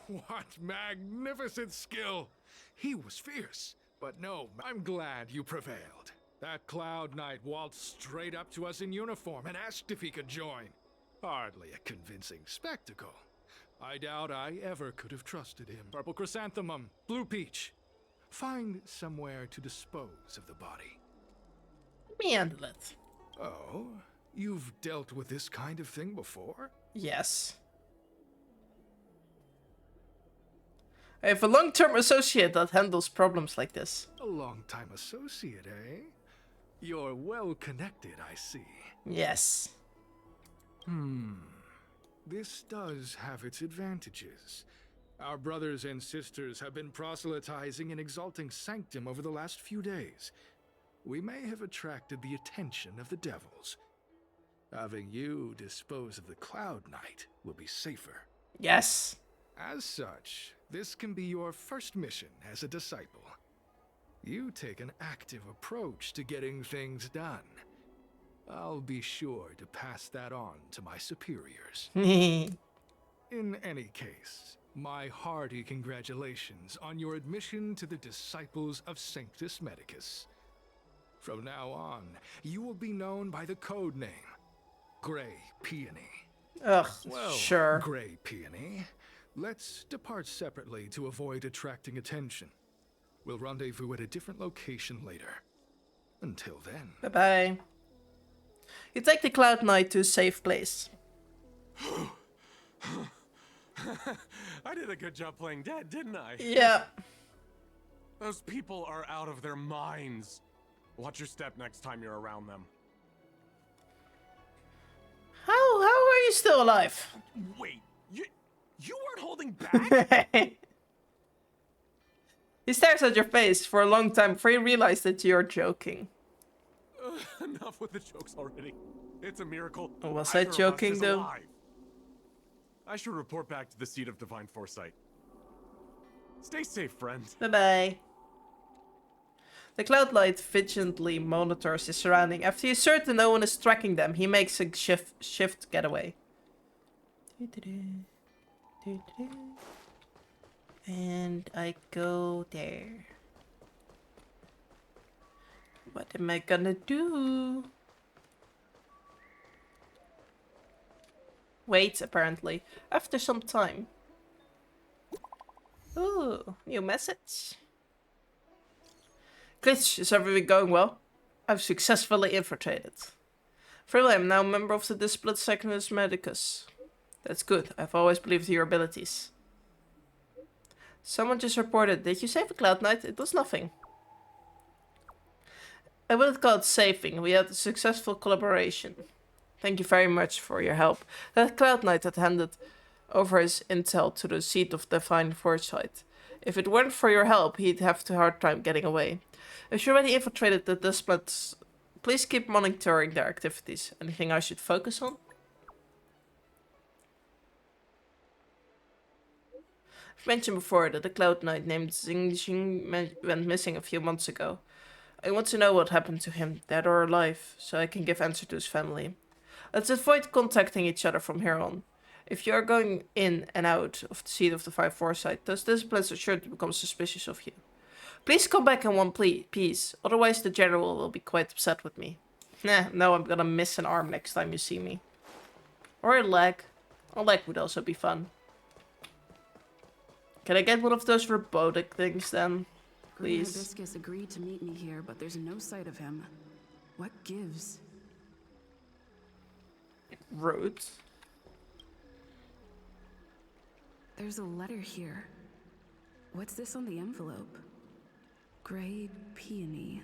What magnificent skill! He was fierce, but no, I'm glad you prevailed. That Cloud Knight waltzed straight up to us in uniform and asked if he could join. Hardly a convincing spectacle. I doubt I ever could have trusted him. Purple Chrysanthemum, Blue Peach. Find somewhere to dispose of the body. Let me handle it. Oh, you've dealt with this kind of thing before? Yes. I have a long-term associate that handles problems like this. A long-time associate, eh? You're well-connected, I see. Yes. This does have its advantages. Our brothers and sisters have been proselytizing and exalting sanctum over the last few days. We may have attracted the attention of the devils. Having you dispose of the Cloud Knight will be safer. Yes. As such, this can be your first mission as a disciple. You take an active approach to getting things done. I'll be sure to pass that on to my superiors. In any case, my hearty congratulations on your admission to the Disciples of Sanctus Medicus. From now on, you will be known by the code name, Grey Peony. Ugh, Well, sure. Grey Peony, let's depart separately to avoid attracting attention. We'll rendezvous at a different location later. Until then. Bye-bye. You take the Cloud Knight to a safe place. I did a good job playing dead, didn't I? Yeah. Those people are out of their minds. Watch your step next time you're around them. How are you still alive? Wait, you weren't holding back? He stares at your face for a long time before you realize that you're joking. Enough with the jokes already. It's a miracle. Was either I of us joking is though? alive. I should report back to the seat of divine foresight. Stay safe, friend. Bye-bye. The Cloud Knight vigilantly monitors his surrounding. After he's certain no one is tracking them, he makes a shift getaway. And I go there. What am I gonna do? Wait, apparently. After some time. Ooh, new message. Glitch, is everything going well? I've successfully infiltrated. Freely, I'm now a member of the Disciplined Sanctus Medicus. That's good. I've always believed in your abilities. Someone just reported. Did you save a Cloud Knight? It was nothing. I wouldn't call it saving. We had a successful collaboration. Thank you very much for your help. That Cloud Knight had handed over his intel to the seat of divine foresight. If it weren't for your help, he'd have a hard time getting away. If you already infiltrated the disciplines, please keep monitoring their activities. Anything I should focus on? I've mentioned before that a Cloud Knight named Xing went missing a few months ago. I want to know what happened to him, dead or alive, so I can give answer to his family. Let's avoid contacting each other from here on. If you are going in and out of the seat of the Divine Foresight, those disciplines are sure to become suspicious of you. Please come back in one piece, otherwise the general will be quite upset with me. No, I'm gonna miss an arm next time you see me. Or a leg. A leg would also be fun. Can I get one of those robotic things then? Please. Hibiscus agreed to meet me here, but there's no sight of him. What gives? Rude. There's a letter here. What's this on the envelope? Grey Peony.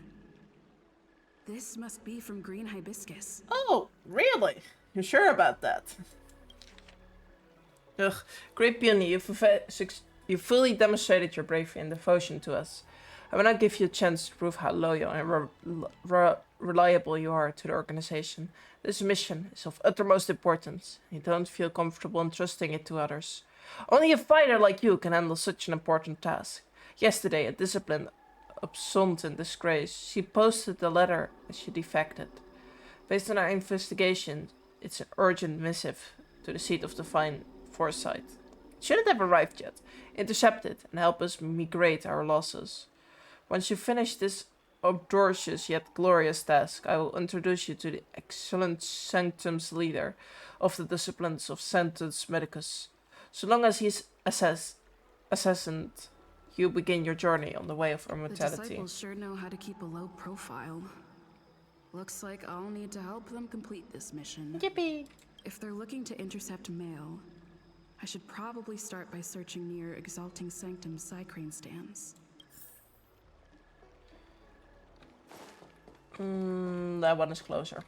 This must be from Green Hibiscus. Oh, really? You're sure about that? Ugh, Grey Peony, you fully demonstrated your bravery and devotion to us. I will now give you a chance to prove how loyal and reliable you are to the organization. This mission is of uttermost importance. You don't feel comfortable entrusting it to others. Only a fighter like you can handle such an important task. Yesterday, a discipline absent in disgrace, she posted the letter as she defected. Based on our investigation, it's an urgent missive to the seat of divine foresight. It shouldn't have arrived yet. Intercept it and help us migrate our losses. Once you finish this audacious yet glorious task, I will introduce you to the excellent Sanctum's leader of the disciplines of Sanctus Medicus. So long as he's assassin, you begin your journey on the way of immortality. The disciples sure know how to keep a low profile. Looks like I'll need to help them complete this mission. Yippee! If they're looking to intercept mail, I should probably start by searching near Exalting Sanctum's Psycrane stands. That one is closer.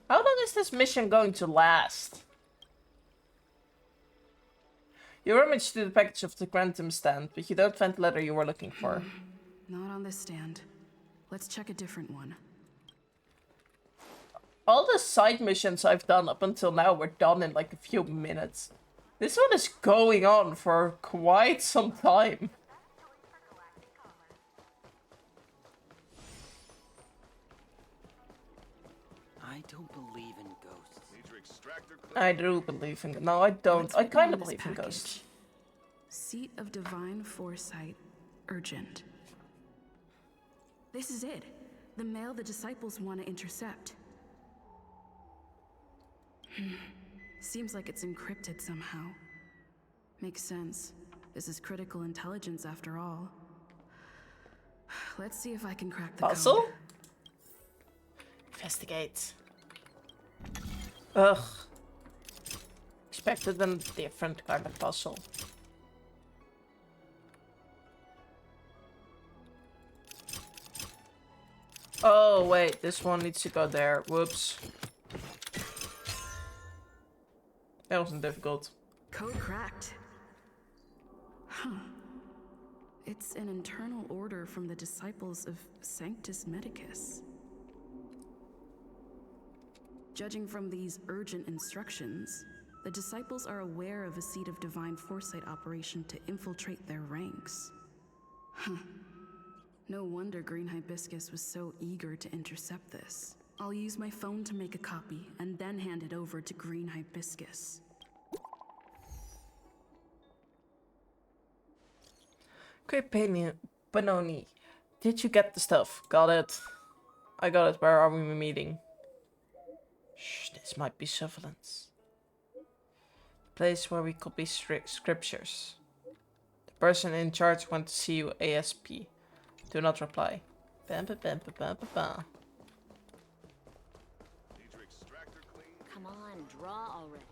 How long is this mission going to last? You rummage through the package of the Quantum stand, but you don't find the letter you were looking for. Not on this stand. Let's check a different one. All the side missions I've done up until now were done in like a few minutes. This one is going on for quite some time. I don't believe in ghosts. I do believe in... No, I don't. I kind of believe in ghosts. Seat of Divine Foresight, urgent. This is it. The mail the disciples want to intercept. Seems like it's encrypted somehow. Makes sense. This is critical intelligence after all. Let's see if I can crack the Puzzle? code. Investigate. Ugh. Expected a different kind of puzzle. Oh, wait. This one needs to go there. Whoops. That wasn't difficult. Code cracked. Huh. It's an internal order from the disciples of Sanctus Medicus. Judging from these urgent instructions, the disciples are aware of a Seed of Divine Foresight operation to infiltrate their ranks. Huh. No wonder Green Hibiscus was so eager to intercept this. I'll use my phone to make a copy and then hand it over to Green Hibiscus. Okay, Benoni. Did you get the stuff? Got it. I got it. Where are we meeting? Shh, this might be surveillance. The place where we copy scriptures. The person in charge wants to see you ASP. Do not reply. Bam, bam, bam, bam, bam, bam. Come on, draw already.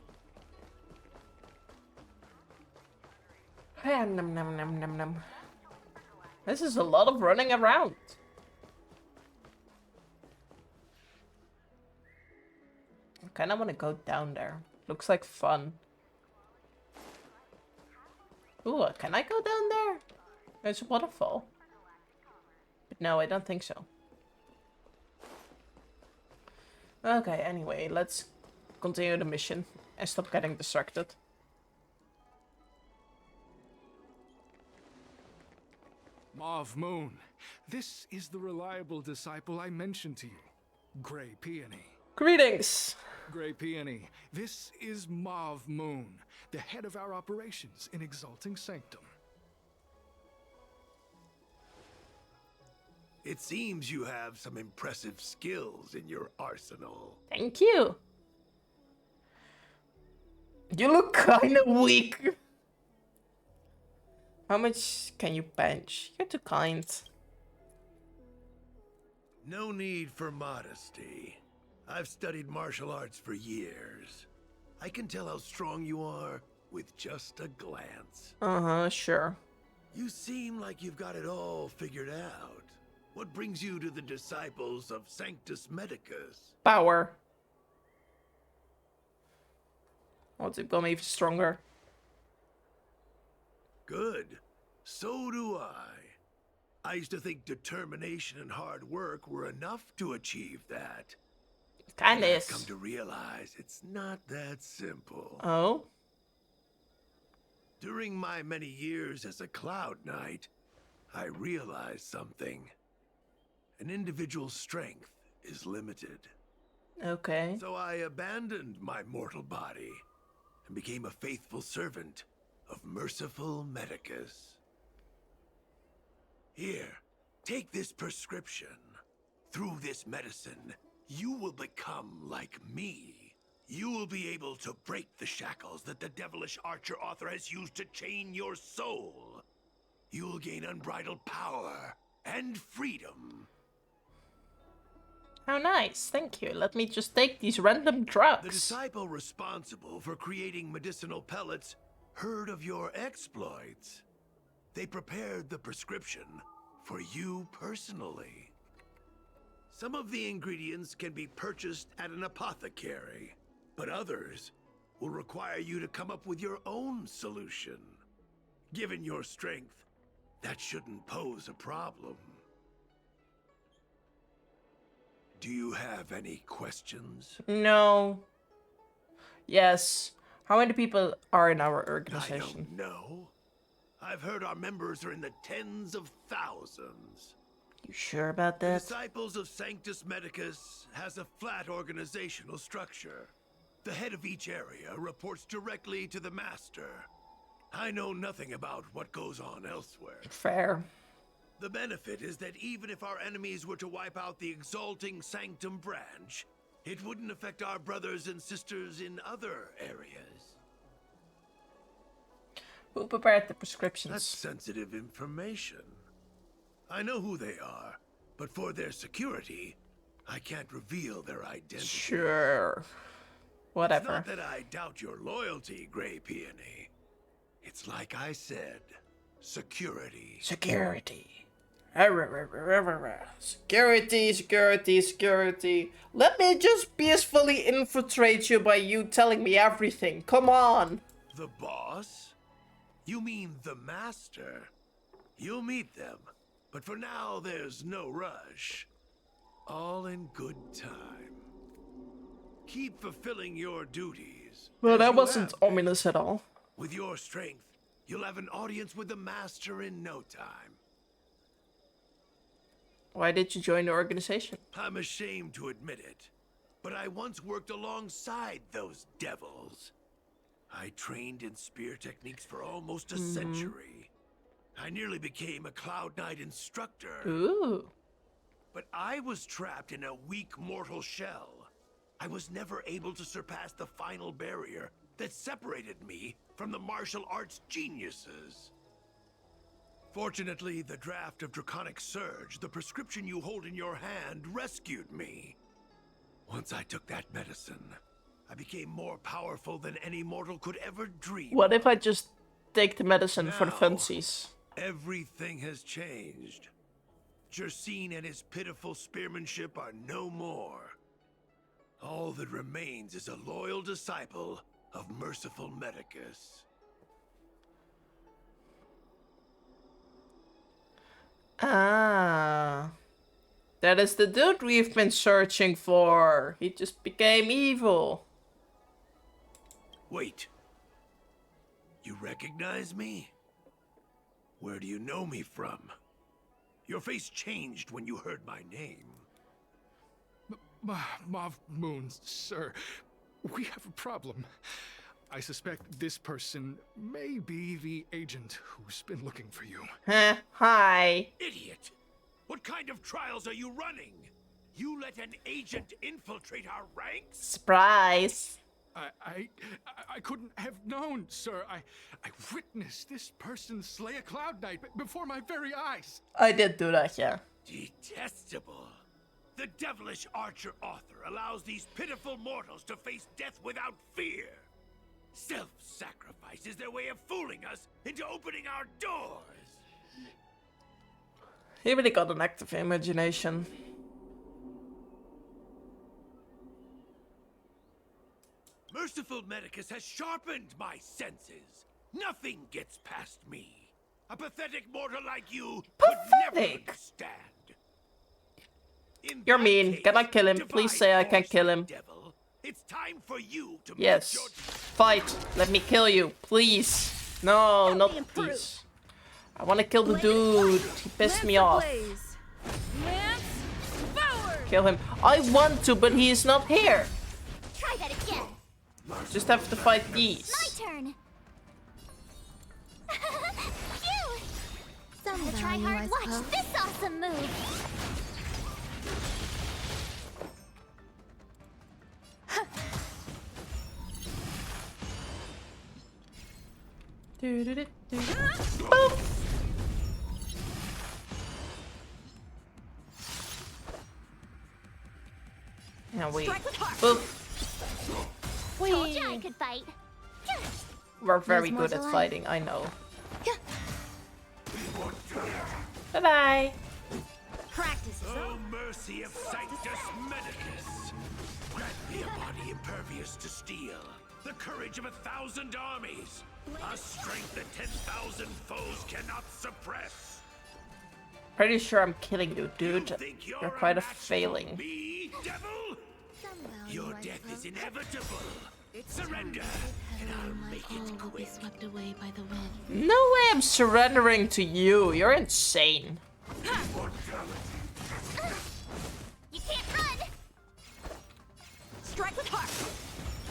Nom, nom, nom, nom, nom. This is a lot of running around. I kind of want to go down there. Looks like fun. Ooh, can I go down there? There's a waterfall. But no, I don't think so. Okay, anyway, let's continue the mission and stop getting distracted. Mauve Moon, this is the reliable disciple I mentioned to you, Grey Peony. Greetings! Grey Peony, this is Mauve Moon, the head of our operations in Exalting Sanctum. It seems you have some impressive skills in your arsenal. Thank you. You look kind of weak. How much can you bench? You're too kind. No need for modesty. I've studied martial arts for years. I can tell how strong you are with just a glance. Uh-huh, sure. You seem like you've got it all figured out. What brings you to the disciples of Sanctus Medicus? Power. I want to become even stronger. Good. So do I. I used to think determination and hard work were enough to achieve that. Kinda I've is. come to realize it's not that simple. Oh? During my many years as a Cloud Knight, I realized something. An individual's strength is limited. Okay. So I abandoned my mortal body and became a faithful servant of merciful Medicus. Here, take this prescription. Through this medicine, you will become like me. You will be able to break the shackles that the devilish archer author has used to chain your soul. You will gain unbridled power and freedom. How nice, thank you. Let me just take these random drugs. The disciple responsible for creating medicinal pellets heard of your exploits. They prepared the prescription for you personally. Some of the ingredients can be purchased at an apothecary, but others will require you to come up with your own solution. Given your strength, that shouldn't pose a problem. Do you have any questions? No. Yes. How many people are in our I organization? don't know. I've heard our members are in the tens of thousands. You sure about The that? Disciples of Sanctus Medicus has a flat organizational structure. The head of each area reports directly to the Master. I know nothing about what goes on elsewhere. Fair. The benefit is that even if our enemies were to wipe out the Exalting Sanctum branch, it wouldn't affect our brothers and sisters in other areas. Who prepared the That's prescriptions? sensitive information. I know who they are, but for their security, I can't reveal their identity. Sure. Whatever. It's not that I doubt your loyalty, Grey Peony. It's like I said, security. Security. Security, security, security. Let me just peacefully infiltrate you by you telling me everything. Come on. The boss? You mean the Master? You'll meet them, but for now there's no rush. All in good time. Keep fulfilling your duties. Well, as that you wasn't have been. ominous at all. With your strength, you'll have an audience with the Master in no time. Why did you join the organization? I'm ashamed to admit it, but I once worked alongside those devils. I trained in spear techniques for almost a century. I nearly became a Cloud Knight instructor. Ooh. But I was trapped in a weak mortal shell. I was never able to surpass the final barrier that separated me from the martial arts geniuses. Fortunately, the draft of Draconic Surge, the prescription you hold in your hand, rescued me. Once I took that medicine, I became more powerful than any mortal could ever dream. What if I just take the medicine for the Now, funsies? Everything has changed. Jersine and his pitiful spearmanship are no more. All that remains is a loyal disciple of merciful Medicus. Ah. That is the dude we've been searching for. He just became evil. Wait. You recognize me? Where do you know me from? Your face changed when you heard my name. Mauve Moon, sir. We have a problem. I suspect this person may be the agent who's been looking for you. Huh? Hi. Idiot! What kind of trials are you running? You let an agent infiltrate our ranks? Surprise. I couldn't have known, sir. I witnessed this person slay a Cloud Knight before my very eyes. I did do that, yeah. Detestable. The devilish archer author allows these pitiful mortals to face death without fear. Self-sacrifice is their way of fooling us into opening our doors. He really got an active imagination. Merciful Medicus has sharpened my senses. Nothing gets past me. A pathetic mortal like you could never understand. In You're that mean. case, Can I kill him? Please say I can kill him. devil, it's time for you to Yes. Fight. Let me kill you. Please. No, not these. I want to kill the dude. He pissed me off. Kill him. I want to, but he is not here. Try that again. Just have to fight these. My turn. Phew! Some try hard. Watch this awesome move. Boop. Now wait. Boop. Told you I could fight. We're very There's more good to at life. fighting, I know. Bye-bye. Practice is Oh, mercy of Sanctus Medicus! Grant me a body impervious to steel, the courage of 1,000 armies, a strength that 10,000 foes cannot suppress. Pretty sure I'm killing you, dude. Think You're quite a failing. Me? devil! Your death is inevitable. Surrender, and I'll make it will be quick. swept away by the wind. No way I'm surrendering to you. You're insane. You can't run! Strike with heart!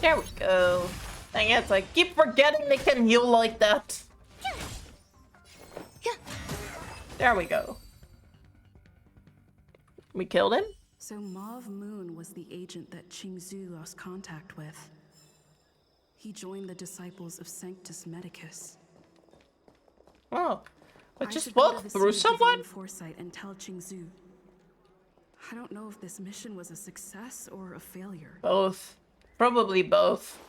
There we go. Dang it, I keep forgetting they can heal like that. There we go. We killed him? So Mauve Moon was the agent that Qingzhu lost contact with. He joined the disciples of Sanctus Medicus. Oh, but I just should go to walk the through Seat of Divine someone? Foresight and tell Qingzhu. I don't know if this mission was a success or a failure. Both. Probably both.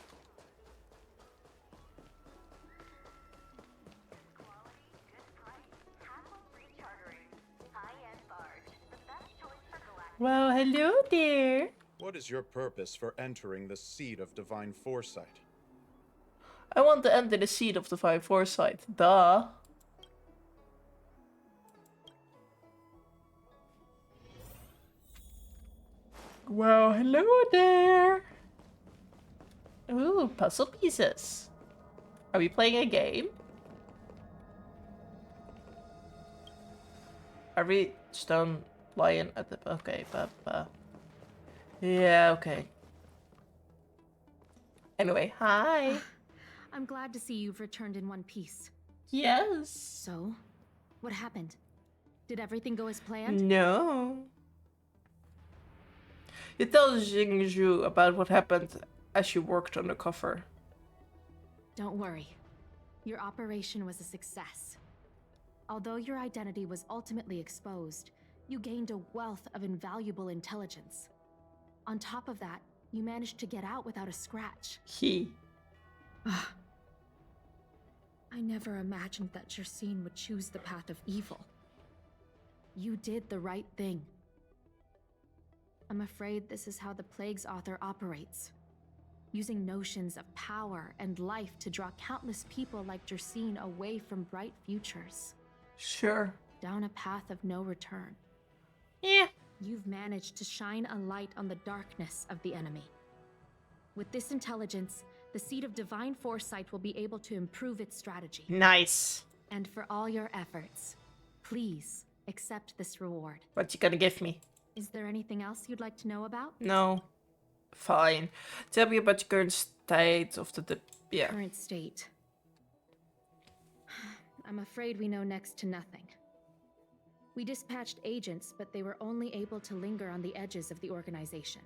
Well, hello there. What is your purpose for entering the Seat of Divine Foresight? I want to enter the Seat of Divine Foresight. Duh. Well, hello there. Ooh, puzzle pieces. Are we playing a game? Are we stone lion at the... Okay, yeah, okay. Anyway, hi. I'm glad to see you've returned in one piece. Yes. So, what happened? Did everything go as planned? No. You tell Xingzhu about what happened as you worked undercover. Don't worry. Your operation was a success. Although your identity was ultimately exposed, you gained a wealth of invaluable intelligence. On top of that, you managed to get out without a scratch. I never imagined that Jersine would choose the path of evil. You did the right thing. I'm afraid this is how the Plague's author operates. Using notions of power and life to draw countless people like Jersine away from bright futures. Sure. Down a path of no return. Yeah. You've managed to shine a light on the darkness of the enemy. With this intelligence, the Seat of Divine Foresight will be able to improve its strategy. Nice. And for all your efforts, please accept this reward. What you gonna give me? Is there anything else you'd like to know about? No. Fine. Tell me about your current state of the yeah. Current state. I'm afraid we know next to nothing. We dispatched agents, but they were only able to linger on the edges of the organization.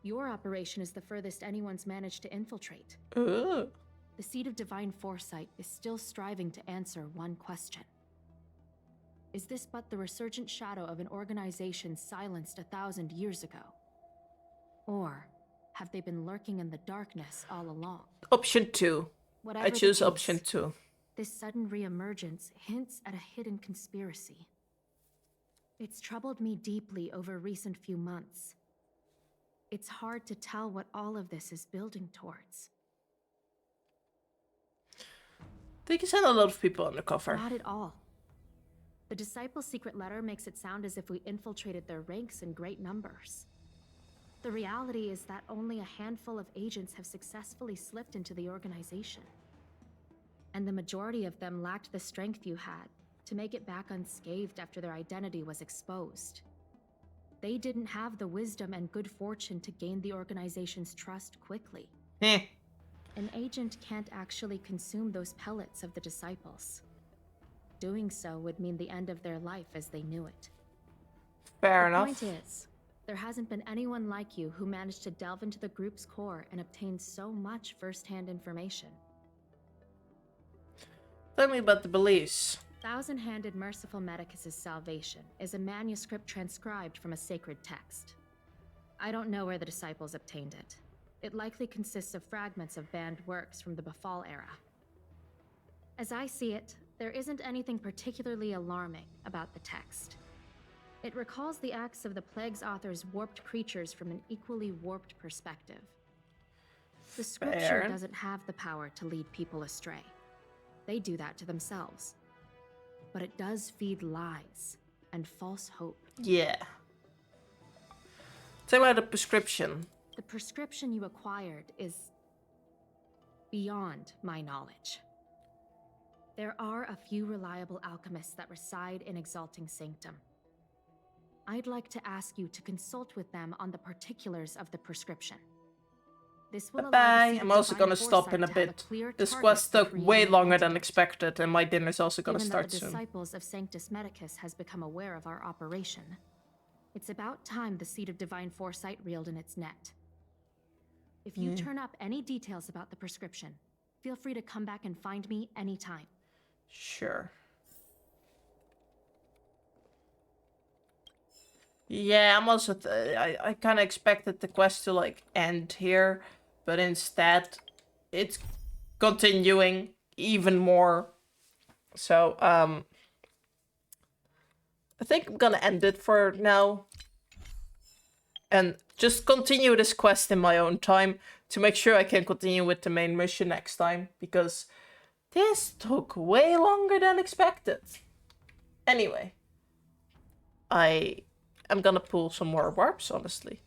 Your operation is the furthest anyone's managed to infiltrate. Ooh. The Seat of Divine Foresight is still striving to answer one question. Is this but the resurgent shadow of an organization silenced 1,000 years ago? Or have they been lurking in the darkness all along? Option 2. Whatever I choose the case, option 2. This sudden reemergence hints at a hidden conspiracy. It's troubled me deeply over recent few months. It's hard to tell what all of this is building towards. They can send a lot of people undercover. Not at all. The Disciples' secret letter makes it sound as if we infiltrated their ranks in great numbers. The reality is that only a handful of agents have successfully slipped into the organization. And the majority of them lacked the strength you had to make it back unscathed after their identity was exposed. They didn't have the wisdom and good fortune to gain the organization's trust quickly. An agent can't actually consume those pellets of the Disciples. Doing so would mean the end of their life as they knew it. Fair enough. The point is, there hasn't been anyone like you who managed to delve into the group's core and obtain so much first-hand information. Tell me about the beliefs. Thousand-Handed Merciful Medicus' Salvation is a manuscript transcribed from a sacred text. I don't know where the Disciples obtained it. It likely consists of fragments of banned works from the Befall era. As I see it, there isn't anything particularly alarming about the text. It recalls the acts of the Plague's author's warped creatures from an equally warped perspective. The scripture doesn't have the power to lead people astray. They do that to themselves. But it does feed lies and false hope. Yeah. Tell me about the prescription. The prescription you acquired is beyond my knowledge. There are a few reliable alchemists that reside in Exalting Sanctum. I'd like to ask you to consult with them on the particulars of the prescription. This will Bye. I'm also gonna stop in a bit. This quest took way longer than expected, and my dinner's also gonna start soon. Given that the disciples of Sanctus Medicus has become aware of our operation, it's about time the Seed of Divine Foresight reeled in its net. If you turn up any details about the prescription, feel free to come back and find me anytime. Sure. Yeah, I'm also... I kind of expected the quest to, like, end here. But instead, it's continuing even more. So, I think I'm gonna end it for now. And just continue this quest in my own time to make sure I can continue with the main mission next time. Because this took way longer than expected. Anyway. I'm gonna pull some more warps, honestly.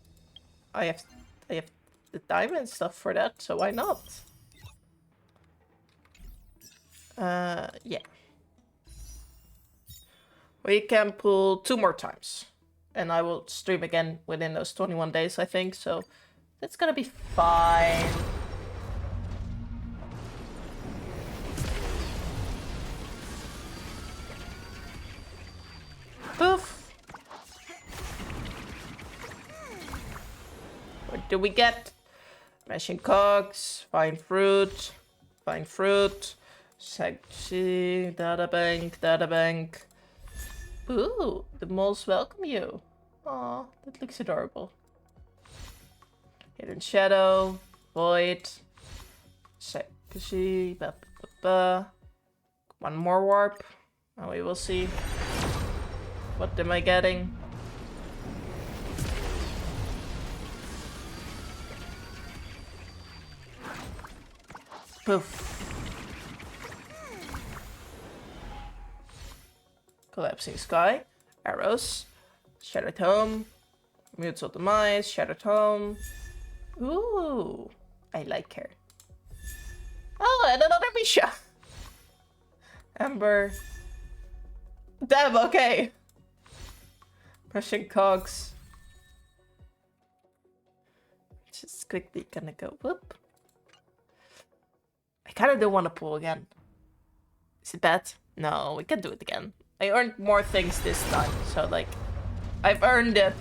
I have the time and stuff for that, so why not? Yeah. We can pull 2 more times. And I will stream again within those 21 days, I think, so that's gonna be fine. Poof! What do we get? Mashing cogs, fine fruit, sexy, databank. Ooh, the moles welcome you. Aw, that looks adorable. Hidden shadow, void, sexy, One more warp, and we will see. What am I getting? Poof. Collapsing sky. Arrows. Shattered home. Mutual demise. Shattered home. Ooh. I like her. Oh, and another Misha. Amber. Damn, okay. Pushing cogs. Just quickly gonna go whoop. I kinda do want to pull again. Is it bad? No, we can do it again. I earned more things this time, so like, I've earned it.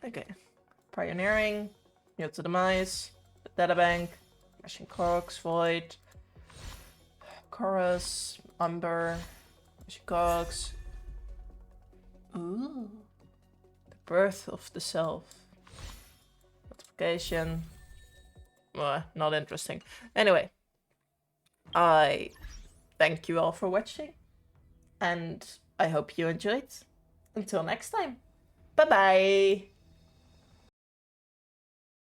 Okay. Pioneering, Mutual Demise, Databank, Mashing Cogs, Void, Chorus, Umber, Mashing Cogs. Ooh. The Birth of the Self. Notification. Not interesting. Anyway. I thank you all for watching. And I hope you enjoyed. Until next time. Bye bye.